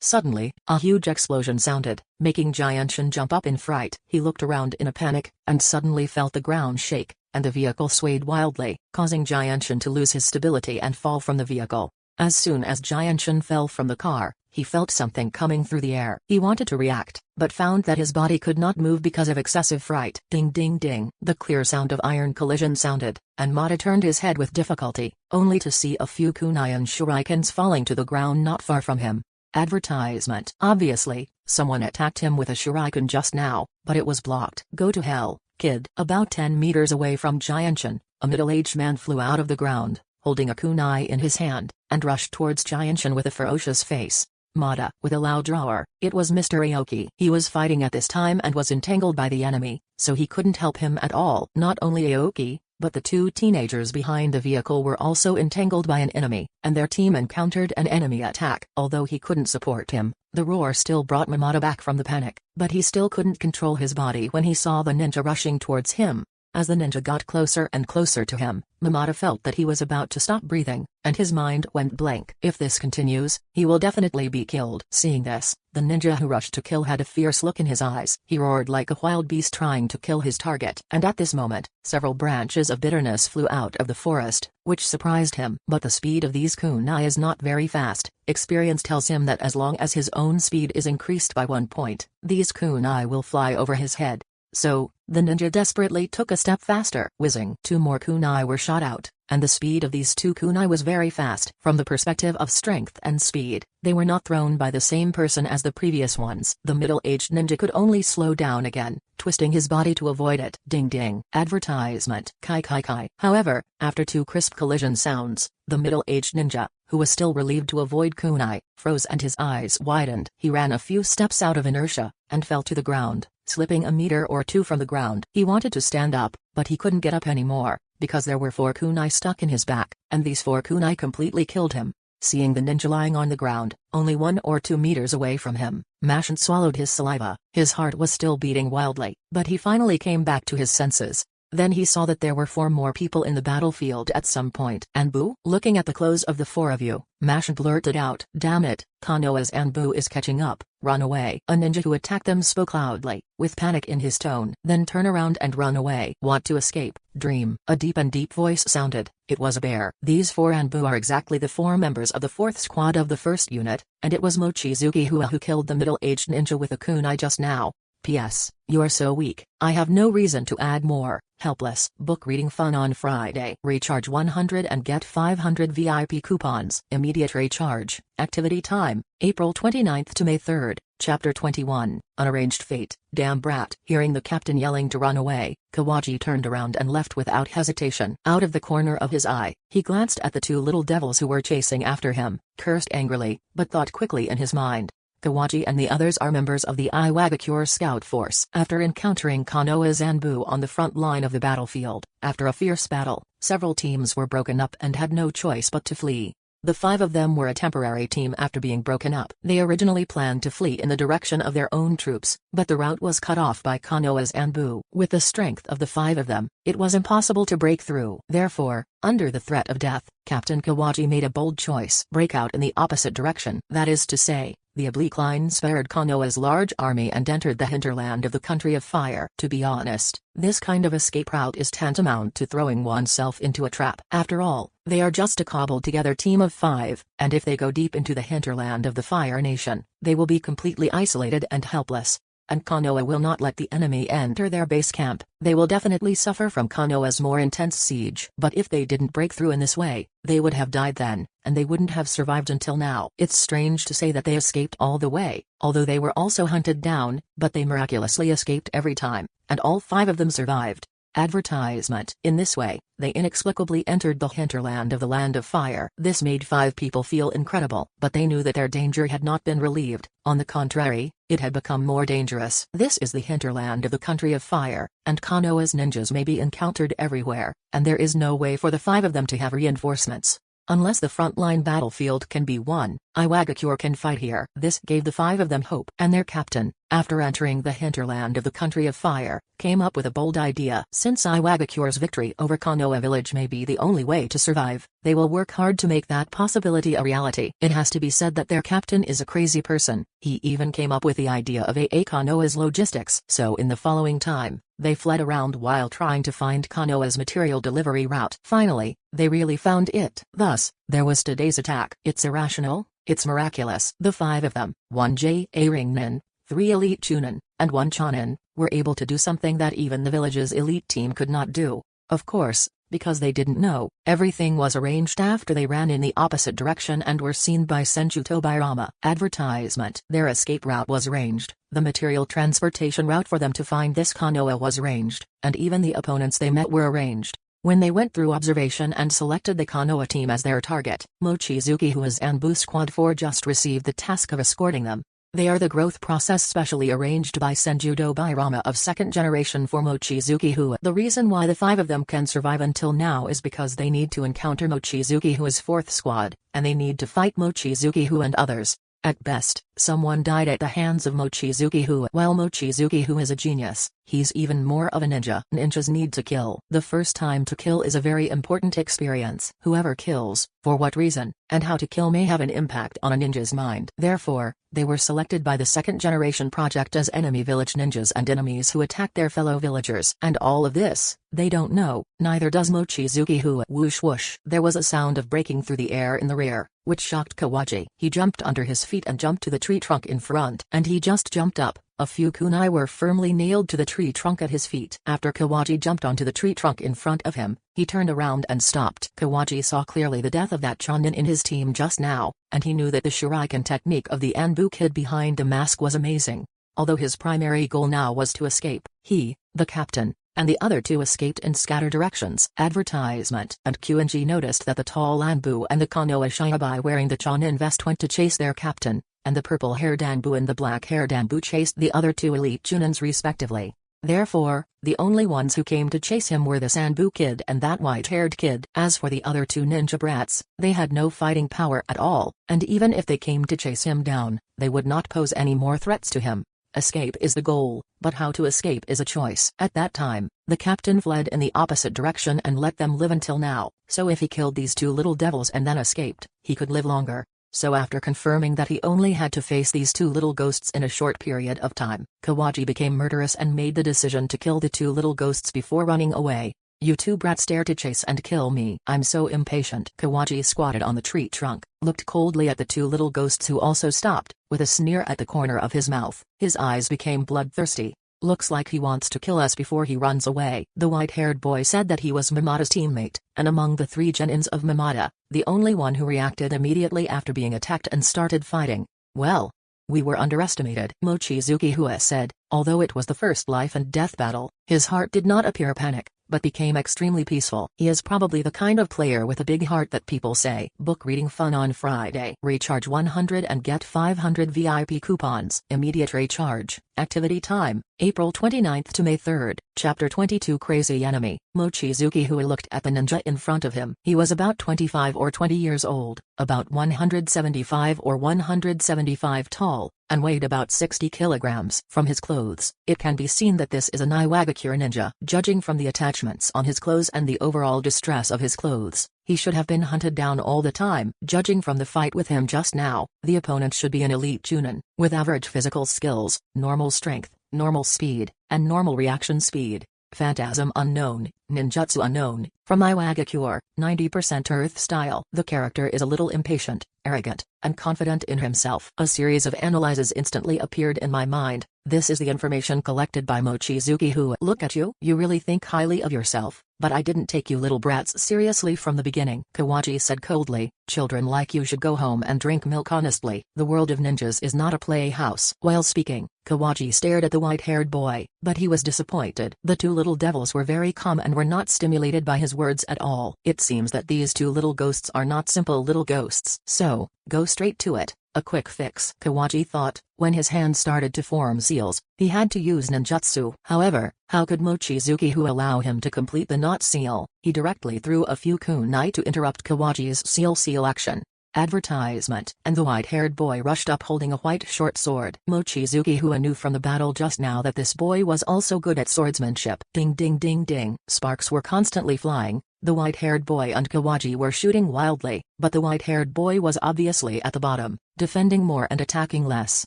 Suddenly, a huge explosion sounded, making Jianshin jump up in fright. He looked around in a panic, and suddenly felt the ground shake, and the vehicle swayed wildly, causing Jianshin to lose his stability and fall from the vehicle. As soon as Jianshin fell from the car, he felt something coming through the air. He wanted to react, but found that his body could not move because of excessive fright. Ding ding ding. The clear sound of iron collision sounded, and Mata turned his head with difficulty, only to see a few kunai and shurikens falling to the ground not far from him. Advertisement. Obviously, someone attacked him with a shuriken just now, but it was blocked. Go to hell, kid. About 10 meters away from Jianshin, a middle-aged man flew out of the ground, holding a kunai in his hand, and rushed towards Jianshan with a ferocious face. Mada, with a loud roar, it was Mr. Aoki. He was fighting at this time and was entangled by the enemy, so he couldn't help him at all. Not only Aoki, but the two teenagers behind the vehicle were also entangled by an enemy, and their team encountered an enemy attack. Although he couldn't support him, the roar still brought Mamada back from the panic, but he still couldn't control his body when he saw the ninja rushing towards him. As the ninja got closer and closer to him, Mamada felt that he was about to stop breathing, and his mind went blank. If this continues, he will definitely be killed. Seeing this, the ninja who rushed to kill had a fierce look in his eyes. He roared like a wild beast trying to kill his target. And at this moment, several branches of bitterness flew out of the forest, which surprised him. But the speed of these kunai is not very fast. Experience tells him that as long as his own speed is increased by 1 point, these kunai will fly over his head. So, the ninja desperately took a step faster. Whizzing, 2 more kunai were shot out, and the speed of these 2 kunai was very fast. From the perspective of strength and speed, they were not thrown by the same person as the previous ones. The middle-aged ninja could only slow down again, twisting his body to avoid it. Ding ding. Advertisement. Kai kai kai. However, after 2 crisp collision sounds, the middle-aged ninja, who was still relieved to avoid kunai, froze and his eyes widened. He ran a few steps out of inertia, and fell to the ground, slipping a meter or 2 from the ground. He wanted to stand up, but he couldn't get up anymore, because there were 4 kunai stuck in his back, and these 4 kunai completely killed him. Seeing the ninja lying on the ground, only 1 or 2 meters away from him, Mashin swallowed his saliva. His heart was still beating wildly, but he finally came back to his senses. Then he saw that there were 4 more people in the battlefield at some point. Anbu? Looking at the clothes of the 4 of you, Mashin blurted out, "Damn it, Konoha's Anbu is catching up, run away." A ninja who attacked them spoke loudly, with panic in his tone. "Then turn around and run away." "Want to escape? Dream." A deep voice sounded. It was a bear. These 4 Anbu are exactly the 4 members of the 4th squad of the 1st unit, and it was Mochizuki Hua who killed the middle-aged ninja with a kunai just now. P.S. You are so weak, I have no reason to add more. Helpless. Book reading fun on Friday. Recharge 100 and get 500 VIP coupons. Immediate recharge. Activity time, April 29th to May 3rd. Chapter 21, Unarranged Fate. Damn brat. Hearing the captain yelling to run away, Kawaji turned around and left without hesitation. Out of the corner of his eye, he glanced at the 2 little devils who were chasing after him, cursed angrily, but thought quickly in his mind. Kawaji and the others are members of the Iwagakure Scout Force. After encountering Konoha's Anbu on the front line of the battlefield, after a fierce battle, several teams were broken up and had no choice but to flee. The 5 of them were a temporary team after being broken up. They originally planned to flee in the direction of their own troops, but the route was cut off by Konoha's Anbu. With the strength of the 5 of them, it was impossible to break through. Therefore, under the threat of death, Captain Kawaji made a bold choice. Break out in the opposite direction. That is to say, the oblique line spared Konoha's large army and entered the hinterland of the Country of Fire. To be honest, this kind of escape route is tantamount to throwing oneself into a trap. After all, they are just a cobbled-together team of 5, and if they go deep into the hinterland of the Fire Nation, they will be completely isolated and helpless. And Konoha will not let the enemy enter their base camp. They will definitely suffer from Konoha's more intense siege. But if they didn't break through in this way, they would have died then, and they wouldn't have survived until now. It's strange to say that they escaped all the way, although they were also hunted down, but they miraculously escaped every time, and all 5 of them survived. Advertisement. In this way, they inexplicably entered the hinterland of the Land of Fire. This made 5 people feel incredible, but they knew that their danger had not been relieved. On the contrary, it had become more dangerous. This is the hinterland of the Country of Fire, and Konoha's ninjas may be encountered everywhere, and there is no way for the 5 of them to have reinforcements. Unless the frontline battlefield can be won, Iwagakure can fight here. This gave the 5 of them hope. And their captain, after entering the hinterland of the Country of Fire, came up with a bold idea. Since Iwagakure's victory over Konoha village may be the only way to survive, they will work hard to make that possibility a reality. It has to be said that their captain is a crazy person. He even came up with the idea of Konoha's logistics. So in the following time, they fled around while trying to find Konoha's material delivery route. Finally, they really found it. Thus, there was today's attack. It's irrational, it's miraculous. The 5 of them, 1 J-A-Ringnin, 3 elite Chunin, and 1 Chonin, were able to do something that even the village's elite team could not do. Of course, because they didn't know, everything was arranged after they ran in the opposite direction and were seen by Senju Tobirama. Advertisement. Their escape route was arranged, the material transportation route for them to find this Konoha was arranged, and even the opponents they met were arranged. When they went through observation and selected the Konoha team as their target, Mochizuki who's Anbu Squad 4 just received the task of escorting them. They are the growth process specially arranged by Senjudo Bairama of second generation for Mochizuki who. The reason why the 5 of them can survive until now is because they need to encounter Mochizuki who's 4th squad, and they need to fight Mochizuki who and others. At best, someone died at the hands of Mochizuki who. While Mochizuki who is a genius, he's even more of a ninja. Ninjas need to kill. The first time to kill is a very important experience. Whoever kills, for what reason, and how to kill may have an impact on a ninja's mind. Therefore, they were selected by the second generation project as enemy village ninjas and enemies who attack their fellow villagers. And all of this, they don't know, neither does Mochizuki who. Whoosh whoosh. There was a sound of breaking through the air in the rear, which shocked Kawaji. He jumped under his feet and jumped to the tree trunk in front. And he just jumped up. A few kunai were firmly nailed to the tree trunk at his feet. After Kawaji jumped onto the tree trunk in front of him, he turned around and stopped. Kawaji saw clearly the death of that Chonin in his team just now, and he knew that the shuriken technique of the Anbu kid behind the mask was amazing. Although his primary goal now was to escape, he, the captain, and the other 2 escaped in scattered directions. Advertisement. And QNG noticed that the tall Anbu and the Konoha Shiabai wearing the Chonin vest went to chase their captain, and the purple-haired Anbu and the black-haired Anbu chased the other 2 elite Chunins respectively. Therefore, the only ones who came to chase him were this Anbu kid and that white-haired kid. As for the other 2 ninja brats, they had no fighting power at all, and even if they came to chase him down, they would not pose any more threats to him. Escape is the goal, but how to escape is a choice. At that time, the captain fled in the opposite direction and let them live until now, so if he killed these 2 little devils and then escaped, he could live longer. So after confirming that he only had to face these 2 little ghosts in a short period of time, Kawaji became murderous and made the decision to kill the 2 little ghosts before running away. You 2 brats dare to chase and kill me. I'm so impatient. Kawaji squatted on the tree trunk, looked coldly at the 2 little ghosts who also stopped, with a sneer at the corner of his mouth. His eyes became bloodthirsty. Looks like he wants to kill us before he runs away. The white-haired boy said that he was Mamada's teammate, and among the 3 genins of Mamada, the only one who reacted immediately after being attacked and started fighting. Well, we were underestimated. Mochizuki Hua said, although it was the first life and death battle, his heart did not appear panic, but became extremely peaceful. He is probably the kind of player with a big heart that people say. Book reading fun on Friday. Recharge 100 and get 500 VIP coupons. Immediate recharge. Activity time, April 29th to May 3rd. Chapter 22 Crazy Enemy. Mochizuki Hua looked at the ninja in front of him. He was about 25 or 20 years old, about 175 or 175 tall, and weighed about 60 kilograms. From his clothes, it can be seen that this is an Iwagakure ninja. Judging from the attachments on his clothes and the overall distress of his clothes, he should have been hunted down all the time. Judging from the fight with him just now, the opponent should be an elite Chunin, with average physical skills, normal strength, normal speed, and normal reaction speed. Phantasm unknown, ninjutsu unknown, from Iwagakure, 90% Earth style. The character is a little impatient, arrogant, and confident in himself. A series of analyses instantly appeared in my mind. This is the information collected by Mochizuki Hua. Look at you. You really think highly of yourself, but I didn't take you little brats seriously from the beginning. Kawaji said coldly, children like you should go home and drink milk honestly. The world of ninjas is not a playhouse. While speaking, Kawaji stared at the white-haired boy, but he was disappointed. The 2 little devils were very calm and were not stimulated by his words at all. It seems that these 2 little ghosts are not simple little ghosts. So, go straight to it. A quick fix, Kawaji thought. When his hand started to form seals, he had to use ninjutsu. However, how could Mochizuki Hua allow him to complete the knot seal? He directly threw a few kunai to interrupt Kawaji's seal action. Advertisement. And the white-haired boy rushed up holding a white short sword. Mochizuki Hua knew from the battle just now that this boy was also good at swordsmanship. Ding ding ding ding. Sparks were constantly flying. The white-haired boy and Kawaji were shooting wildly, but the white-haired boy was obviously at the bottom, defending more and attacking less.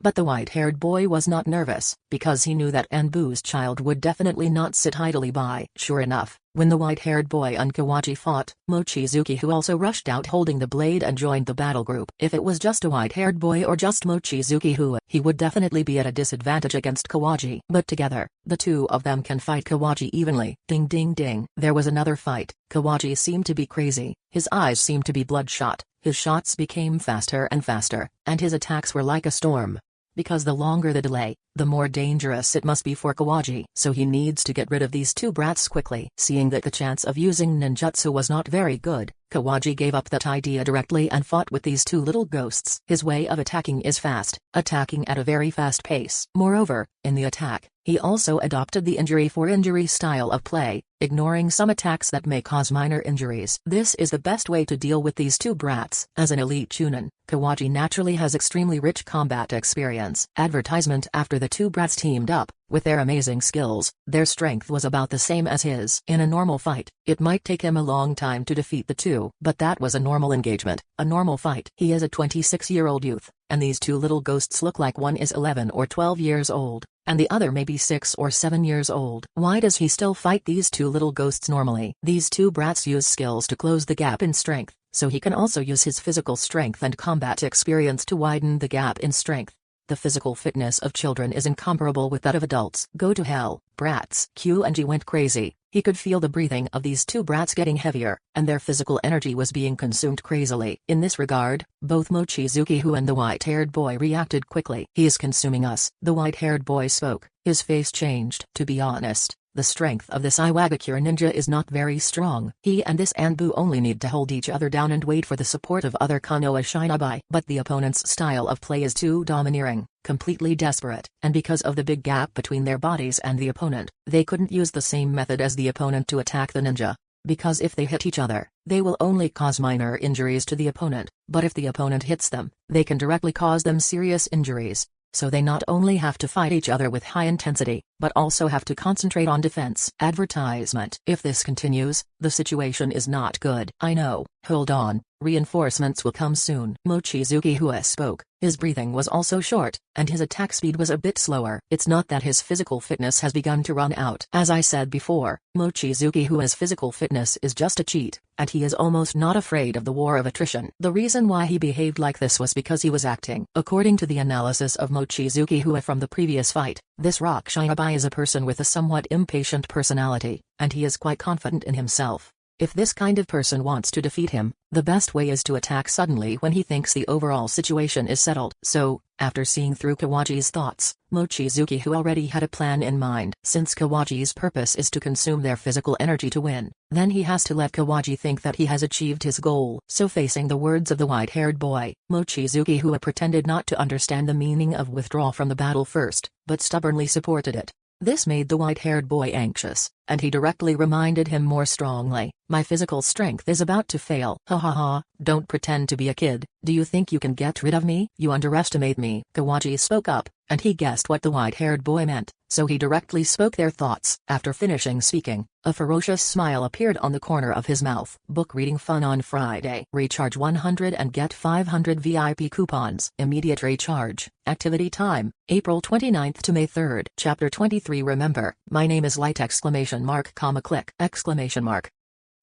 But the white-haired boy was not nervous, because he knew that Anbu's child would definitely not sit idly by. Sure enough, when the white-haired boy and Kawaji fought, Mochizuki who also rushed out holding the blade and joined the battle group. If it was just a white-haired boy or just Mochizuki Hua, he would definitely be at a disadvantage against Kawaji. But together, the 2 of them can fight Kawaji evenly. Ding ding ding. There was another fight. Kawaji seemed to be crazy, his eyes seemed to be bloodshot, his shots became faster and faster, and his attacks were like a storm. because the longer the delay, the more dangerous it must be for Kawaji. So he needs to get rid of these two brats quickly. Seeing that the chance of using ninjutsu was not very good, Kawaji gave up that idea directly and fought with these two little ghosts. His way of attacking is fast, attacking at a very fast pace. Moreover, in the attack, he also adopted the injury for injury style of play, ignoring some attacks that may cause minor injuries. This is the best way to deal with these two brats. As an elite chunin, Kawaji naturally has extremely rich combat experience. Advertisement. After the two brats teamed up, with their amazing skills, their strength was about the same as his. In a normal fight, it might take him a long time to defeat the two, but that was a normal engagement, a normal fight. He is a 26-year-old youth, and these two little ghosts look like one is 11 or 12 years old, and the other may be 6 or 7 years old. Why does he still fight these two little ghosts normally? These two brats use skills to close the gap in strength, so he can also use his physical strength and combat experience to widen the gap in strength. The physical fitness of children is incomparable with that of adults. Go to hell, brats. QNG went crazy. He could feel the breathing of these two brats getting heavier, and their physical energy was being consumed crazily. In this regard, both Mochizuki-Hu and the white-haired boy reacted quickly. He is consuming us. The white-haired boy spoke. His face changed. To be honest, the strength of this Iwagakure ninja is not very strong. He and this Anbu only need to hold each other down and wait for the support of other Konoha shinobi. But the opponent's style of play is too domineering, completely desperate, and because of the big gap between their bodies and the opponent, they couldn't use the same method as the opponent to attack the ninja. Because if they hit each other, they will only cause minor injuries to the opponent, but if the opponent hits them, they can directly cause them serious injuries. So they not only have to fight each other with high intensity, but also have to concentrate on defense. Advertisement. If this continues, the situation is not good. I know. Hold on, reinforcements will come soon. Mochizuki-Hu spoke. His breathing was also short, and his attack speed was a bit slower. It's not that his physical fitness has begun to run out. As I said before, Mochizuki-Hu's physical fitness is just a cheat, and he is almost not afraid of the war of attrition. The reason why he behaved like this was because he was acting. According to the analysis of Mochizuki-Hu from the previous fight, this rock shinobi is a person with a somewhat impatient personality, and he is quite confident in himself. If this kind of person wants to defeat him, the best way is to attack suddenly when he thinks the overall situation is settled. So, after seeing through Kawaji's thoughts, Mochizuki-Hu already had a plan in mind. Since Kawaji's purpose is to consume their physical energy to win, then he has to let Kawaji think that he has achieved his goal. So facing the words of the white-haired boy, Mochizuki-Hu pretended not to understand the meaning of withdraw from the battle first, but stubbornly supported it. This made the white-haired boy anxious, and he directly reminded him more strongly, my physical strength is about to fail. Ha ha ha, don't pretend to be a kid. Do you think you can get rid of me? You underestimate me. Kawaji spoke up, and he guessed what the white-haired boy meant, so he directly spoke their thoughts. After finishing speaking, a ferocious smile appeared on the corner of his mouth. Book reading fun on Friday. Recharge 100 and get 500 VIP coupons. Immediate recharge. Activity time, April 29th to May 3rd. Chapter 23. Remember, my name is Light! Click!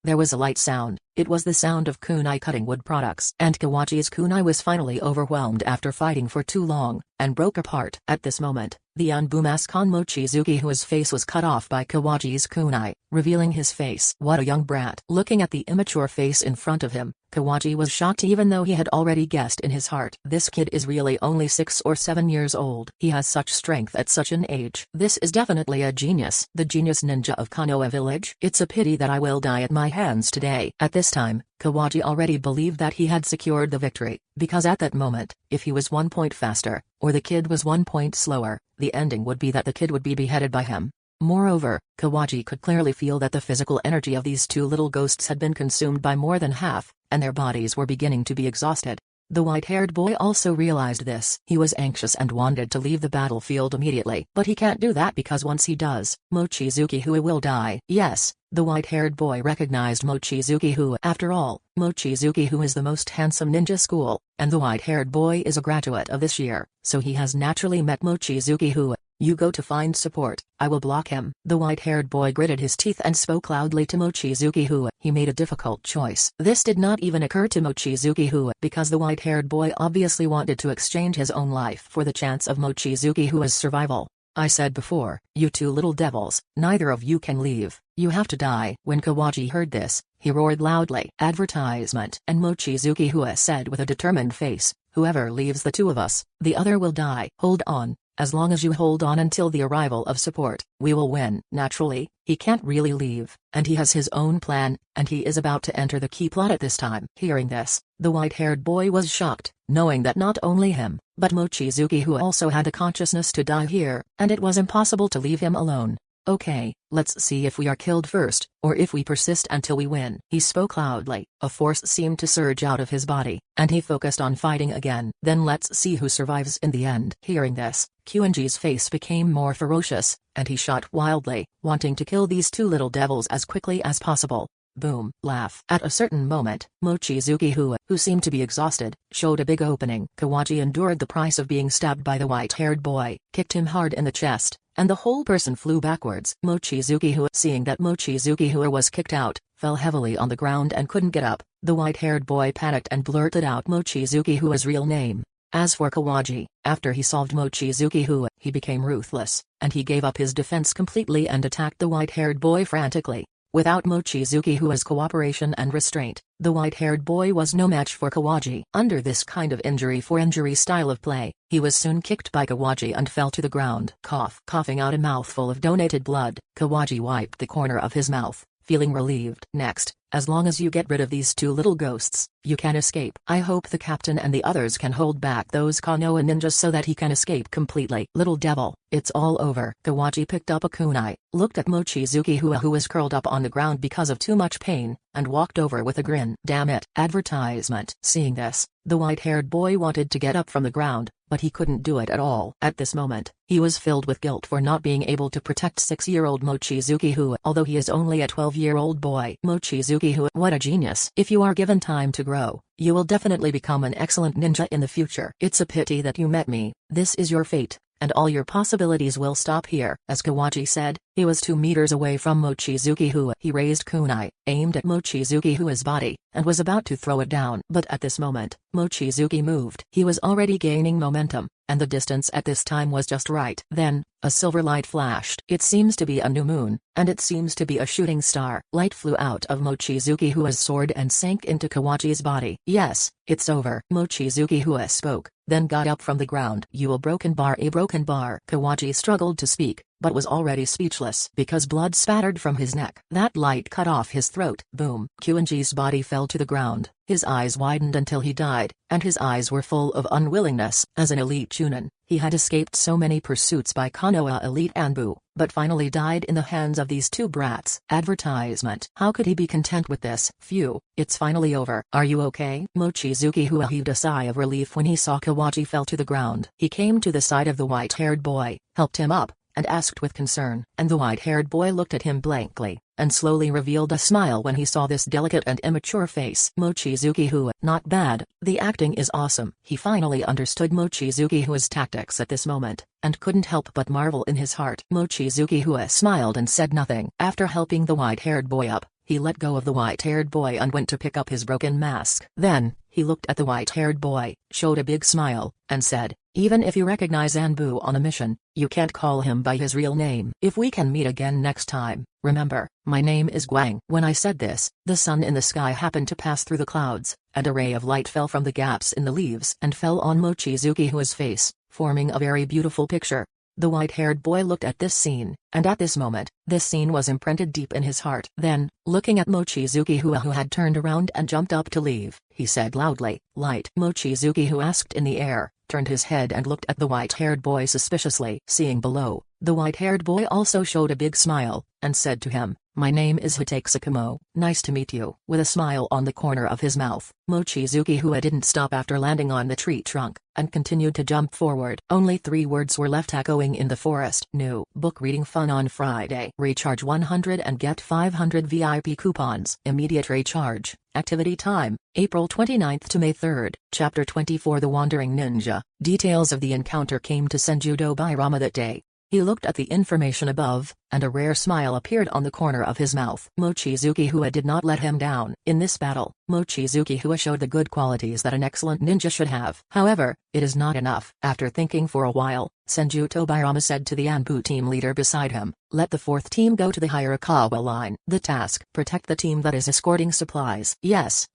There was a light sound. It was the sound of kunai cutting wood products. And Kawaji's kunai was finally overwhelmed after fighting for too long, and broke apart. At this moment, the Anbu-mascon Mochizuki-Hu's face was cut off by Kawaji's kunai, revealing his face. What a young brat. Looking at the immature face in front of him, Kawaji was shocked even though he had already guessed in his heart. This kid is really only 6 or 7 years old. He has such strength at such an age. This is definitely a genius. The genius ninja of Konoha village. It's a pity that I will die at my hands today. At this time, Kawaji already believed that he had secured the victory, because at that moment, if he was 1 point faster, or the kid was 1 point slower, the ending would be that the kid would be beheaded by him. Moreover, Kawaji could clearly feel that the physical energy of these two little ghosts had been consumed by more than half, and their bodies were beginning to be exhausted. The white-haired boy also realized this. He was anxious and wanted to leave the battlefield immediately. But he can't do that because once he does, Mochizuki-Hu will die. Yes, the white-haired boy recognized Mochizuki-Hu. After all, Mochizuki-Hu is the most handsome ninja school, and the white-haired boy is a graduate of this year, so he has naturally met Mochizuki-Hu. You go to find support, I will block him. The white-haired boy gritted his teeth and spoke loudly to Mochizuki-Hu. He made a difficult choice. This did not even occur to Mochizuki-Hu because the white-haired boy obviously wanted to exchange his own life for the chance of Mochizuki-Hu's survival. I said before, you two little devils, neither of you can leave, you have to die. When Kawaji heard this, he roared loudly. Advertisement. And Mochizuki-Hu said with a determined face, Whoever leaves the two of us, the other will die. Hold on. As long as you hold on until the arrival of support, we will win. Naturally, he can't really leave, and he has his own plan, and he is about to enter the key plot at this time. Hearing this, the white-haired boy was shocked, knowing that not only him, but Mochizuki who also had the consciousness to die here, and it was impossible to leave him alone. Okay, let's see if we are killed first, or if we persist until we win. He spoke loudly. A force seemed to surge out of his body, and he focused on fighting again. Then let's see who survives in the end. Hearing this, Kyunji's face became more ferocious, and he shot wildly, wanting to kill these two little devils as quickly as possible. Boom, laugh. At a certain moment, Mochizuki who seemed to be exhausted, showed a big opening. Kawaji endured the price of being stabbed by the white-haired boy, kicked him hard in the chest, and the whole person flew backwards. Mochizuki seeing that Mochizuki was kicked out, fell heavily on the ground and couldn't get up. The white-haired boy panicked and blurted out Mochizuki real name. As for Kawaji, after he solved Mochizuki he became ruthless, and he gave up his defense completely and attacked the white-haired boy frantically. Without Mochizuki cooperation and restraint, the white-haired boy was no match for Kawaji. Under this kind of injury-for-injury style of play, he was soon kicked by Kawaji and fell to the ground. Coughing out a mouthful of donated blood, Kawaji wiped the corner of his mouth, feeling relieved. Next, as long as you get rid of these two little ghosts, you can escape. I hope the captain and the others can hold back those Konoha ninjas so that he can escape completely. Little devil, it's all over. Kawaji picked up a kunai, looked at Mochizuki who was curled up on the ground because of too much pain, and walked over with a grin. Damn it. Advertisement. Seeing this, the white-haired boy wanted to get up from the ground, but he couldn't do it at all. At this moment, he was filled with guilt for not being able to protect 6-year-old Mochizuki although he is only a 12-year-old boy. Mochizuki what a genius. If you are given time to grow, you will definitely become an excellent ninja in the future. It's a pity that you met me. This is your fate, and all your possibilities will stop here. As Kawaji said, he was 2 meters away from Mochizuki He raised kunai, aimed at Mochizuki body, and was about to throw it down. But at this moment, Mochizuki moved. He was already gaining momentum, and the distance at this time was just right. Then, a silver light flashed. It seems to be a new moon, and it seems to be a shooting star. Light flew out of Mochizuki sword and sank into Kawaji's body. Yes, it's over. Mochizuki spoke, then got up from the ground. You will broken bar. Kawaji struggled to speak, but was already speechless because blood spattered from his neck. That light cut off his throat. Boom. Kyunji's body fell to the ground. His eyes widened until he died, and his eyes were full of unwillingness. As an elite chunin, he had escaped so many pursuits by Konoha elite Anbu, but finally died in the hands of these two brats. Advertisement. How could he be content with this? Phew, it's finally over. Are you okay? Mochizuki heaved a sigh of relief when he saw Kawaji fell to the ground. He came to the side of the white-haired boy, helped him up, and asked with concern. And the white-haired boy looked at him blankly, and slowly revealed a smile when he saw this delicate and immature face. Mochizuki not bad, the acting is awesome. He finally understood Mochizuki tactics at this moment, and couldn't help but marvel in his heart. Mochizuki smiled and said nothing. After helping the white-haired boy up, he let go of the white-haired boy and went to pick up his broken mask. Then, he looked at the white-haired boy, showed a big smile, and said, even if you recognize Anbu on a mission, you can't call him by his real name. If we can meet again next time, remember, my name is Guang. When I said this, the sun in the sky happened to pass through the clouds, and a ray of light fell from the gaps in the leaves and fell on Mochizuki face, forming a very beautiful picture. The white-haired boy looked at this scene, and at this moment, this scene was imprinted deep in his heart. Then, looking at Mochizuki who had turned around and jumped up to leave, he said loudly, light. Mochizuki asked in the air, turned his head and looked at the white-haired boy suspiciously. Seeing below, the white-haired boy also showed a big smile, and said to him, my name is Hitakumo. Nice to meet you. With a smile on the corner of his mouth, Mochizuki didn't stop after landing on the tree trunk, and continued to jump forward. Only 3 words were left echoing in the forest. New book reading fun on Friday. Recharge 100 and get 500 VIP coupons. Immediate recharge. Activity time, April 29th to May 3rd. Chapter 24 The Wandering Ninja. Details of the encounter came to Senjudo by Rama that day. He looked at the information above, and a rare smile appeared on the corner of his mouth. Mochizuki did not let him down. In this battle, Mochizuki showed the good qualities that an excellent ninja should have. However, it is not enough. After thinking for a while, Senju Tobirama said to the Anbu team leader beside him, let the 4th team go to the Hirakawa line. The task, protect the team that is escorting supplies. Yes.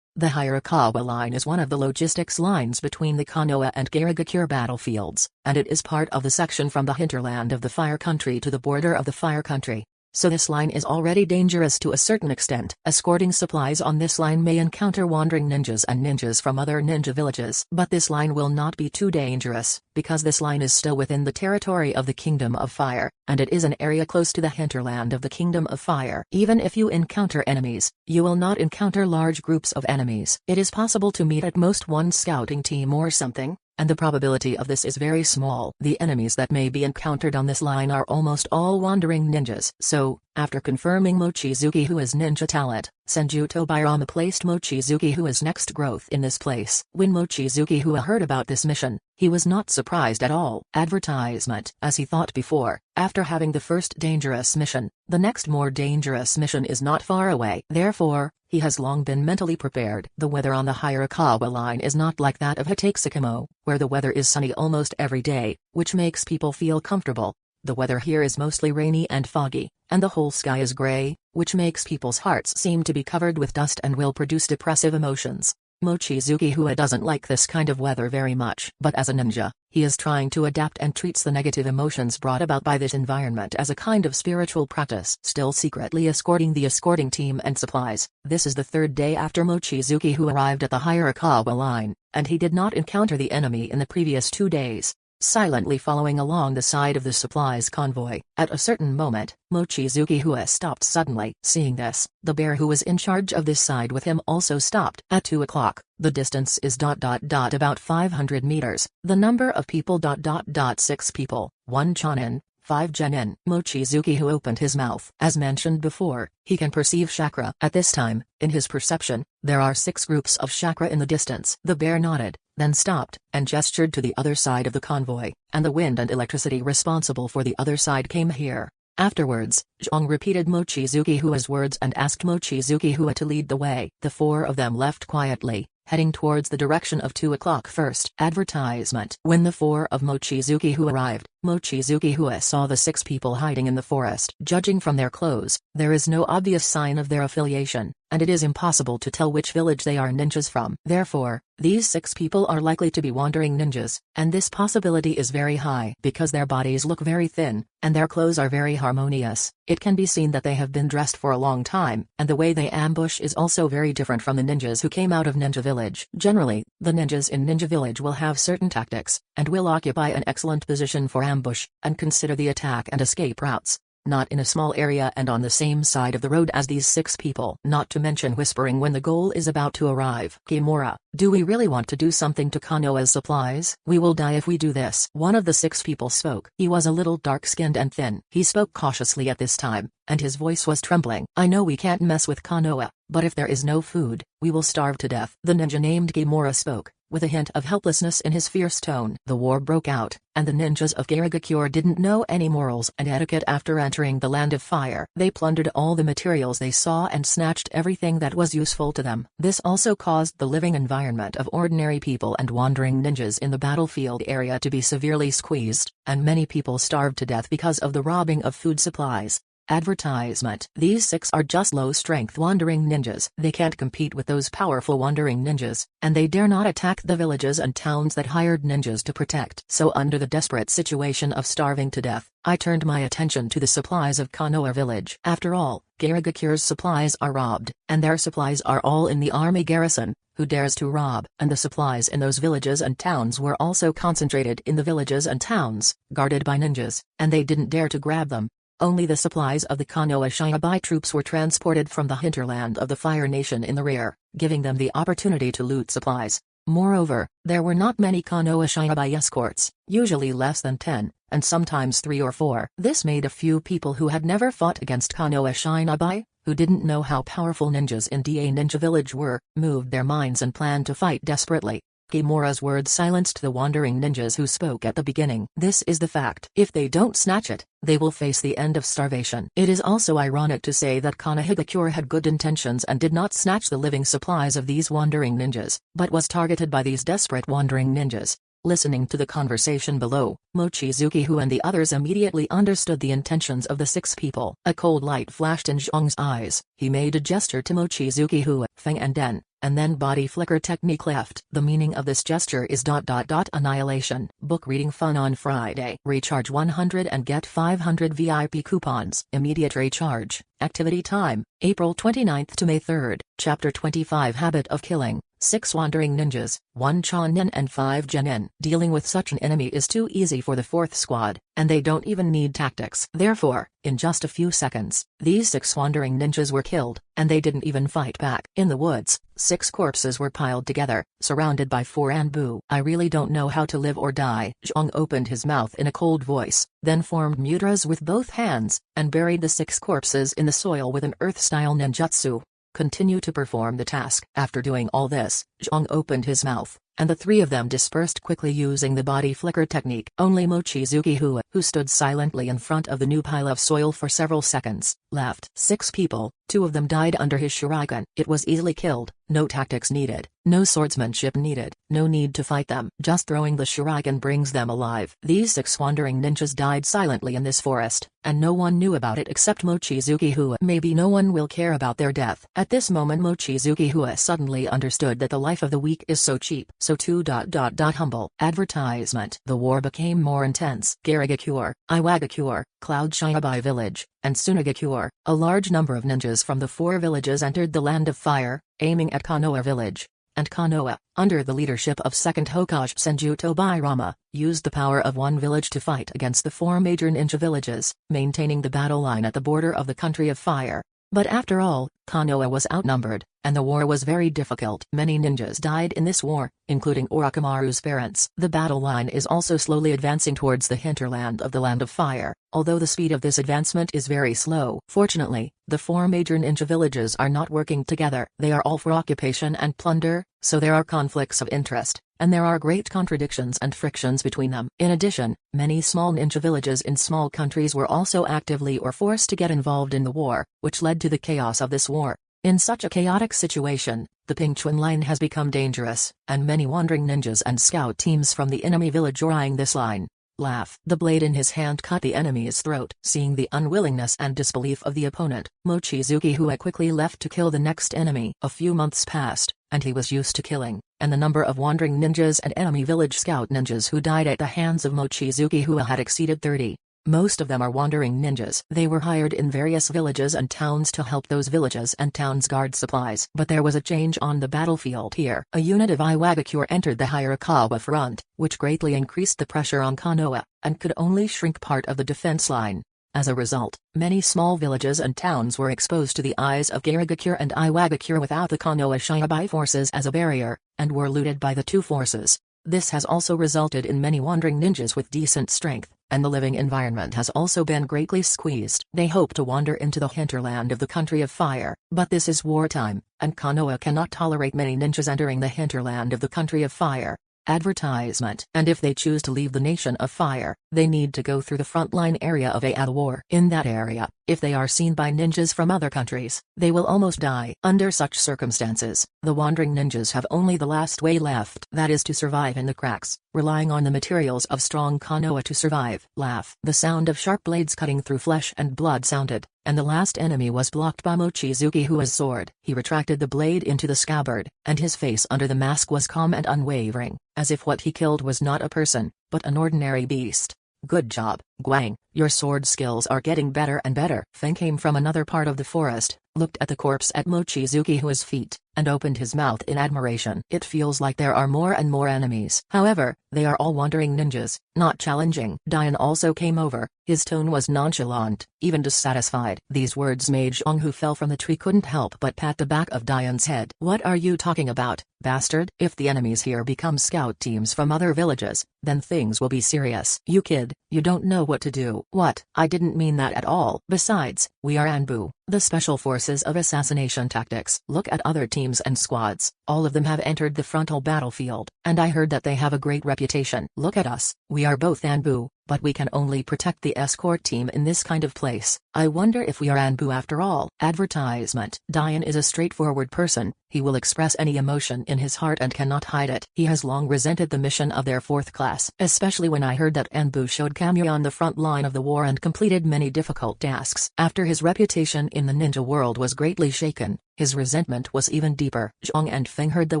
The Hirakawa Line is one of the logistics lines between the Konoha and Garigakure battlefields, and it is part of the section from the hinterland of the Fire Country to the border of the Fire Country. So this line is already dangerous to a certain extent. Escorting supplies on this line may encounter wandering ninjas and ninjas from other ninja villages. But this line will not be too dangerous, because this line is still within the territory of the Kingdom of Fire, and it is an area close to the hinterland of the Kingdom of Fire. Even if you encounter enemies, you will not encounter large groups of enemies. It is possible to meet at most one scouting team or something, and the probability of this is very small. The enemies that may be encountered on this line are almost all wandering ninjas. So, after confirming Mochizuki Hua's ninja talent, Senju Tobirama placed Mochizuki Hua's next growth in this place. When Mochizuki Hua heard about this mission, he was not surprised at all. Advertisement. As he thought before, after having the first dangerous mission, the next more dangerous mission is not far away. Therefore, he has long been mentally prepared. The weather on the Hirakawa Line is not like that of Hitatsukimo, where the weather is sunny almost every day, which makes people feel comfortable. The weather here is mostly rainy and foggy, and the whole sky is gray, which makes people's hearts seem to be covered with dust and will produce depressive emotions. Mochizuki Hua doesn't like this kind of weather very much. But as a ninja, he is trying to adapt and treats the negative emotions brought about by this environment as a kind of spiritual practice. Still secretly escorting the escorting team and supplies. This is the third day after Mochizuki Hua arrived at the Hirakawa Line, and he did not encounter the enemy in the previous 2 days. Silently following along the side of the supplies convoy, at a certain moment, Mochizuki Hua stopped suddenly. Seeing this, the bear who was in charge of this side with him also stopped. At 2 o'clock, the distance is about 500 meters, the number of people 6 people, 1 chonin, 5 genin. Mochizuki Hua opened his mouth. As mentioned before, he can perceive chakra. At this time, in his perception, there are 6 groups of chakra in the distance. The bear nodded, then stopped, and gestured to the other side of the convoy, and the wind and electricity responsible for the other side came here. Afterwards, Zhang repeated Mochizuki Hua's words and asked Mochizuki Hua to lead the way. The 4 of them left quietly, heading towards the direction of 2 o'clock first. Advertisement. When the 4 of Mochizuki Hua arrived, Mochizuki Hua saw the 6 people hiding in the forest. Judging from their clothes, there is no obvious sign of their affiliation, and it is impossible to tell which village they are ninjas from. Therefore, these 6 people are likely to be wandering ninjas, and this possibility is very high because their bodies look very thin, and their clothes are very harmonious. It can be seen that they have been dressed for a long time, and the way they ambush is also very different from the ninjas who came out of Ninja Village. Generally, the ninjas in Ninja Village will have certain tactics, and will occupy an excellent position for ambush, and consider the attack and escape routes. Not in a small area and on the same side of the road as these 6 people. Not to mention whispering when the goal is about to arrive. Kimura, do we really want to do something to Konoha's supplies? We will die if we do this. One of the 6 people spoke. He was a little dark-skinned and thin. He spoke cautiously at this time, and his voice was trembling. I know we can't mess with Konoha, but if there is no food, we will starve to death. The ninja named Kimura spoke, with a hint of helplessness in his fierce tone. The war broke out, and the ninjas of Garigakure didn't know any morals and etiquette after entering the Land of Fire. They plundered all the materials they saw and snatched everything that was useful to them. This also caused the living environment of ordinary people and wandering ninjas in the battlefield area to be severely squeezed, and many people starved to death because of the robbing of food supplies. Advertisement. These 6 are just low-strength wandering ninjas. They can't compete with those powerful wandering ninjas, and they dare not attack the villages and towns that hired ninjas to protect. So under the desperate situation of starving to death, I turned my attention to the supplies of Konoha village. After all, Garigakure's supplies are robbed, and their supplies are all in the army garrison. Who dares to rob? And the supplies in those villages and towns were also concentrated in the villages and towns, guarded by ninjas, and they didn't dare to grab them. Only the supplies of the Konoha Shinobi troops were transported from the hinterland of the Fire Nation in the rear, giving them the opportunity to loot supplies. Moreover, there were not many Konoha Shinobi escorts, usually less than 10, and sometimes 3 or 4. This made a few people who had never fought against Konoha Shinobi, who didn't know how powerful ninjas in Da Ninja Village were, moved their minds and planned to fight desperately. Kimura's words silenced the wandering ninjas who spoke at the beginning. This is the fact. If they don't snatch it, they will face the end of starvation. It is also ironic to say that Konohagakure had good intentions and did not snatch the living supplies of these wandering ninjas, but was targeted by these desperate wandering ninjas. Listening to the conversation below, Mochizuki-Hu and the others immediately understood the intentions of the 6 people. A cold light flashed in Zhang's eyes. He made a gesture to Mochizuki-Hu, Feng and Den, and then body flicker technique left. The meaning of this gesture is ... annihilation. Book reading fun on Friday. Recharge 100 and get 500 VIP coupons. Immediate recharge. Activity time, April 29th to May 3rd. Chapter 25 Habit of Killing. 6 Wandering Ninjas, 1 Chonin and 5 Genin. Dealing with such an enemy is too easy for the 4th squad, and they don't even need tactics. Therefore, in just a few seconds, these 6 wandering ninjas were killed, and they didn't even fight back. In the woods, 6 corpses were piled together, surrounded by 4 Anbu. I really don't know how to live or die. Zhang opened his mouth in a cold voice, then formed mudras with both hands, and buried the 6 corpses in the soil with an earth-style ninjutsu. Continue to perform the task. After doing all this, Zhang opened his mouth, and the 3 of them dispersed quickly using the body flicker technique. Only Mochizuki-Hu, who stood silently in front of the new pile of soil for several seconds, left. 6 people, 2 of them died under his shuriken. It was easily killed, no tactics needed, no swordsmanship needed, no need to fight them. Just throwing the shuriken brings them alive. These 6 wandering ninjas died silently in this forest, and no one knew about it except Mochizuki-Hu. Maybe no one will care about their death. At this moment Mochizuki-Hu suddenly understood that the life of the weak is so cheap. So humble. Advertisement. The war became more intense. Garigakure, Iwagakure, Cloud Shiabai village, and Sunagakure, a large number of ninjas from the 4 villages entered the Land of Fire, aiming at Konoha village. And Konoha, under the leadership of 2nd Hokage Senjuto Bairama, used the power of 1 village to fight against the 4 major ninja villages, maintaining the battle line at the border of the Country of Fire. But after all, Konoha was outnumbered, and the war was very difficult. Many ninjas died in this war, including Orochimaru's parents. The battle line is also slowly advancing towards the hinterland of the Land of Fire, although the speed of this advancement is very slow. Fortunately, the 4 major ninja villages are not working together. They are all for occupation and plunder, so there are conflicts of interest, and there are great contradictions and frictions between them. In addition, many small ninja villages in small countries were also actively or forced to get involved in the war, which led to the chaos of this war. In such a chaotic situation, the Pingchuan line has become dangerous, and many wandering ninjas and scout teams from the enemy village are eyeing this line. Laugh. The blade in his hand cut the enemy's throat. Seeing the unwillingness and disbelief of the opponent, Mochizuki-Hu quickly left to kill the next enemy. A few months passed, and he was used to killing, and the number of wandering ninjas and enemy village scout ninjas who died at the hands of Mochizuki-Hu had exceeded 30. Most of them are wandering ninjas. They were hired in various villages and towns to help those villages and towns guard supplies. But there was a change on the battlefield here. A unit of Iwagakure entered the Hirakawa front, which greatly increased the pressure on Konoha, and could only shrink part of the defense line. As a result, many small villages and towns were exposed to the eyes of Garigakure and Iwagakure without the Konoha Shiabai forces as a barrier, and were looted by the 2 forces. This has also resulted in many wandering ninjas with decent strength, and the living environment has also been greatly squeezed. They hope to wander into the hinterland of the Country of Fire, but this is wartime, and Konoha cannot tolerate many ninjas entering the hinterland of the Country of Fire. Advertisement. And if they choose to leave the Nation of Fire, they need to go through the frontline area of a war. In that area, if they are seen by ninjas from other countries, they will almost die. Under such circumstances, the wandering ninjas have only the last way left, that is to survive in the cracks, relying on the materials of strong Konoha to survive. Laugh. The sound of sharp blades cutting through flesh and blood sounded, and the last enemy was blocked by Mochizuki-Hu's sword. He retracted the blade into the scabbard, and his face under the mask was calm and unwavering, as if what he killed was not a person, but an ordinary beast. Good job, Guang, your sword skills are getting better and better. Feng came from another part of the forest, looked at the corpse at Mochizuki-Hu's feet, and opened his mouth in admiration. It feels like there are more and more enemies. However, they are all wandering ninjas, not challenging. Dian also came over. His tone was nonchalant, even dissatisfied. These words made Zhang, who fell from the tree, couldn't help but pat the back of Dian's head. What are you talking about, bastard? If the enemies here become scout teams from other villages, then things will be serious. You kid, you don't know what to do. What? I didn't mean that at all. Besides, we are Anbu, the special forces of assassination tactics. Look at other teams and squads, All of them have entered the frontal battlefield, and I heard that they have a great reputation. Look at us, we are both Anbu, but we can only protect the escort team in this kind of place. I wonder if we are Anbu after all. Advertisement. Dian is a straightforward person, he will express any emotion in his heart and cannot hide it. He has long resented the mission of their 4th class, especially when I heard that Anbu showed Kamui on the front line of the war and completed many difficult tasks. After his reputation in the ninja world was greatly shaken, his resentment was even deeper. Zhang and Feng heard the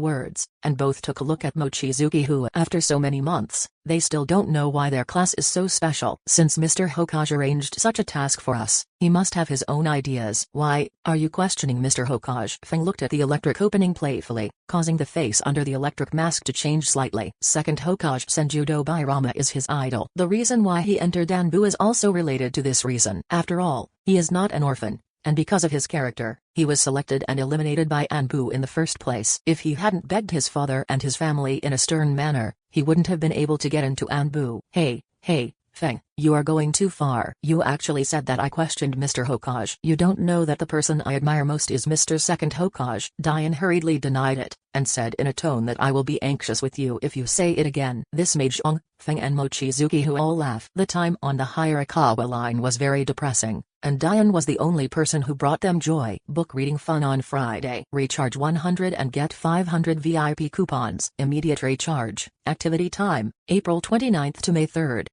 words, and both took a look at Mochizuki, who, after so many months, they still don't know why their class is so special. Since Mr. Hokage arranged such a task for us, he must have his own ideas. Why are you questioning Mr. Hokage? Feng looked at the electric opening playfully, causing the face under the electric mask to change slightly. Second Hokage Senjudo Bairama is his idol. The reason why he entered Anbu is also related to this reason. After all, he is not an orphan, and because of his character, he was selected and eliminated by Anbu in the first place. If he hadn't begged his father and his family in a stern manner, he wouldn't have been able to get into Anbu. Hey, Feng, you are going too far. You actually said that I questioned Mr. Hokage. You don't know that the person I admire most is Mr. Second Hokage. Dian hurriedly denied it, and said in a tone that I will be anxious with you if you say it again. This made Zhang, Feng and Mochizuki who all laugh. The time on the Hayarakawa line was very depressing, and Dian was the only person who brought them joy. Book reading fun on Friday. Recharge 100 and get 500 VIP coupons. Immediate recharge. Activity time, April 29th to May 3rd.